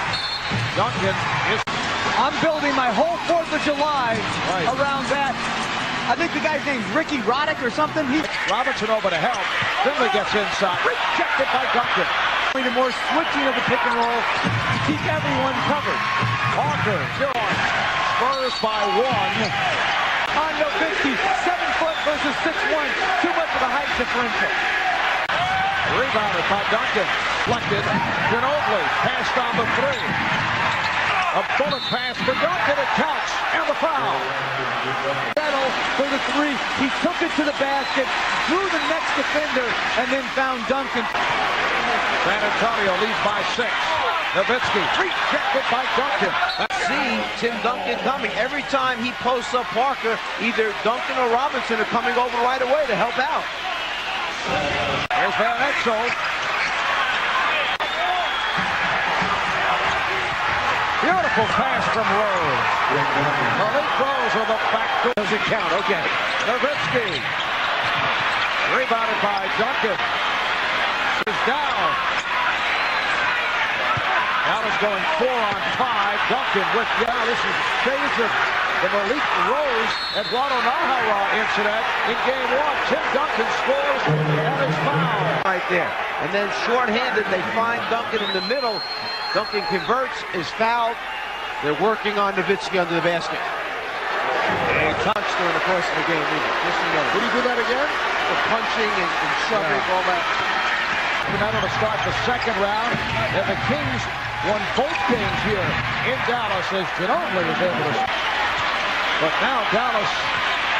Duncan is. I'm building my whole 4th of July around that. I think the guy's name's Ricky Roddick or something. Robinson over to help. Finley gets inside. Rejected by Duncan. More switching of the pick and roll to keep everyone covered. Parker, 0. Spurs by 1. On Nowitzki, 7 foot versus 6'1". Too much of a height differential. Rebounded by Duncan. Deflected. Ginobili passed on the 3. A bullet pass for Duncan. It counts. And the foul. Settle for the 3. He took it to the basket, drew the next defender, and then found Duncan. San Antonio leads by 6. Nowitzki rejected by Duncan. See Tim Duncan coming. Every time he posts up Parker, either Duncan or Robinson are coming over right away to help out. There's Van Exel. Beautiful pass from Rose. Malik Rose on the back door. Does it count? Okay. Nowitzki. Rebounded by Duncan. Is down. Dallas going 4 on 5. Duncan with, this is shades of the Malik Rose Eduardo Nahara incident in game 1. Tim Duncan scores and is fouled. Right there. And then short-handed, they find Duncan in the middle. Duncan converts, is fouled. They're working on Nowitzki under the basket. A touch during the course of the game. Just so you know. Did he do that again? The punching and shoving, all that. Now to start the second round, and the Kings won both games here in Dallas as Ginobili is able to. But now Dallas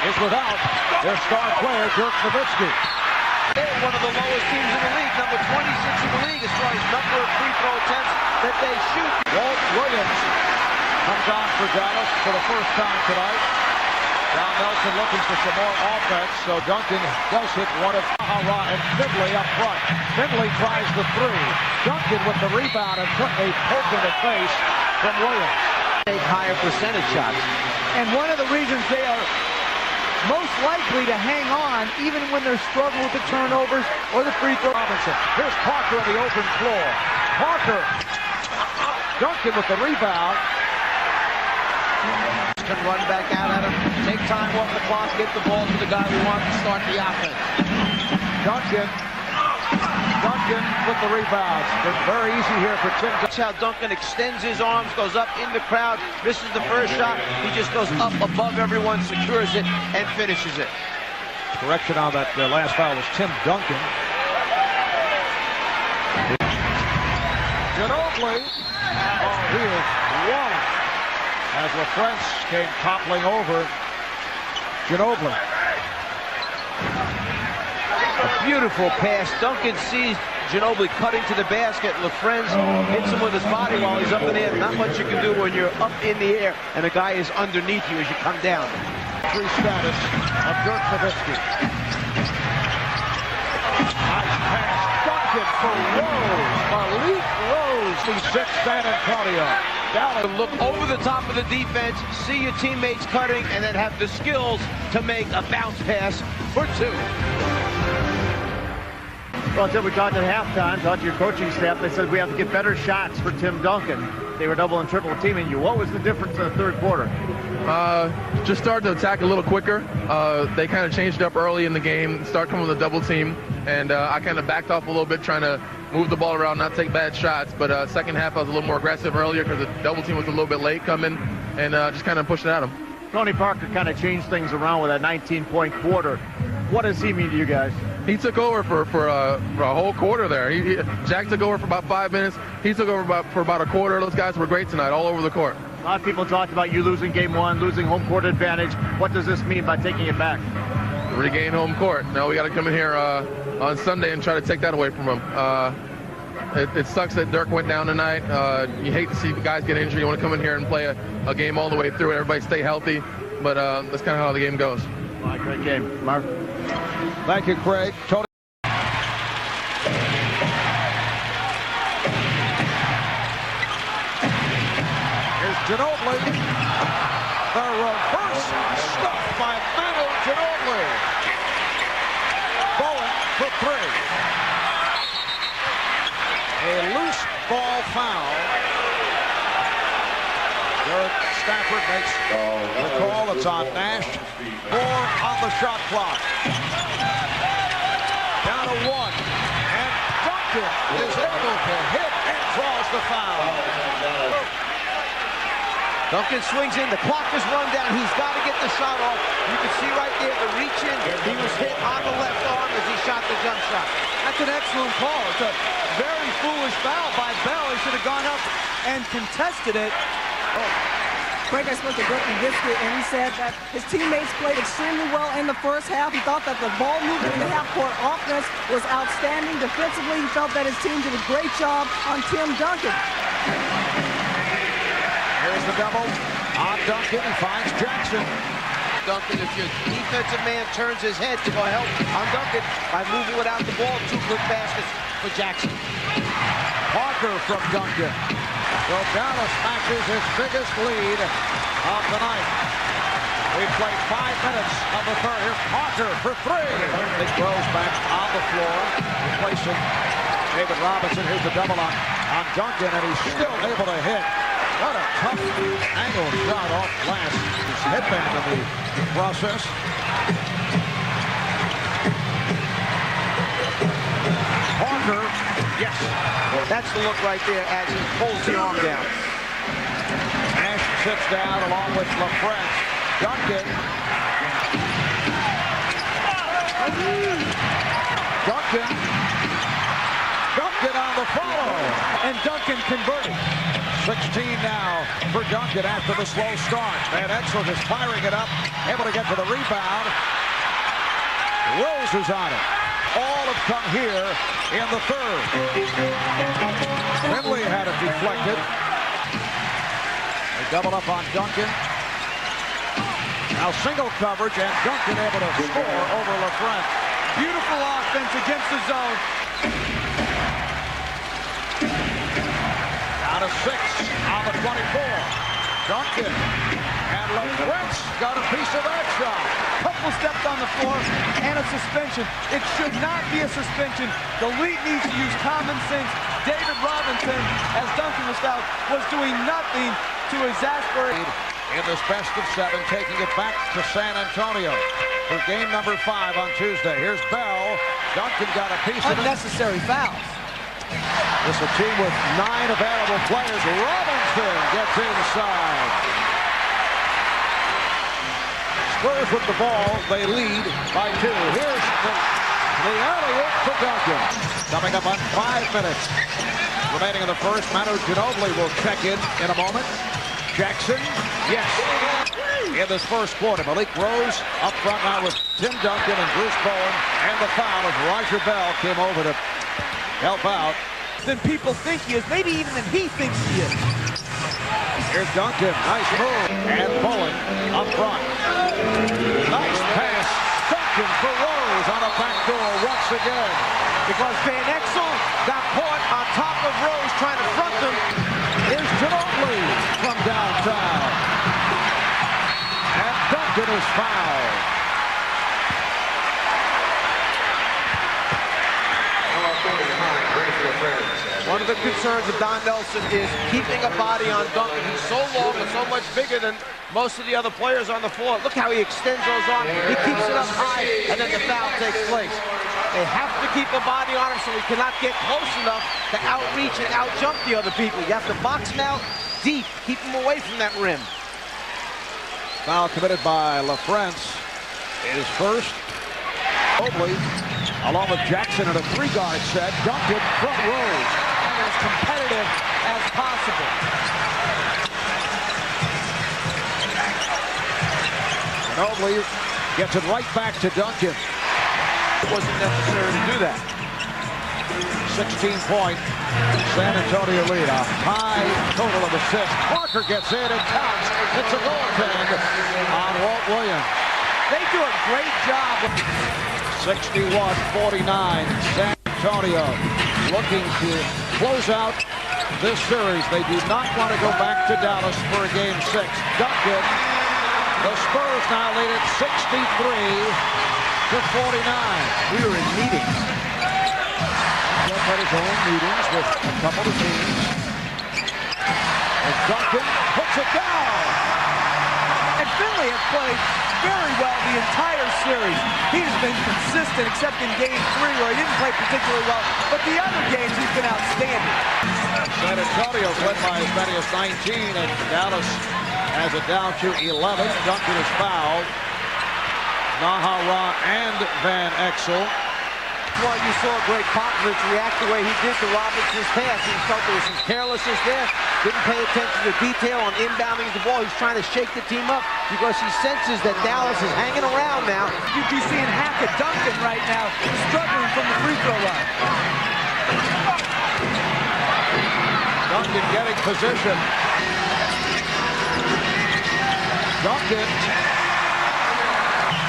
is without their star player, Dirk Nowitzki. They're one of the lowest teams in the league, number 26 in the league as far as number of free throw attempts that they shoot. Walt Williams comes on for Dallas for the first time tonight. Now Nelson looking for some more offense, so Duncan does hit one of Nahara and Finley up front. Finley tries the 3. Duncan with the rebound and put a poke in the face from Williams. Take higher percentage shots. And one of the reasons they are most likely to hang on even when they're struggling with the turnovers or the free throw. Robinson. Here's Parker on the open floor. Parker. Duncan with the rebound. Can run back out at him, take time off the clock, get the ball to the guy we want to start the offense. Duncan with the rebounds. It's very easy here for Tim. That's how Duncan extends his arms, goes up in the crowd, misses the first shot. He just goes up above everyone, secures it, and finishes it. Correction on that last foul was Tim Duncan. Ginobili. Oh, he is walling. As LaFrance came toppling over Ginobili. A beautiful pass. Duncan sees Ginobili cutting to the basket. LaFrance hits him with his body while he's up in the air. Not much you can do when you're up in the air and a guy is underneath you as you come down. Free status of Dirk Nowitzki. Nice pass. Duncan for Rose. Malik Rose. He sets San Antonio. Dallas look over the top of the defense, see your teammates cutting, and then have the skills to make a bounce pass for 2. Well, Tim, we talked at halftime, talked to your coaching staff. They said we have to get better shots for Tim Duncan. They were double and triple teaming you. What was the difference in the third quarter? Just started to attack a little quicker. They kind of changed up early in the game, start coming with a double team, and I kind of backed off a little bit, trying to move the ball around, not take bad shots. But second half, I was a little more aggressive earlier because the double team was a little bit late coming, and just kind of pushed it at him. Tony Parker kind of changed things around with that 19-point quarter. What does he mean to you guys? He took over for a whole quarter there. Jack took over for about 5 minutes. He took over for about a quarter. Those guys were great tonight, all over the court. A lot of people talked about you losing game 1, losing home court advantage. What does this mean by taking it back? Regain home court. Now we got to come in here on Sunday and try to take that away from them. It sucks that Dirk went down tonight. You hate to see guys get injured. You want to come in here and play a game all the way through. Everybody stay healthy. But that's kind of how the game goes. All right, great game. Mark. Thank you, Craig. Tony. Here's Ginobili. The reverse stuff by Manu Ginobili. Bowen for 3. A loose ball foul. Derek Stafford makes the call. It's on Nash. 4 on the shot clock. Down to 1. And Duncan is able to hit and draws the foul. Duncan swings in. The clock is run down. He's got to get the shot off. You can see right there the reach in. He was hit on the left arm as he shot the jump shot. That's an excellent call. It's a very foolish foul by Bell. He should have gone up and contested it. Craig, I spoke to Dirk Nowitzki, and he said that his teammates played extremely well in the first half. He thought that the ball movement in the half-court offense was outstanding. Defensively, he felt that his team did a great job on Tim Duncan. Here's the double on Duncan. He finds Jackson. Duncan, if your defensive man turns his head to go help on Duncan by moving without the ball, 2 quick baskets for Jackson. Parker from Duncan. So Dallas matches his biggest lead of the night. We've played 5 minutes of the third. Here's Parker for 3. Big Rose back on the floor, replacing David Robinson. Here's the double on Duncan, and he's still able to hit. What a tough angle shot off glass. He's headband in the process. Parker, yes. That's the look right there as he pulls the arm down. Nash sits down along with LaFrance. Duncan. Duncan on the follow. And Duncan converting. 16 now for Duncan after the slow start. Van Exel is firing it up, able to get to the rebound. Rose is on it. All have come here in the third. Finley had it deflected. They double up on Duncan. Now single coverage, and Duncan able to score over LaFrance. Beautiful offense against the zone. Down to 6 on the 24. Duncan and LaFrance got a piece of that shot. Couple steps on the floor and a suspension. It should not be a suspension. The league needs to use common sense. David Robinson, as Duncan was fouled, was doing nothing to exasperate. In this best of 7, taking it back to San Antonio for game number 5 on Tuesday. Here's Bell. Duncan got a piece of it. Unnecessary fouls. This is a team with 9 available players. Robinson gets inside. Spurs with the ball. They lead by 2. Here's the alley-oop for Duncan. Coming up on 5 minutes remaining in the first. Manu Ginobili will check in a moment. Jackson, yes. In this first quarter, Malik Rose up front now with Tim Duncan and Bruce Bowen. And the foul as Roger Bell came over to help out. Than people think he is, maybe even than he thinks he is. Here's Duncan, nice move. And Bowen up front. Nice pass. Duncan for Rose on a backdoor once again. Because Van Exel got caught on top of Rose trying to front him. Here's Ginobili from downtown. And Duncan is fouled. One of the concerns of Don Nelson is keeping a body on Duncan. He's so long and so much bigger than most of the other players on the floor. Look how he extends those arms. He keeps it up high, and then the foul takes place. They have to keep a body on him so he cannot get close enough to outreach and outjump the other people. You have to box him out deep. Keep him away from that rim. Foul committed by LaFrance. His first. Mobley, along with Jackson in a 3-guard set. Duncan from Rose. And as competitive as possible. Mobley gets it right back to Duncan. It wasn't necessary to do that. 16-point San Antonio lead. A high total of assists. Parker gets in and counts. It's a goaltend on Walt Williams. They do a great job. 61-49. San Antonio looking to close out this series. They do not want to go back to Dallas for a game 6. Duncan. The Spurs now lead at 63-49. We were in meetings. Jeff had his own meetings with a couple of teams. And Duncan puts it down. And Finley has played very well the entire series. He has been consistent except in game 3 where he didn't play particularly well. But the other games he's been outstanding. San Antonio's led by as many as 19, and Dallas has it down to 11. Duncan is fouled. Nahara and Van Exel. Well, you saw Greg Popovich react the way he did to Robinson's pass. He felt there was some carelessness there. Didn't pay attention to detail on inbounding the ball. He's trying to shake the team up because he senses that Dallas is hanging around now. You'd be seeing Hackett Duncan right now struggling from the free throw line. Duncan getting position. Duncan.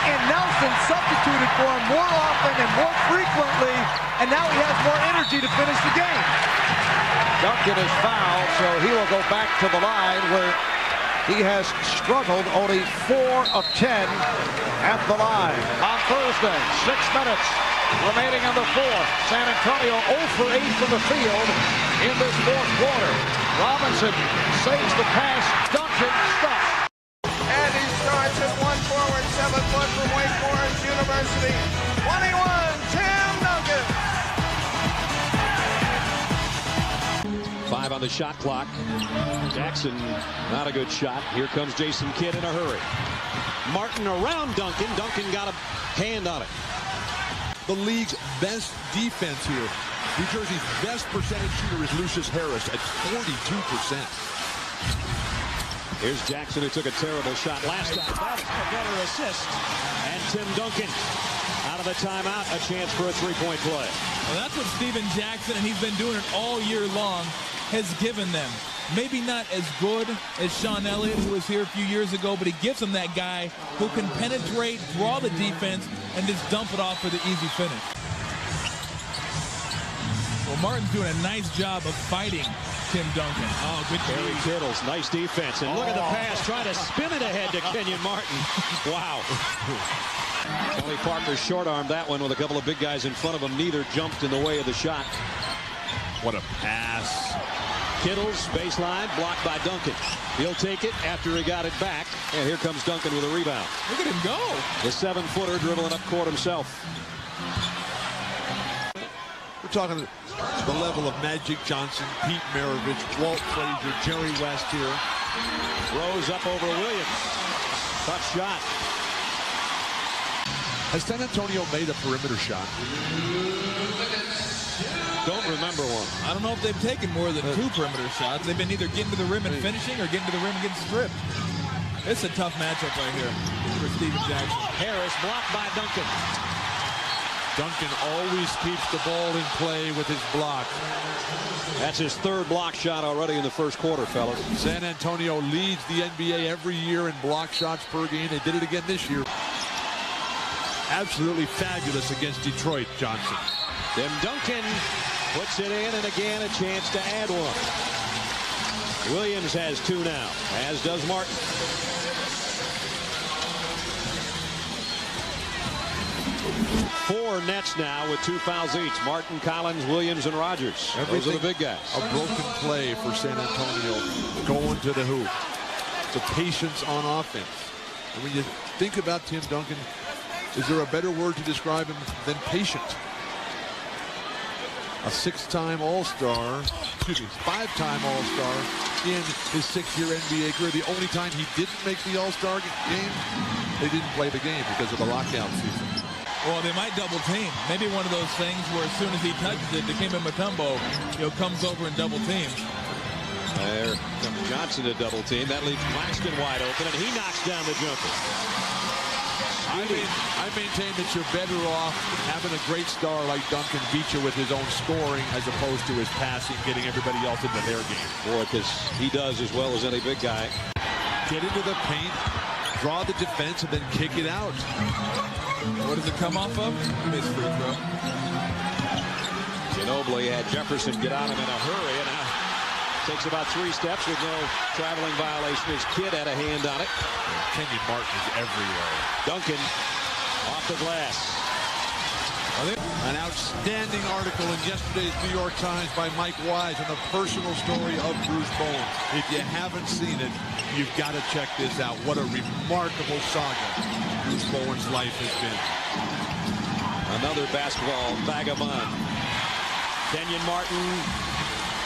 And Nelson substituted for him more often and more frequently, and now he has more energy to finish the game. Duncan is fouled, so he will go back to the line where he has struggled, only 4 of 10 at the line. On Thursday, 6 minutes remaining in the fourth. San Antonio 0 for 8 from the field in this fourth quarter. Robinson saves the pass. Duncan stuffed. And he starts at 1 forward, 7 foot from Wake Forest University. 21, Tim Duncan. 5 on the shot clock. Jackson, not a good shot. Here comes Jason Kidd in a hurry. Martin around Duncan. Duncan got a hand on it. The league's best defense here. New Jersey's best percentage shooter is Lucius Harris at 42%. Here's Jackson, who took a terrible shot last time. That's a better assist. And Tim Duncan out of the timeout, a chance for a three-point play. Well, that's what Steven Jackson, and he's been doing it all year long, has given them. Maybe not as good as Sean Elliott, who was here a few years ago, but he gives them that guy who can penetrate, draw the defense, and just dump it off for the easy finish. Well, Martin's doing a nice job of fighting Tim Duncan. Oh, good Barry Kittles, nice defense. And look at the pass, trying to spin it ahead to Kenyon Martin. Wow. Tony Parker short-armed that one with a couple of big guys in front of him. Neither jumped in the way of the shot. What a pass. Kittles, baseline, blocked by Duncan. He'll take it after he got it back. And here comes Duncan with a rebound. Look at him go. The 7-footer dribbling up court himself. We're talking the level of Magic Johnson, Pete Maravich, Walt Frazier, Jerry West here. Rose up over Williams. Tough shot. Has San Antonio made a perimeter shot? Don't remember one. I don't know if they've taken more than 2 perimeter shots. They've been either getting to the rim and finishing or getting to the rim and getting stripped. It's a tough matchup right here for Steven Jackson. Harris blocked by Duncan. Duncan always keeps the ball in play with his block. That's his 3rd block shot already in the first quarter, fellas. San Antonio leads the NBA every year in block shots per game. They did it again this year. Absolutely fabulous against Detroit, Johnson. Tim Duncan puts it in, and again a chance to add one. Williams has 2 now, as does Martin. Four Nets now with 2 fouls each. Martin, Collins, Williams, and Rogers. Those are the big guys. A broken play for San Antonio going to the hoop. The patience on offense. And when you think about Tim Duncan, is there a better word to describe him than patient? A 6-time All-Star, excuse me, 5-time All-Star in his 6-year NBA career. The only time he didn't make the All-Star game, they didn't play the game because of the lockout season. Well, they might double team. Maybe one of those things where as soon as he touches it, Dikembe Mutombo, comes over and double teams. There comes Johnson to double team. That leaves Claxton wide open, and he knocks down the jumper. I maintain that you're better off having a great star like Duncan beat you with his own scoring as opposed to his passing, getting everybody else into their game. Boy, because he does as well as any big guy. Get into the paint, draw the defense, and then kick it out. What does it come off of? Missed free throw. Ginobili had Jefferson get on him in a hurry, and now takes about 3 steps with no traveling violation. His kid had a hand on it. Kenyon Martin is everywhere. Duncan off the glass. An outstanding article in yesterday's New York Times by Mike Wise on the personal story of Bruce Bowen. If you haven't seen it, you've got to check this out. What a remarkable saga Bruce Bowen's life has been. Another basketball vagabond. Kenyon Martin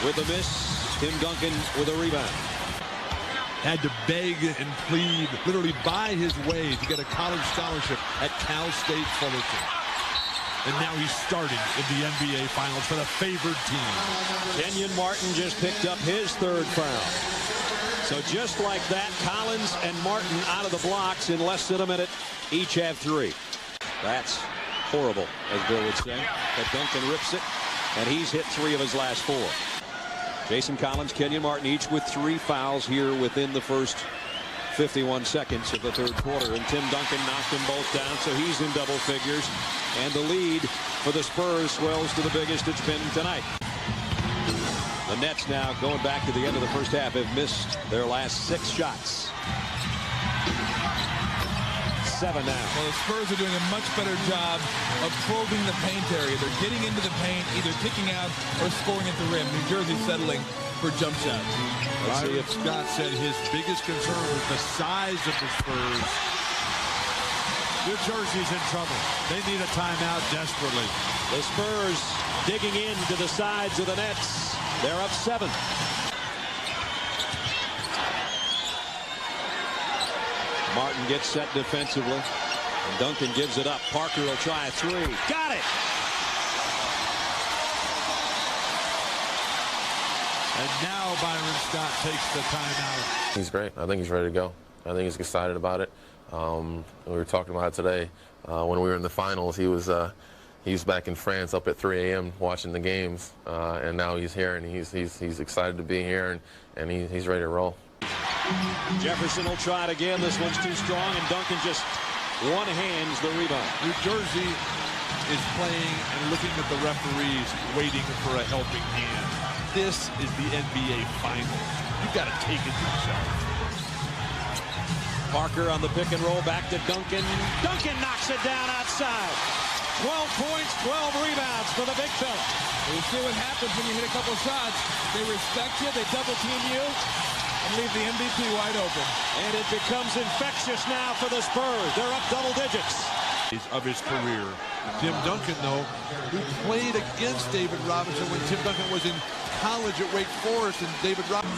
with a miss. Tim Duncan with a rebound. Had to beg and plead, literally buy his way to get a college scholarship at Cal State Fullerton. And now he's starting in the NBA Finals for the favored team. Kenyon Martin just picked up his 3rd foul. So just like that, Collins and Martin out of the blocks in less than a minute. Each have 3. That's horrible, as Bill would say. But Duncan rips it, and he's hit 3 of his last 4. Jason Collins, Kenyon Martin, each with 3 fouls here within the first 51 seconds of the third quarter. And Tim Duncan knocked them both down, so he's in double figures. And the lead for the Spurs swells to the biggest it's been tonight. The Nets now, going back to the end of the first half, have missed their last 6 shots. 7 now. Well, the Spurs are doing a much better job of probing the paint area. They're getting into the paint, either kicking out or scoring at the rim. New Jersey settling for jump shots. Let's see if Scott said his biggest concern was the size of the Spurs. New Jersey's in trouble. They need a timeout desperately. The Spurs digging into the sides of the Nets. They're up 7. Martin gets set defensively. And Duncan gives it up. Parker will try a 3. Got it! And now Byron Scott takes the timeout. He's great. I think he's ready to go. I think he's excited about it. We were talking about it today. When we were in the finals, he was back in France up at 3 a.m. watching the games, and now he's here, and he's excited to be here, and he's ready to roll. Jefferson will try it again. This one's too strong, and Duncan just one-hands the rebound. New Jersey is playing and looking at the referees, waiting for a helping hand. This is the NBA Finals. You've got to take it yourself. Parker on the pick and roll, back to Duncan. Duncan knocks it down outside. 12 points, 12 rebounds for the big fella. You see what happens when you hit a couple shots. They respect you, they double team you, and leave the MVP wide open. And it becomes infectious now for the Spurs. They're up double digits. Of his career. Tim Duncan, though, who played against David Robinson when Tim Duncan was in college at Wake Forest, and David Robinson.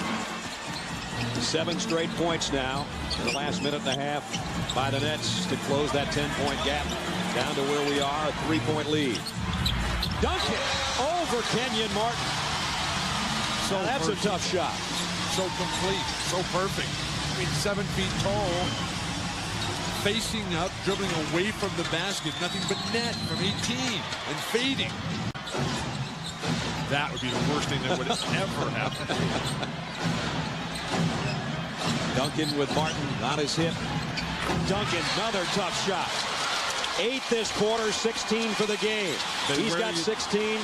7 straight points now in the last minute and a half by the Nets to close that 10-point gap down to where we are, a 3-point lead. Duncan over Kenyon Martin. So that's a tough shot. So complete, so perfect. I mean, 7 feet tall, facing up, dribbling away from the basket, nothing but net from 18 and fading. That would be the worst thing that would ever happen. Duncan with Martin on his hip. Duncan, another tough shot. 8 this quarter, 16 for the game. He's got 16.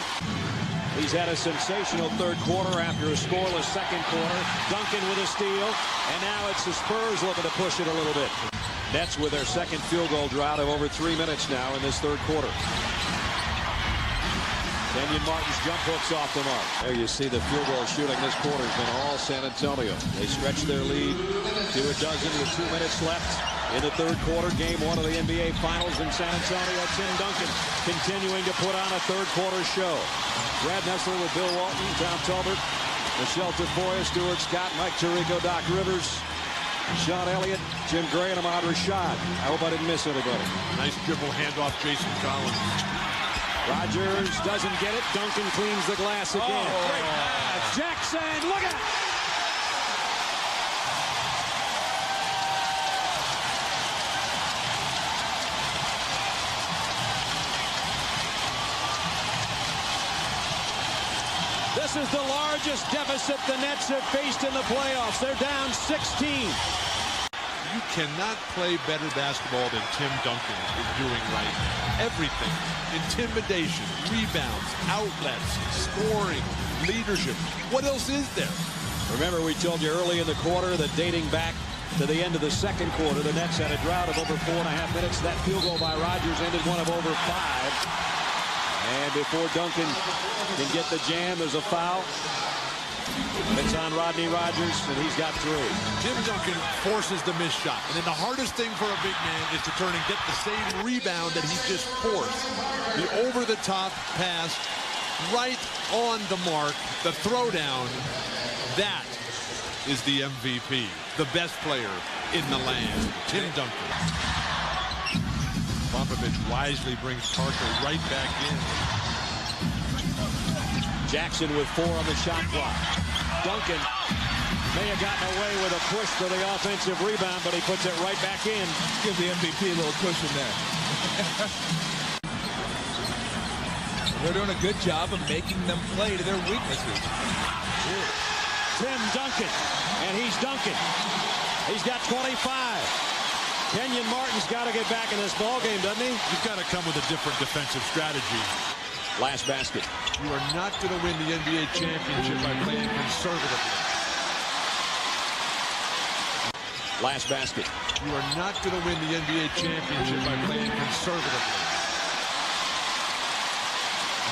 He's had a sensational third quarter after a scoreless second quarter. Duncan with a steal, and now it's the Spurs looking to push it a little bit. Nets with their second field goal drought of over 3 minutes now in this third quarter. Kenyon Martin's jump hook's off the mark. There you see the field goal shooting this quarter has been all San Antonio. They stretch their lead to a dozen with 2 minutes left in the third quarter. Game 1 of the NBA Finals in San Antonio. Tim Duncan continuing to put on a third quarter show. Brad Nessler with Bill Walton, Tom Talbert, Michelle Tafoya, Stuart Scott, Mike Tirico, Doc Rivers, Sean Elliott, Jim Gray, and Ahmad Rashad. I hope I didn't miss anybody. Nice dribble handoff, Jason Collins. Rogers doesn't get it. Duncan cleans the glass again. Great pass. Jackson, look out! This is the largest deficit the Nets have faced in the playoffs. They're down 16. You cannot play better basketball than Tim Duncan is doing right now. Everything. Intimidation, rebounds, outlets, scoring, leadership. What else is there? Remember, we told you early in the quarter that dating back to the end of the second quarter, the Nets had a drought of over 4.5 minutes. That field goal by Rogers ended one of over 5. And before Duncan can get the jam, there's a foul. It's on Rodney Rogers, and he's got 3. Tim Duncan forces the missed shot. And then the hardest thing for a big man is to turn and get the same rebound that he just forced. The over-the-top pass, right on the mark, the throwdown. That is the MVP, the best player in the land, Tim Duncan. Popovich wisely brings Parker right back in. Jackson with 4 on the shot clock. Duncan may have gotten away with a push for the offensive rebound, but he puts it right back in. Give the MVP a little cushion there. They're doing a good job of making them play to their weaknesses. Tim Duncan, and he's Duncan. He's got 25. Kenyon Martin's got to get back in this ball game, doesn't he? You've got to come with a different defensive strategy. Last basket. You are not going to win the NBA championship by playing conservatively. Last basket. You are not going to win the NBA championship by playing conservatively.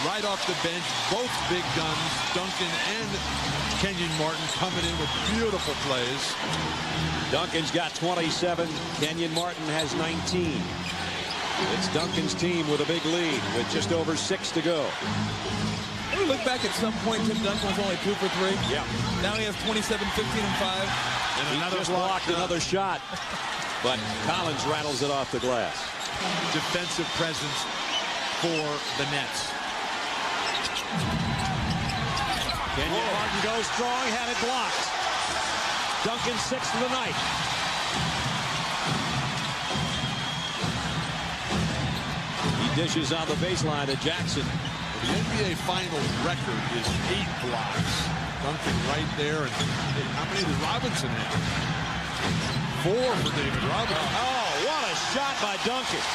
Right off the bench, both big guns, Duncan and Kenyon Martin, coming in with beautiful plays. Duncan's got 27. Kenyon Martin has 19. It's Duncan's team with a big lead with just over 6 to go. When we look back at some point, Tim Duncan was only 2 for 3. Yeah. Now he has 27, 15, and 5. And another blocked another shot. But Collins rattles it off the glass. Defensive presence for the Nets. Kenyon Martin goes strong, had it blocked. Duncan 6th of the night. He dishes on the baseline to Jackson. The NBA Finals record is 8 blocks. Duncan right there. And how many did Robinson have? 4 for David Robinson. Oh, what a shot by Duncan.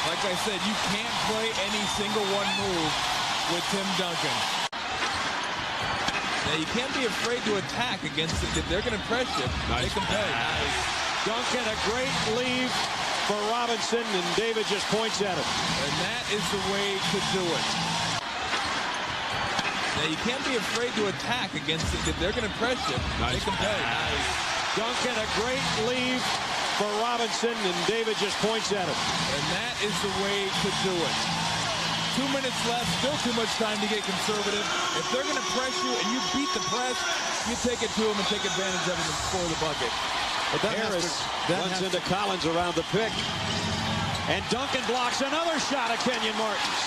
Like I said, you can't play any single one move with Tim Duncan. Now, you can't be afraid to attack against it. If they're going to press you, they can pay. Duncan, a great leave for Robinson, and David just points at him. And that is the way to do it. Now, you can't be afraid to attack against it. If they're going to press you, they can pay. Duncan, a great leave for Robinson, and David just points at him. And that is the way to do it. 2 minutes left, still too much time to get conservative. If they're going to press you and you beat the press, you take it to them and take advantage of them and score the bucket. But Harris runs into Collins around the pick. And Duncan blocks another shot at Kenyon Martin's.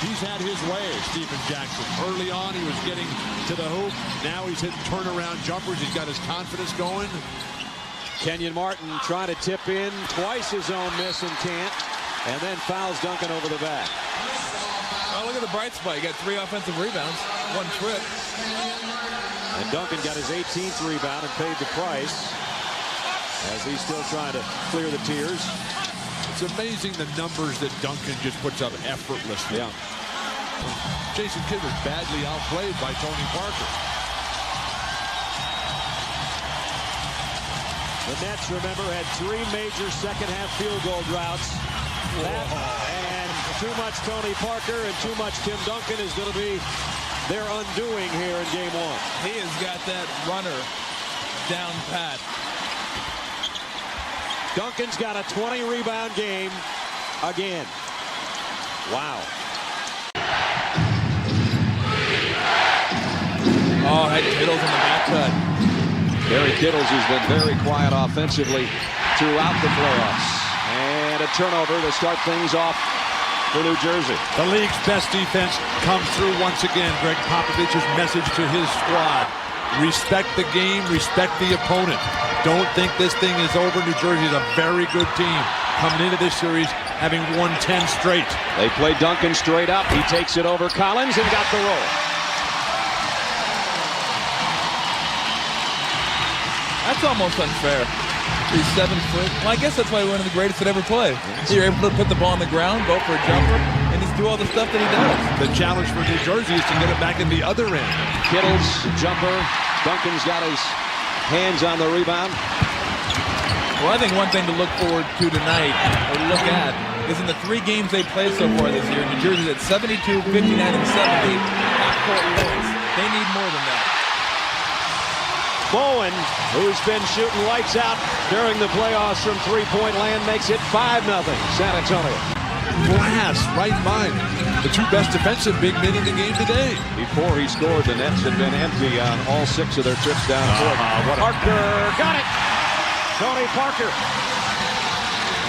He's had his way, Stephen Jackson. Early on, he was getting to the hoop. Now he's hitting turnaround jumpers. He's got his confidence going. Kenyon Martin trying to tip in, twice his own miss and can't, and then fouls Duncan over the back. Oh, look at the bright spot. He got 3 offensive rebounds, 1 trip. And Duncan got his 18th rebound and paid the price as he's still trying to clear the tears. It's amazing the numbers that Duncan just puts up effortlessly. Yeah. Jason Kidd was badly outplayed by Tony Parker. The Nets, remember, had 3 major second-half field goal droughts. That and too much Tony Parker and too much Tim Duncan is going to be their undoing here in Game 1. He has got that runner down pat. Duncan's got a 20-rebound game again. Wow. Oh, had Kittles on the back cut. Barry Kittles has been very quiet offensively throughout the playoffs. And a turnover to start things off for New Jersey. The league's best defense comes through once again. Greg Popovich's message to his squad. Respect the game, respect the opponent. Don't think this thing is over. New Jersey is a very good team coming into this series, having won 10 straight. They play Duncan straight up. He takes it over Collins and got the roll. That's almost unfair. He's 7 foot. Well, I guess that's why he's one of the greatest that ever played. You're able to put the ball on the ground, go for a jumper, and just do all the stuff that he does. The challenge for New Jersey is to get it back in the other end. Kittles, jumper. Duncan's got his hands on the rebound. Well, I think one thing to look forward to tonight, or look at, is in the 3 games they played so far this year, New Jersey's at 72, 59, and 70 half-court points. They need more than that. Bowen, who's been shooting lights out during the playoffs from three-point land, makes it 5-0 San Antonio. Glass right by the 2 best defensive big men in the game today. Before he scored, the Nets had been empty on all 6 of their trips down court. Parker got it. Tony Parker.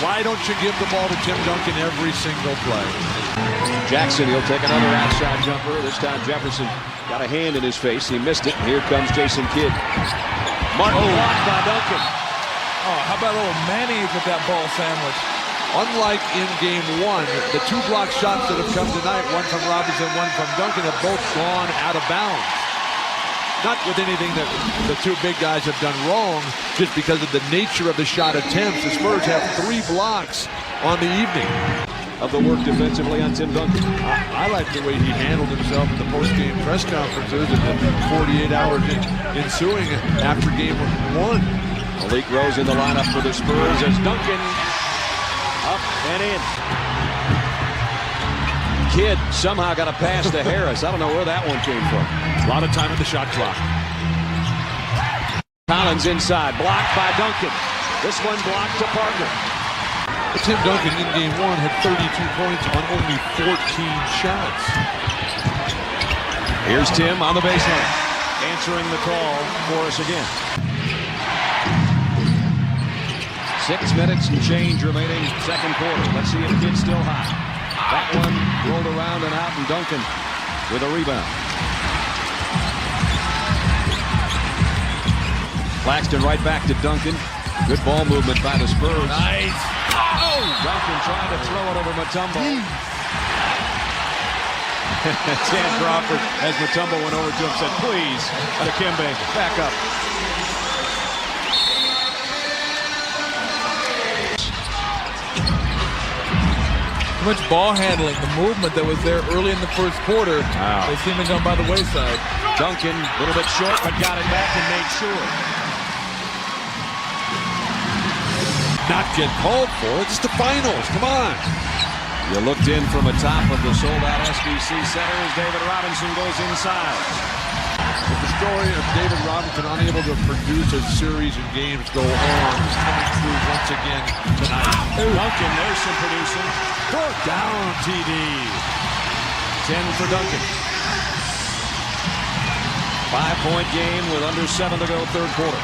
Why don't you give the ball to Tim Duncan every single play? Jackson, he'll take another outside jumper. This time Jefferson got a hand in his face. He missed it. Here comes Jason Kidd. Martin blocked by Duncan. Oh, how about a little mayonnaise with that ball sandwich? Unlike in game one, the two block shots that have come tonight, one from Robinson, one from Duncan, have both gone out of bounds. Not with anything that the two big guys have done wrong, just because of the nature of the shot attempts. The Spurs have 3 blocks on the evening. Of the work defensively on Tim Duncan. I like the way he handled himself in the post-game press conferences and the 48 hours ensuing after game one. Malik Rose in the lineup for the Spurs as Duncan up and in. Kidd somehow got a pass to Harris. I don't know where that one came from. A lot of time on the shot clock. Collins inside, blocked by Duncan. This one blocked to Parker. Tim Duncan in game one had 32 points on only 14 shots. Here's Tim on the baseline, answering the call for us again. 6 minutes and change remaining second quarter. Let's see if Kidd's still hot. That one rolled around and out, and Duncan with a rebound. Claxton right back to Duncan. Good ball movement by the Spurs. Nice. Oh! Duncan trying to throw it over Mutombo. Stan Crawford, as Mutombo went over to him, said, please, Dikembe, back up. Too much ball handling, the movement that was there early in the first quarter. Wow. They seem to come by the wayside. Duncan, a little bit short, but got it back and made sure. Not get called for. It's the finals. Come on. You looked in from atop of the sold-out SBC Center as David Robinson goes inside. But the story of David Robinson unable to produce a series of games go on is coming through once again tonight. Duncan, there's some producing. Down TD. 10 for Duncan. 5-point game with under 7 to go third quarter.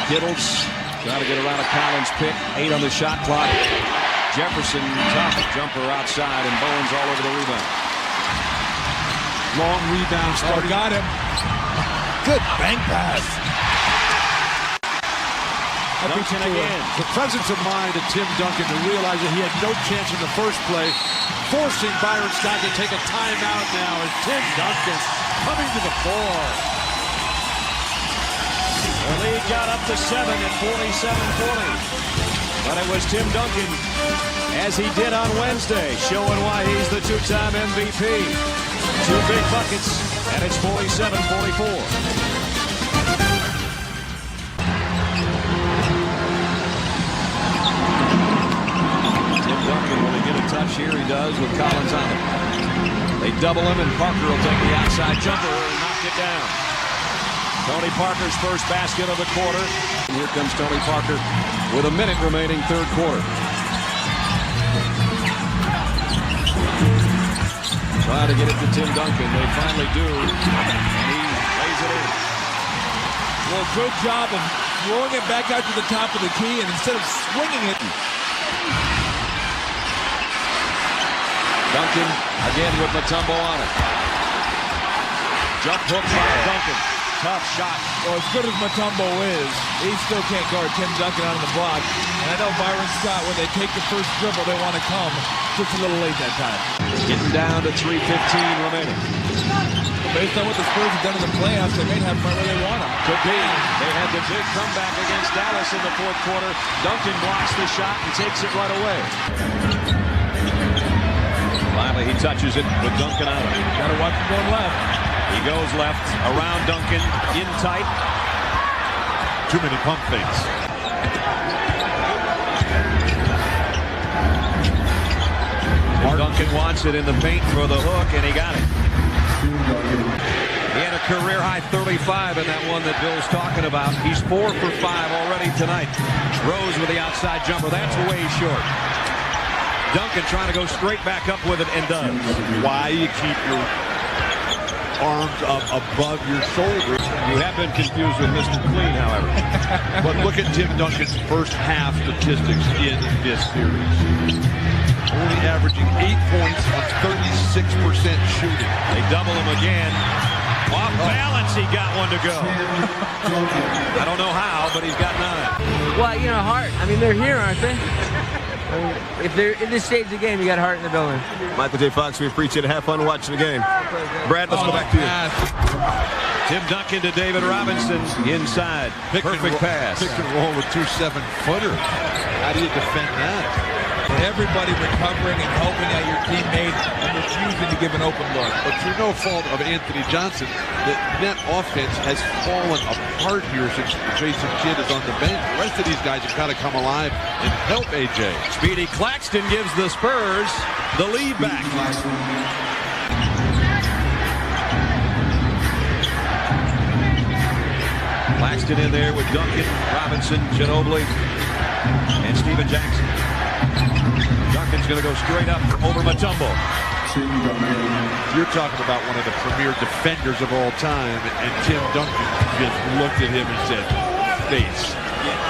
Kittles trying to get around a Collins pick. 8 on the shot clock. Jefferson, tough jumper outside, and Bowen's all over the rebound. Long rebound starting. Got him. Good bank pass. Duncan again. The presence of mind of Tim Duncan to realize that he had no chance in the first play, forcing Byron Scott to take a timeout now as Tim Duncan coming to the floor. The lead got up to 7 at 47-40. But it was Tim Duncan, as he did on Wednesday, showing why he's the 2-time MVP. 2 big buckets, and it's 47-44. Tim Duncan, will he get a touch here? He does with Collins on him. They double him, and Parker will take the outside jumper and knock it down. Tony Parker's first basket of the quarter. And here comes Tony Parker with a minute remaining third quarter. Trying to get it to Tim Duncan. They finally do. And he lays it in. Well, good job of throwing it back out to the top of the key, and instead of swinging it. Duncan again with Mutombo on it. Jump hook by Duncan. Tough shot. Well, as good as Mutombo is, he still can't guard Tim Duncan out of the block. And I know Byron Scott, when they take the first dribble, they want to come just a little late that time. Getting down to 3:15 remaining. Based on what the Spurs have done in the playoffs, they may have right where they want them. Could be. They had the big comeback against Dallas in the fourth quarter. Duncan blocks the shot and takes it right away. Finally, he touches it with Duncan on it. Got to watch him going left. He goes left, around Duncan, in tight. Too many pump fakes. Duncan wants it in the paint for the hook, and he got it. He had a career-high 35 in that one that Bill's talking about. He's 4 for 5 already tonight. Rose with the outside jumper. That's way short. Duncan trying to go straight back up with it, and does. Why you keep your arms up above your shoulder. You have been confused with Mr. Clean, however. But look at Tim Duncan's first half statistics in this series. Only averaging 8 points on 36% shooting. They double him again. Off balance, he got one to go. I don't know how, but he's got 9. Well, you know, Hart. I mean, they're here, aren't they? I mean, if they're in this stage of the game, you got Hart in the building. Michael J. Fox, we appreciate it. Have fun watching the game. Brad, let's go back to you. Tim Duncan to David Robinson inside. Perfect pass. Pick and roll with 2 7-footers. How do you defend that? Everybody recovering and helping out your teammate and refusing to give an open look. But through no fault of Anthony Johnson, the net offense has fallen apart here since Jason Kidd is on the bench. The rest of these guys have got to come alive and help AJ. Speedy Claxton gives the Spurs the lead back. Claxton in there with Duncan, Robinson, Ginobili, and Steven Jackson. Duncan's going to go straight up over Mutombo. You're talking about one of the premier defenders of all time, and Tim Duncan just looked at him and said, face.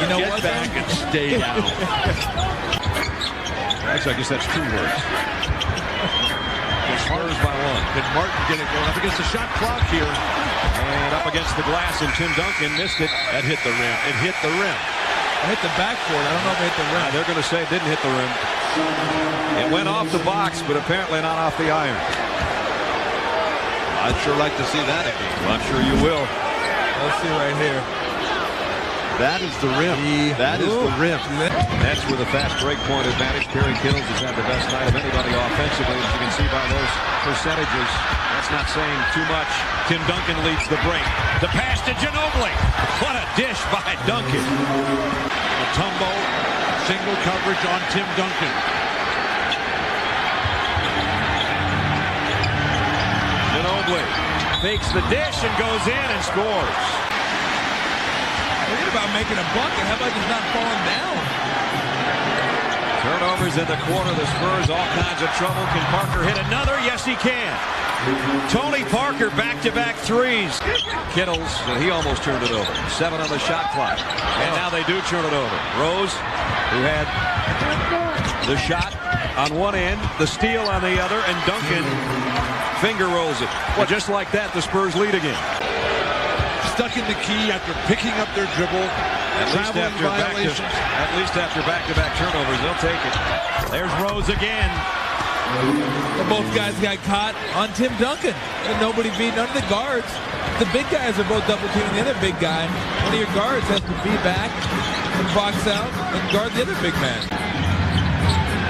You know Get what? back and stay down. Actually, I guess that's 2 words. Spurs by 1. Can Martin get it going up against the shot clock here? And up against the glass, and Tim Duncan missed it. That hit the rim. It hit the rim. It hit the backboard. I don't know if it hit the rim. They're going to say it didn't hit the rim. It went off the box, but apparently not off the iron. I'd sure like to see that again. Well, I'm sure you will. Let's see right here. That is the rim. That is the rim. That's with a fast break point advantage. Perry Kittles has had the best night of anybody offensively. As you can see by those percentages, that's not saying too much. Tim Duncan leads the break. The pass to Ginobili. What a dish by Duncan. Mutombo, single coverage on Tim Duncan. Ginobili fakes the dish and goes in and scores. Forget about making a bucket. How about just not falling down? Turnovers in the corner. The Spurs all kinds of trouble. Can Parker hit another? Yes, he can. Tony Parker back-to-back threes. Kittles, he almost turned it over. 7 on the shot clock. And now they do turn it over. Rose, who had the shot on one end, the steal on the other, and Duncan finger rolls it. Well, just like that, the Spurs lead again. Stuck in the key after picking up their dribble. At least after back-to-back turnovers, they'll take it. There's Rose again. Well, both guys got caught on Tim Duncan, and nobody beat none of the guards. The big guys are both double teaming the other big guy. One of your guards has to be back and box out and guard the other big man.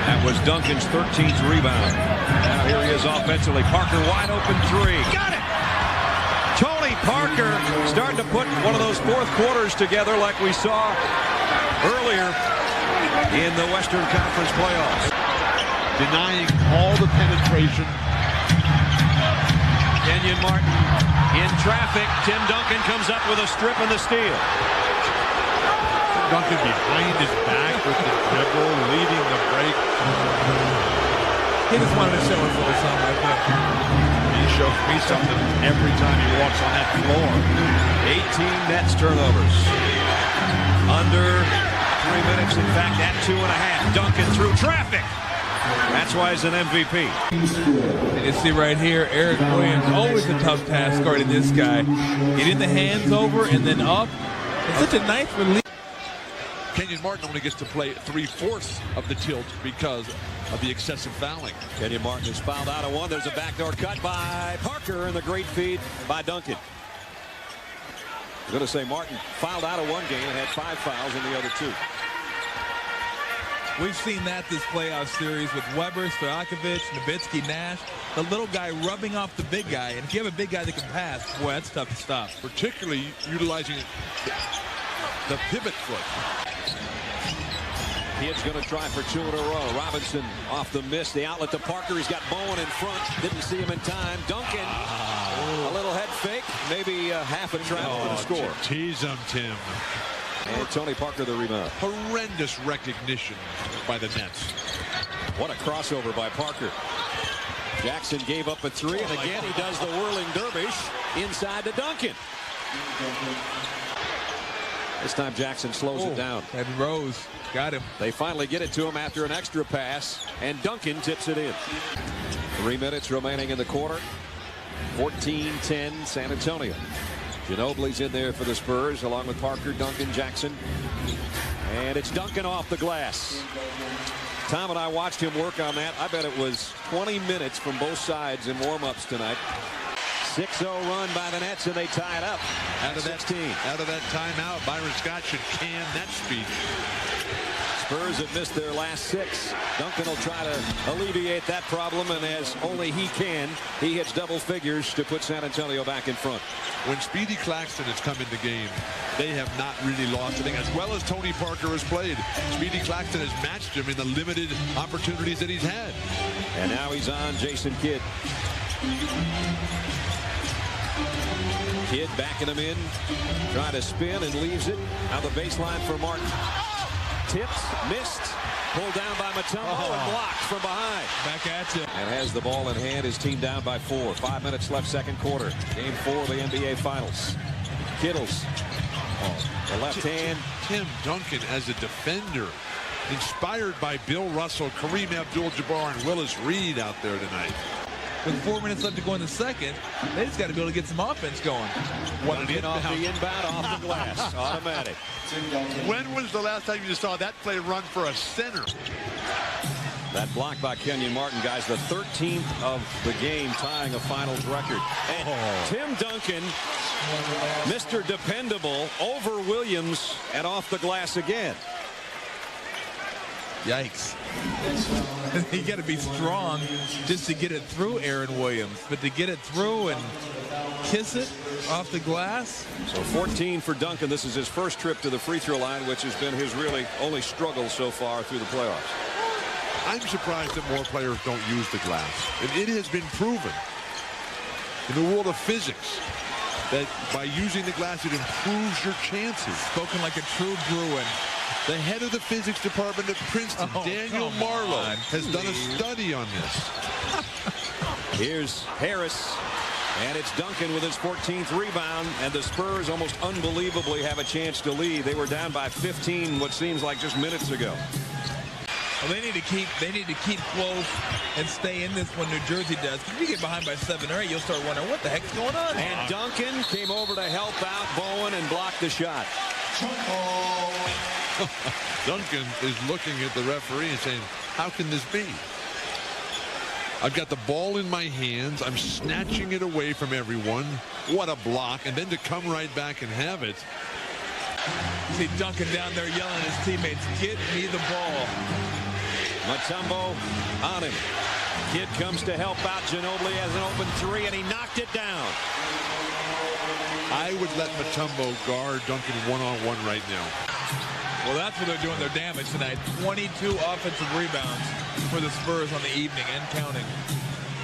That was Duncan's 13th rebound. Now here he is offensively. Parker wide open 3. Got it! Tony Parker starting to put one of those fourth quarters together like we saw earlier in the Western Conference playoffs. Denying all the penetration. Kenyon Martin in traffic. Tim Duncan comes up with a strip and the steal. Duncan behind his back with the dribble, leading the break. He just wanted to show us a little something like that. He shows me something every time he walks on that floor. 18 Nets turnovers. Under 3 minutes. In fact, at 2.5. Duncan through traffic. That's why he's an MVP. You see right here, Eric Williams, always a tough task guarding this guy. Getting the hands over and then up. It's such a nice release. Kenyon Martin only gets to play 3/4 of the tilt because of the excessive fouling. Kenyon Martin is fouled out of 1. There's a backdoor cut by Parker and the great feed by Duncan. I'm going to say Martin fouled out of 1 game and had 5 fouls in the other 2. We've seen that this playoff series with Weber, Stojakovic, Nowitzki, Nash. The little guy rubbing off the big guy. And if you have a big guy that can pass, boy, that's tough to stop. Particularly utilizing the pivot foot. Kid's going to try for 2 in a row. Robinson off the miss. The outlet to Parker. He's got Bowen in front. Didn't see him in time. Duncan, a little head fake. Maybe half a travel to the score. Tease him, Tim. And Tony Parker the rebound. Horrendous recognition by the Nets. What a crossover by Parker. Jackson gave up a 3, and again he does the whirling dervish inside to Duncan. This time Jackson slows it down. And Rose got him. They finally get it to him after an extra pass, and Duncan tips it in. 3 minutes remaining in the quarter. 14-10 San Antonio. Ginobili's in there for the Spurs along with Parker, Duncan, Jackson. And it's Duncan off the glass. Tom and I watched him work on that. I bet it was 20 minutes from both sides in warm-ups tonight. 6-0 run by the Nets, and they tie it up. Out of that timeout, Byron Scott should can that speed. Spurs have missed their last 6. Duncan will try to alleviate that problem, and as only he can, he hits double figures to put San Antonio back in front. When Speedy Claxton has come in the game, they have not really lost anything. As well as Tony Parker has played, Speedy Claxton has matched him in the limited opportunities that he's had. And now he's on Jason Kidd. Kidd backing him in, trying to spin and leaves it. Now the baseline for Martin. Tips, missed, pulled down by Mutombo and blocked from behind. Back at you. And has the ball in hand. His team down by 4. 5 minutes left, second quarter. Game 4 of the NBA Finals. Kittles, the left hand. Tim Duncan as a defender, inspired by Bill Russell, Kareem Abdul-Jabbar, and Willis Reed out there tonight. With 4 minutes left to go in the second, they just got to be able to get some offense going. Off the inbound, off the glass, automatic. When was the last time you saw that play run for a center? That block by Kenyon Martin, guys, the 13th of the game, tying a finals record. And Tim Duncan, Mr. Dependable, over Williams and off the glass again. Yikes. You got to be strong just to get it through Aaron Williams, but to get it through and kiss it off the glass. So 14 for Duncan. This is his first trip to the free throw line, which has been his really only struggle so far through the playoffs. I'm surprised that more players don't use the glass. And it has been proven in the world of physics that by using the glass, it improves your chances. Spoken like a true Bruin. The head of the physics department at Princeton, Daniel Marlowe, has done a study on this. Here's Harris, and it's Duncan with his 14th rebound, and the Spurs almost unbelievably have a chance to lead. They were down by 15 what seems like just minutes ago. Well, they need to keep close and stay in this when New Jersey does. If you get behind by 7 or 8, you'll start wondering what the heck's going on. And Duncan came over to help out Bowen and blocked the shot. Duncan is looking at the referee and saying, how can this be? I've got the ball in my hands. I'm snatching it away from everyone. What a block. And then to come right back and have it. See Duncan down there yelling at his teammates, get me the ball. Mutombo on him. Kidd comes to help out. Ginobili has an open 3, and he knocked it down. I would let Mutombo guard Duncan one-on-one right now. Well, that's what they're doing their damage tonight. 22 offensive rebounds for the Spurs on the evening and counting.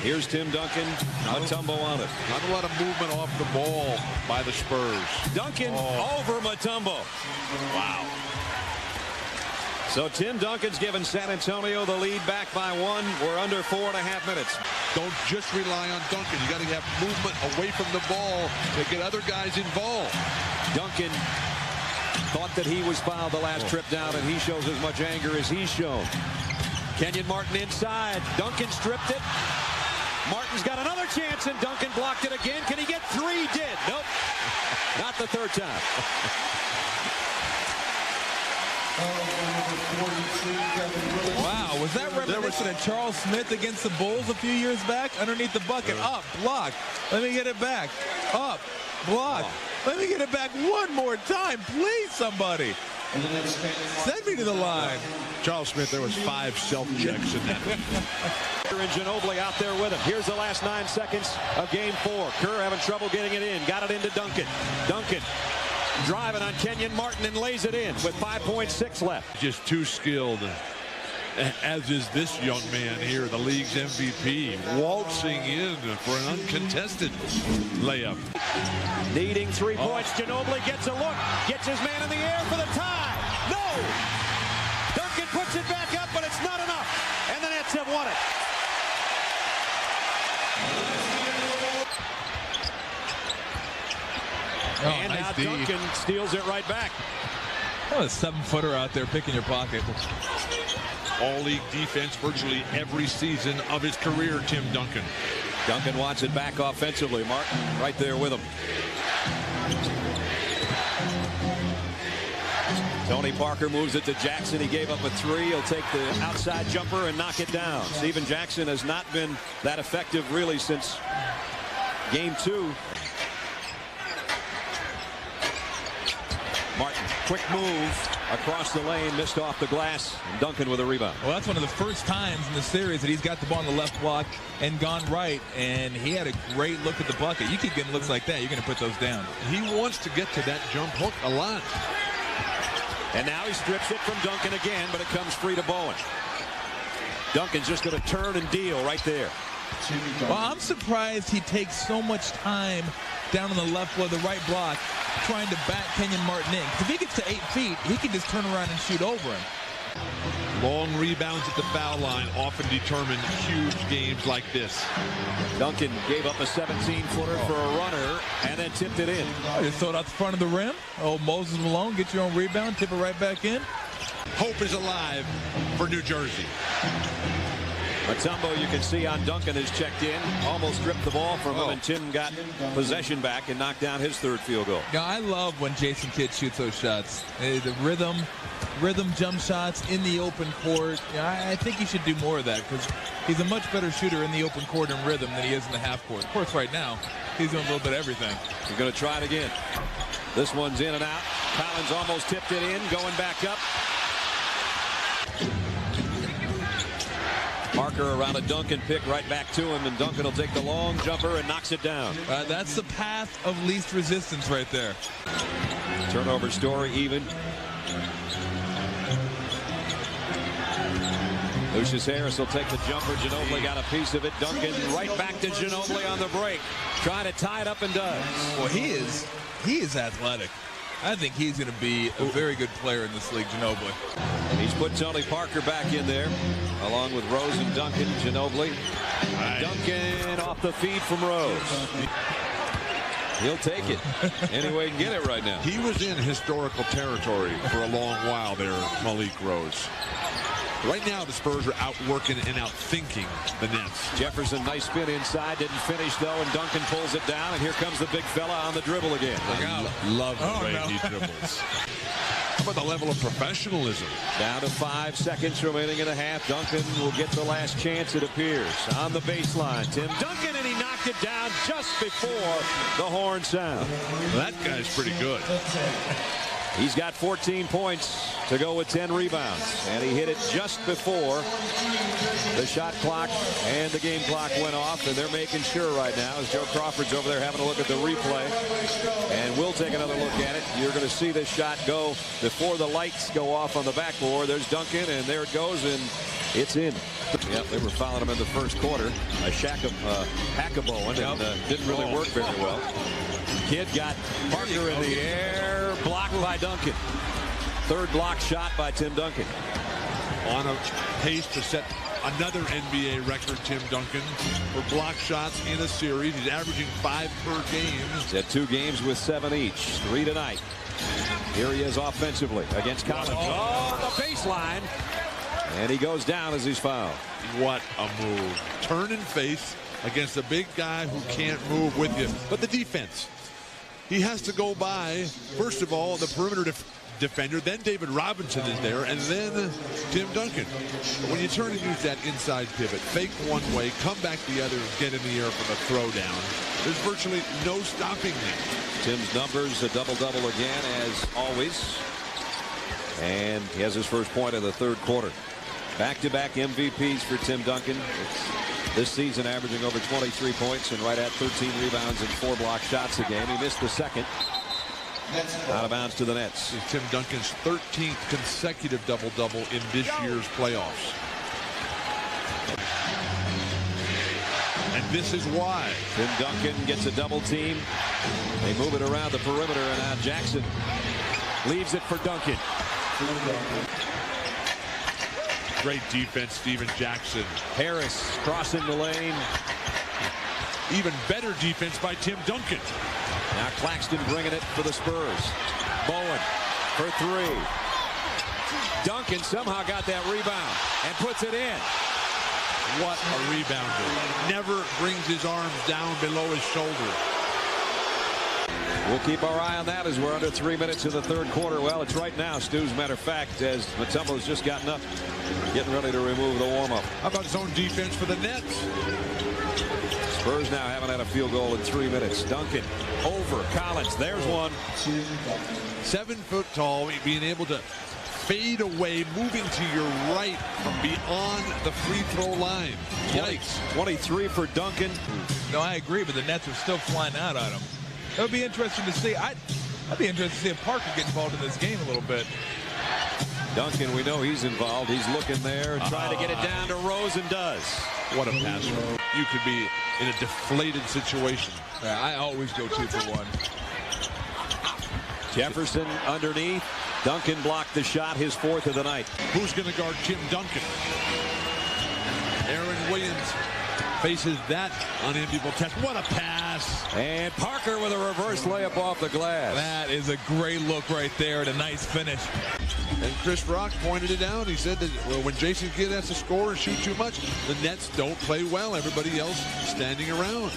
Here's Tim Duncan. Mutombo on it. Not a lot of movement off the ball by the Spurs. Duncan over Mutombo. Wow. So Tim Duncan's given San Antonio the lead back by 1. We're under 4.5 minutes. Don't just rely on Duncan. You got to have movement away from the ball to get other guys involved. Duncan thought that he was fouled the last trip down, and he shows as much anger as he's shown. Kenyon Martin inside. Duncan stripped it. Martin's got another chance, and Duncan blocked it again. Can he get 3? Did. Nope. Not the third time. Wow, was that reminiscent of Charles Smith against the Bulls a few years back? Underneath the bucket, up, block. Let me get it back. Up, block. Let me get it back one more time, please, somebody. Send me to the line. Charles Smith, there was 5 self-checks in that. And Ginobili out there with him. Here's the last 9 seconds of game 4. Kerr having trouble getting it in. Got it into Duncan. Duncan driving on Kenyon Martin and lays it in with 5.6 left. Just too skilled, as is this young man here, the league's MVP, waltzing in for an uncontested layup. Needing 3 points. Ginobili gets a look. Gets his man in the air for the tie. No! Duncan puts it back up, but it's not enough. And the Nets have won it. And nice now D. Duncan steals it right back. Oh, a 7-footer out there picking your pocket. All-league defense virtually every season of his career, Tim Duncan. Duncan wants it back offensively. Martin right there with him. Tony Parker moves it to Jackson. He gave up a three. He'll take the outside jumper and knock it down. Steven Jackson has not been that effective really since game 2. Martin, quick move across the lane, missed off the glass. And Duncan with a rebound. Well, that's one of the first times in the series that he's got the ball on the left block and gone right, and he had a great look at the bucket. You keep getting looks like that, you're going to put those down. He wants to get to that jump hook a lot. And now he strips it from Duncan again, but it comes free to Bowen. Duncan's just going to turn and deal right there. Well, I'm surprised he takes so much time down on the left or the right block trying to back Kenyon Martin in. If he gets to 8 feet, he can just turn around and shoot over him. Long rebounds at the foul line often determine huge games like this. Duncan gave up a 17-footer for a runner and then tipped it in. Just throw it out the front of the rim. Oh, Moses Malone, get your own rebound, tip it right back in. Hope is alive for New Jersey. Mutombo, you can see on Duncan has checked in, almost ripped the ball from him, and Tim got possession back and knocked down his 3rd field goal. Yeah, I love when Jason Kidd shoots those shots. The rhythm jump shots in the open court. Yeah, I think he should do more of that because he's a much better shooter in the open court and rhythm than he is in the half court. Of course, right now, he's doing a little bit of everything. He's going to try it again. This one's in and out. Collins almost tipped it in, going back up. Parker around a Duncan pick right back to him, and Duncan will take the long jumper and knocks it down. That's the path of least resistance right there. Turnover story even. Lucius Harris will take the jumper. Ginobili got a piece of it. Duncan right back to Ginobili on the break. Trying to tie it up and does. Well, he is athletic. I think he's going to be a very good player in this league, Ginobili. And he's put Tony Parker back in there, along with Rose and Duncan. Ginobili. Duncan off the feed from Rose. He'll take it any way he can get it right now. He was in historical territory for a long while there, Malik Rose. Right now, the Spurs are outworking and outthinking the Nets. Jefferson, nice spin inside, didn't finish though, and Duncan pulls it down, and here comes the big fella on the dribble again. Love the way he dribbles. How about the level of professionalism? Down to 5 seconds remaining in the half. Duncan will get the last chance, it appears. On the baseline, Tim Duncan, and he knocked it down just before the horn sound. That guy's pretty good. He's got 14 points to go with 10 rebounds, and he hit it just before the shot clock and the game clock went off, and they're making sure right now as Joe Crawford's over there having a look at the replay, and we'll take another look at it. You're going to see this shot go before the lights go off on the backboard. There's Duncan, and there it goes, and it's in. Yep, they were fouling him in the first quarter. A Hackabowen, and didn't really work very well. Kidd got Parker in the air, blocked by Duncan. 3rd block shot by Tim Duncan. On a pace to set another NBA record, Tim Duncan, for block shots in a series. He's averaging 5 per game. He's had 2 games with 7 each, 3 tonight. Here he is offensively against Collins. On the baseline. And he goes down as he's fouled. What a move. Turn and face against a big guy who can't move with you. But the defense. He has to go by, first of all, the perimeter defender, then David Robinson is there, and then Tim Duncan. But when you turn and use that inside pivot, fake one way, come back the other, and get in the air for the throwdown, there's virtually no stopping him. Tim's numbers, a double-double again, as always. And he has his first point of the 3rd quarter. Back-to-back MVPs for Tim Duncan. This season averaging over 23 points and right at 13 rebounds and 4 block shots a game. He missed the 2nd. Out of bounds to the Nets. Tim Duncan's 13th consecutive double-double in this year's playoffs. And this is why. Tim Duncan gets a double team. They move it around the perimeter, and now Jackson leaves it for Duncan. Great defense, Steven Jackson. Harris crossing the lane. Even better defense by Tim Duncan. Now Claxton bringing it for the Spurs. Bowen for 3. Duncan somehow got that rebound and puts it in. What a rebounder. Never brings his arms down below his shoulder. We'll keep our eye on that as we're under 3 minutes of the third quarter. Well, it's right now, Stu, as a matter of fact, as Mutombo's just gotten up, getting ready to remove the warm-up. How about zone defense for the Nets? Spurs now haven't had a field goal in 3 minutes. Duncan over Collins. There's one. 7 foot tall, being able to fade away, moving to your right from beyond the free throw line. Yikes. 23 for Duncan. No, I agree, but the Nets are still flying out on him. It would be interesting to see. I'd be interested to see if Parker get involved in this game a little bit. Duncan, we know he's involved. He's looking there, trying to get it down to Rose, and does. What a pass. You could be in a deflated situation. I always go 2 for 1. Jefferson underneath. Duncan blocked the shot, his 4th of the night. Who's going to guard Tim Duncan? Aaron Williams faces that unenviable test. What a pass. And Parker with a reverse layup off the glass. That is a great look right there and a nice finish. And Chris Rock pointed it out. He said that when Jason Kidd has to score and shoot too much, the Nets don't play well. Everybody else standing around.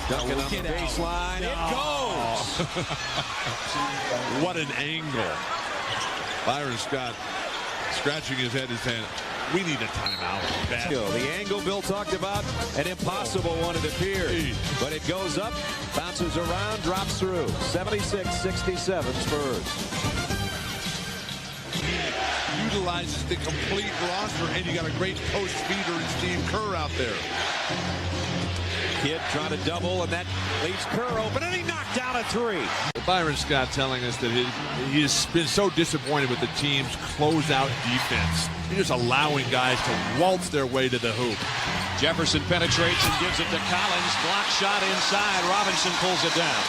Duncan on the baseline. It goes. What an angle. Byron Scott scratching his head, saying, we need a timeout. Bad. The angle Bill talked about, an impossible one it appeared. But it goes up, bounces around, drops through. 76-67 Spurs. Utilizes the complete roster, and you got a great post feeder in Steve Kerr out there. Kidd trying to double, and that leaves Kerr open, and he knocked down a 3. Byron Scott telling us that he has been so disappointed with the team's closeout defense. He's just allowing guys to waltz their way to the hoop. Jefferson penetrates and gives it to Collins. Block shot inside. Robinson pulls it down.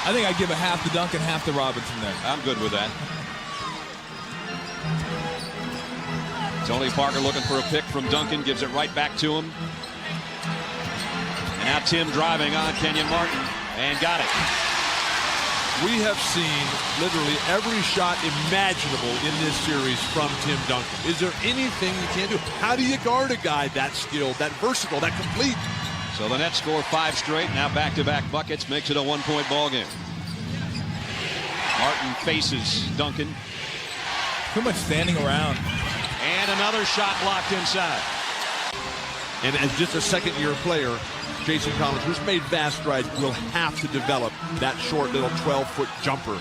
I think I'd give a half to Duncan, half to Robinson there. I'm good with that. Tony Parker looking for a pick from Duncan. Gives it right back to him. And now Tim driving on Kenyon Martin. And got it. We have seen literally every shot imaginable in this series from Tim Duncan. Is there anything you can't do? How do you guard a guy that skilled, that versatile, that complete? So the Nets score 5 straight. Now back-to-back buckets. Makes it a 1-point ball game. Martin faces Duncan. Too much standing around. And another shot blocked inside. And as just a second-year player, Jason Collins, who's made vast strides, will have to develop that short little 12-foot jumper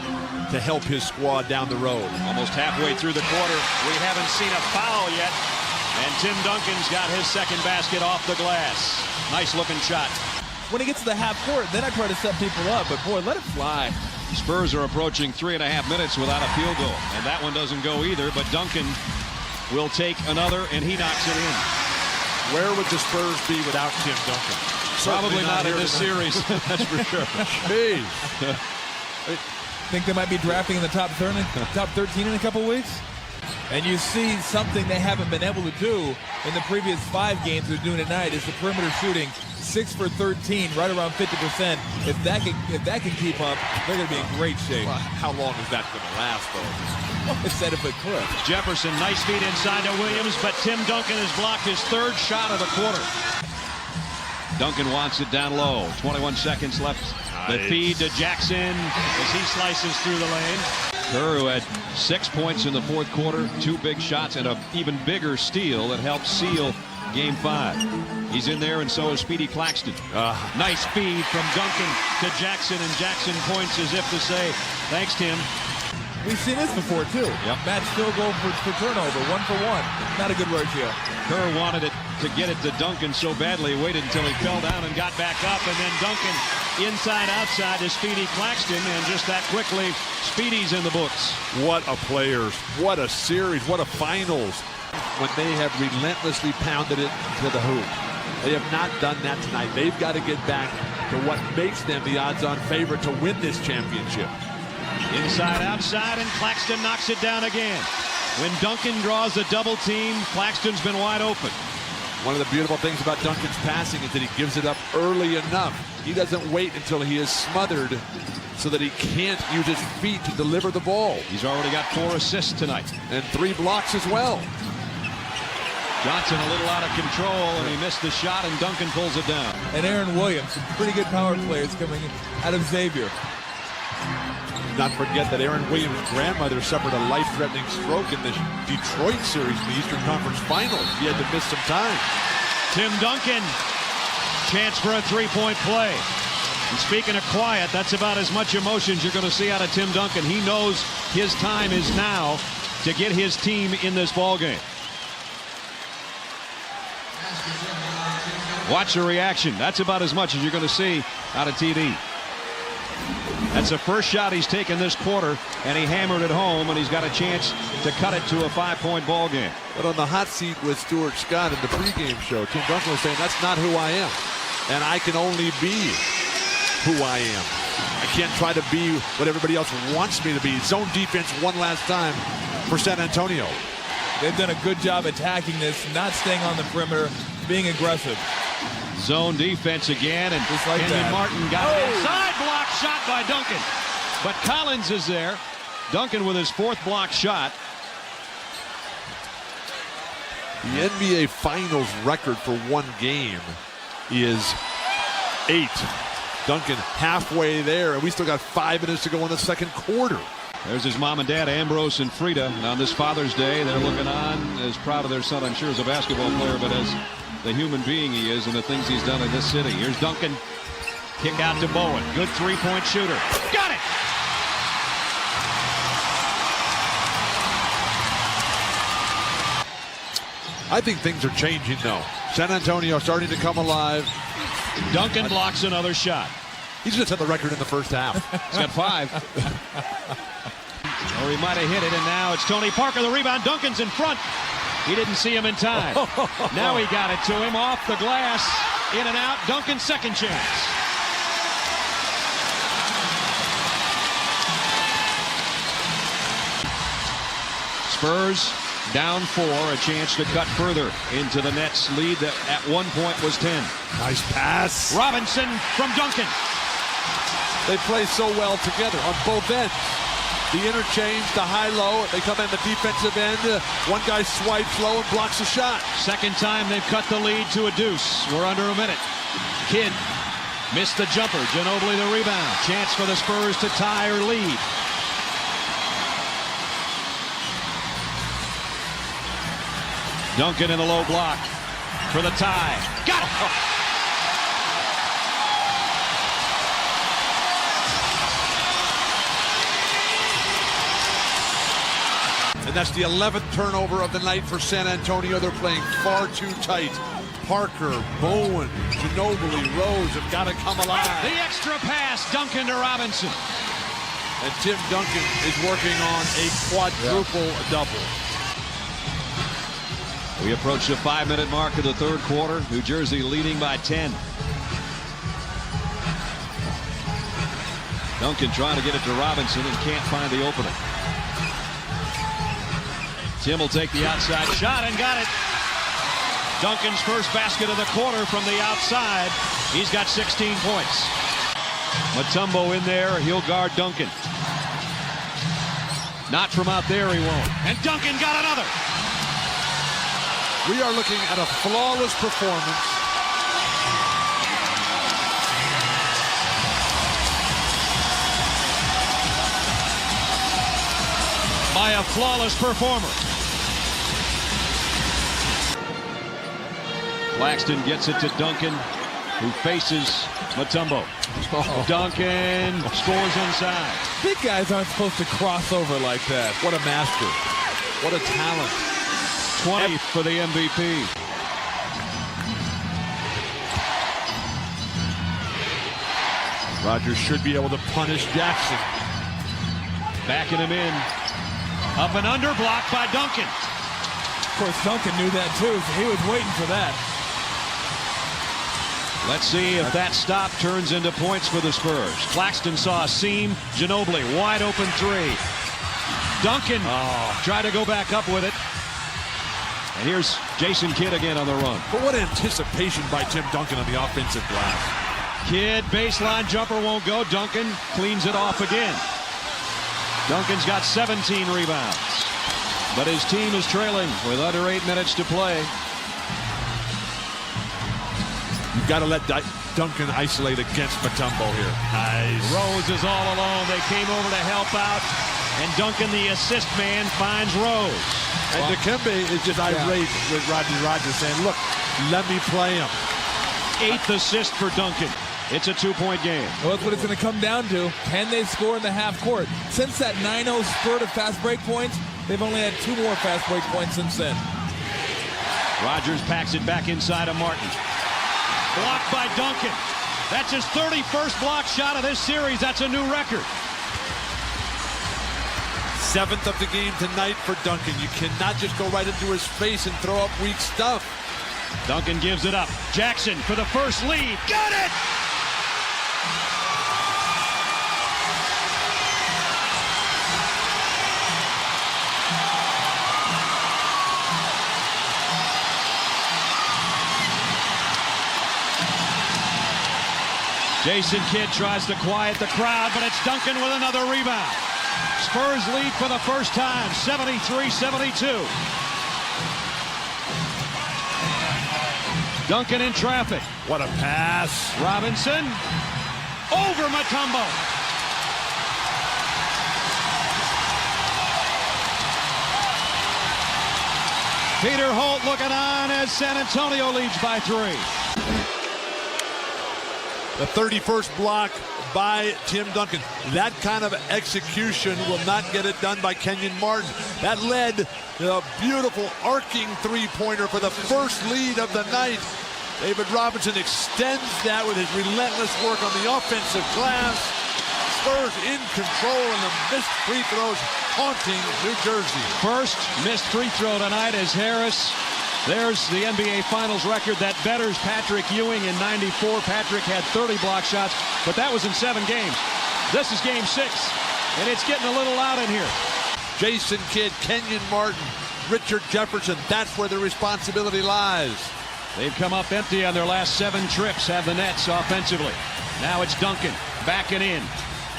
to help his squad down the road. Almost halfway through the quarter, we haven't seen a foul yet. And Tim Duncan's got his second basket off the glass. Nice-looking shot. When he gets to the half court, then I try to set people up, but boy, let it fly. Spurs are approaching 3.5 minutes without a field goal. And that one doesn't go either, but Duncan will take another, and he knocks it in. Where would the Spurs be without Tim Duncan? Probably not in this series, that's for sure. Jeez. Think they might be drafting in the top 13 in a couple weeks? And you see something they haven't been able to do in the previous 5 games they're doing tonight is the perimeter shooting. 6 for 13, right around 50%. If that can keep up, they're going to be in great shape. Well, how long is that going to last, though? It said if it could. Jefferson, nice feed inside to Williams, but Tim Duncan has blocked his 3rd shot of the quarter. Duncan wants it down low. 21 seconds left. Nice. The feed to Jackson as he slices through the lane. Kerr, who had 6 points in the 4th quarter, 2 big shots, and an even bigger steal that helped seal Game 5. He's in there, and so is Speedy Claxton. Nice feed from Duncan to Jackson, and Jackson points as if to say, thanks, Tim. We've seen this before, too. Yep. Match field goal for turnover, 1 for 1. Not a good ratio. Kerr wanted it to get it to Duncan so badly, waited until he fell down and got back up, and then Duncan inside, outside to Speedy Claxton, and just that quickly, Speedy's in the books. What a players. What a series. What a finals. When they have relentlessly pounded it to the hoop. They have not done that tonight. They've got to get back to what makes them the odds-on favorite to win this championship. Inside, outside, and Claxton knocks it down again. When Duncan draws a double team, Claxton's been wide open. One of the beautiful things about Duncan's passing is that he gives it up early enough. He doesn't wait until he is smothered so that he can't use his feet to deliver the ball. He's already got 4 assists tonight. And 3 blocks as well. Johnson a little out of control, and he missed the shot, and Duncan pulls it down. And Aaron Williams, some pretty good power players coming out of Xavier. Not forget that Aaron Williams' grandmother suffered a life-threatening stroke in the Detroit series in the Eastern Conference Finals. He had to miss some time. Tim Duncan, chance for a three-point play. And speaking of quiet, that's about as much emotions you're going to see out of Tim Duncan. He knows his time is now to get his team in this ballgame. Watch the reaction. That's about as much as you're going to see out of TD. That's the first shot he's taken this quarter, and he hammered it home, and he's got a chance to cut it to a 5-point ball game. But on the hot seat with Stuart Scott in the pregame show, Tim Duncan was saying, that's not who I am, and I can only be who I am. I can't try to be what everybody else wants me to be. Zone defense one last time for San Antonio. They've done a good job attacking this, not staying on the perimeter, being aggressive. Zone defense again, and just like Kenyon Martin got it inside. Block shot by Duncan. But Collins is there. Duncan with his 4th block shot. The NBA Finals record for one game is 8. Duncan halfway there, and we still got 5 minutes to go in the second quarter. There's his mom and dad, Ambrose and Frida. And on this Father's Day, they're looking on as proud of their son, I'm sure, as a basketball player, but as the human being he is and the things he's done in this city. Here's Duncan. Kick out to Bowen. Good three-point shooter. Got it! I think things are changing, though. San Antonio starting to come alive. Duncan blocks another shot. He's just had the record in the first half. He's got 5. Or he might have hit it, and now it's Tony Parker, the rebound. Duncan's in front. He didn't see him in time. Now he got it to him off the glass, in and out. Duncan's second chance. Spurs down 4, a chance to cut further into the Nets' lead that at one point was 10. Nice pass. Robinson from Duncan. They play so well together on both ends. The interchange, the high-low, they come in the defensive end. One guy swipes low and blocks a shot. Second time they've cut the lead to a deuce. We're under a minute. Kidd missed the jumper. Ginobili the rebound. Chance for the Spurs to tie or lead. Duncan in the low block for the tie. Got it! And that's the 11th turnover of the night for San Antonio. They're playing far too tight. Parker, Bowen, Ginobili, Rose have got to come alive. The extra pass, Duncan to Robinson. And Tim Duncan is working on a quadruple-double. We approach the 5-minute mark of the third quarter. New Jersey leading by 10. Duncan trying to get it to Robinson and can't find the opening. Tim will take the outside shot and got it. Duncan's first basket of the quarter from the outside. He's got 16 points. Mutombo in there. He'll guard Duncan. Not from out there, he won't. And Duncan got another. We are looking at a flawless performance. By a flawless performer. Claxton gets it to Duncan, who faces Mutombo. Duncan scores inside. Big guys aren't supposed to cross over like that. What a master. What a talent. 20th for the MVP. Rodgers should be able to punish Jackson. Backing him in. Up and under, blocked by Duncan. Of course, Duncan knew that too, so he was waiting for that. Let's see if that stop turns into points for the Spurs. Claxton saw a seam. Ginobili, wide open three. Duncan tried to go back up with it. And here's Jason Kidd again on the run. But what anticipation by Tim Duncan on the offensive glass. Kidd, baseline jumper won't go. Duncan cleans it off again. Duncan's got 17 rebounds. But his team is trailing with under 8 minutes to play. You've got to let Duncan isolate against Mutombo here. Nice. Rose is all alone. They came over to help out, and Duncan, the assist man, finds Rose. And Dikembe is just irate with Rodney Rogers saying, look, let me play him. 8th assist for Duncan. It's a 2-point game. Well, that's what it's going to come down to. Can they score in the half court? Since that 9-0 spurt of fast break points, they've only had 2 more fast break points since then. Rogers packs it back inside of Martin. Blocked by Duncan. That's his 31st block shot of this series. That's a new record. 7th of the game tonight for Duncan. You cannot just go right into his face and throw up weak stuff. Duncan gives it up. Jackson for the first lead. Got it! Jason Kidd tries to quiet the crowd, but it's Duncan with another rebound. Spurs lead for the first time, 73-72. Duncan in traffic. What a pass. Robinson over Mutombo. Peter Holt looking on as San Antonio leads by 3. The 31st block by Tim Duncan. That kind of execution will not get it done by Kenyon Martin. That led to a beautiful arcing three-pointer for the first lead of the night. David Robinson extends that with his relentless work on the offensive glass. Spurs in control, and the missed free throws haunting New Jersey. First missed free throw tonight as Harris. There's the NBA Finals record that betters Patrick Ewing in '94. Patrick had 30 block shots, but that was in 7 games. This is game 6, and it's getting a little loud in here. Jason Kidd, Kenyon Martin, Richard Jefferson, that's where the responsibility lies. They've come up empty on their last 7 trips, have the Nets offensively. Now it's Duncan backing in.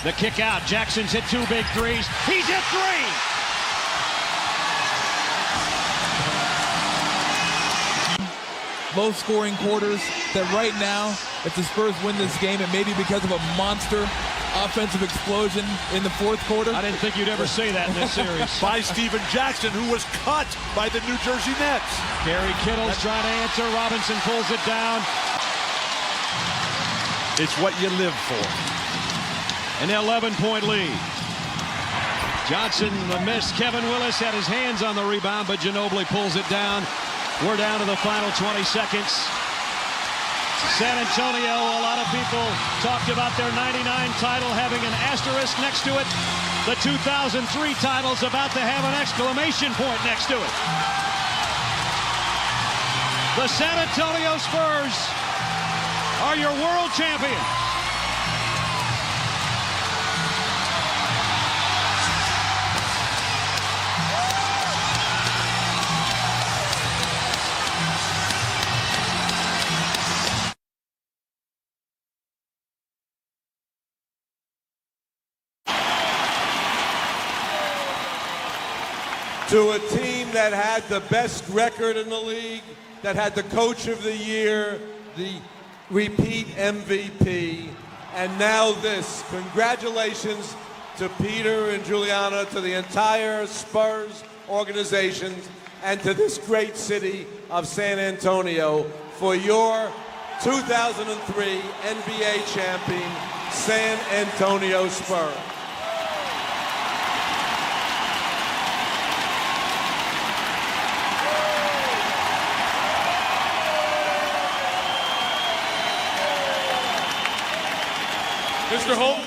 The kick out. Jackson's hit 2 big threes. He's hit 3! Low-scoring quarters that right now, if the Spurs win this game, it may be because of a monster offensive explosion in the 4th quarter. I didn't think you'd ever say that in this series. By Steven Jackson, who was cut by the New Jersey Nets. Gary Kittle's trying to answer. Robinson pulls it down. It's what you live for. An 11-point lead. Johnson, the miss. Kevin Willis had his hands on the rebound, but Ginobili pulls it down. We're down to the final 20 seconds. San Antonio, a lot of people talked about their 99 title having an asterisk next to it. The 2003 title's about to have an exclamation point next to it. The San Antonio Spurs are your world champions. To a team that had the best record in the league, that had the coach of the year, the repeat MVP, and now this. Congratulations to Peter and Juliana, to the entire Spurs organization, and to this great city of San Antonio for your 2003 NBA champion, San Antonio Spurs. Mr. Holt,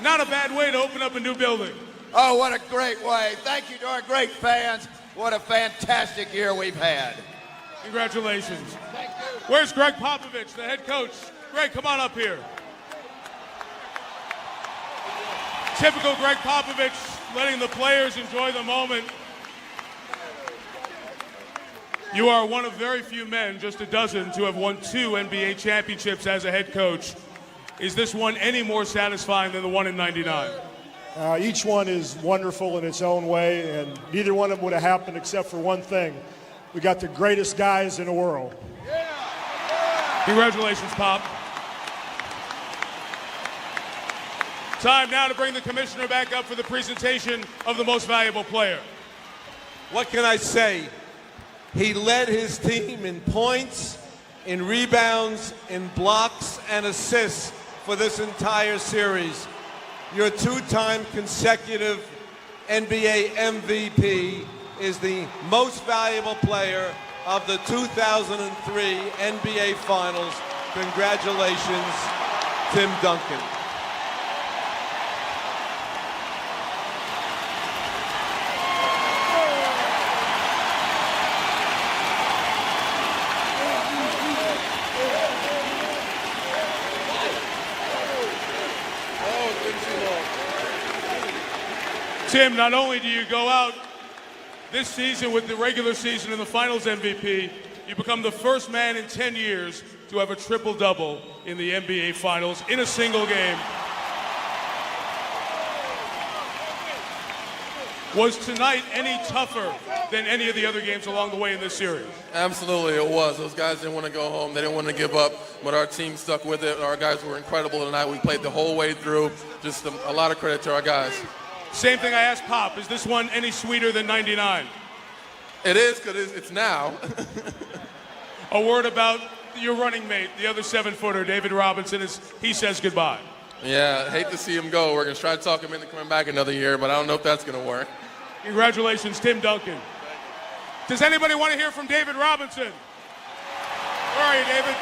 not a bad way to open up a new building. Oh, what a great way. Thank you to our great fans. What a fantastic year we've had. Congratulations. Thank you. Where's Greg Popovich, the head coach? Greg, come on up here. Typical Greg Popovich, letting the players enjoy the moment. You are one of very few men, just a dozen, to have won 2 NBA championships as a head coach. Is this one any more satisfying than the one in '99? Each one is wonderful in its own way, and neither one of them would have happened except for one thing. We got the greatest guys in the world. Congratulations, Pop. Time now to bring the commissioner back up for the presentation of the most valuable player. What can I say? He led his team in points, in rebounds, in blocks, and assists for this entire series. Your two-time consecutive NBA MVP is the most valuable player of the 2003 NBA Finals. Congratulations, Tim Duncan. Tim, not only do you go out this season with the regular season and the Finals MVP, you become the first man in 10 years to have a triple-double in the NBA Finals in a single game. Was tonight any tougher than any of the other games along the way in this series? Absolutely, it was. Those guys didn't want to go home. They didn't want to give up, but our team stuck with it. Our guys were incredible tonight. We played the whole way through. Just a lot of credit to our guys. Same thing I asked Pop. Is this one any sweeter than 99? It is, because it's now. A word about your running mate, the other 7-footer, David Robinson, as he says goodbye. Yeah, hate to see him go. We're going to try to talk him into coming back another year, but I don't know if that's going to work. Congratulations, Tim Duncan. Does anybody want to hear from David Robinson? Where are you, David?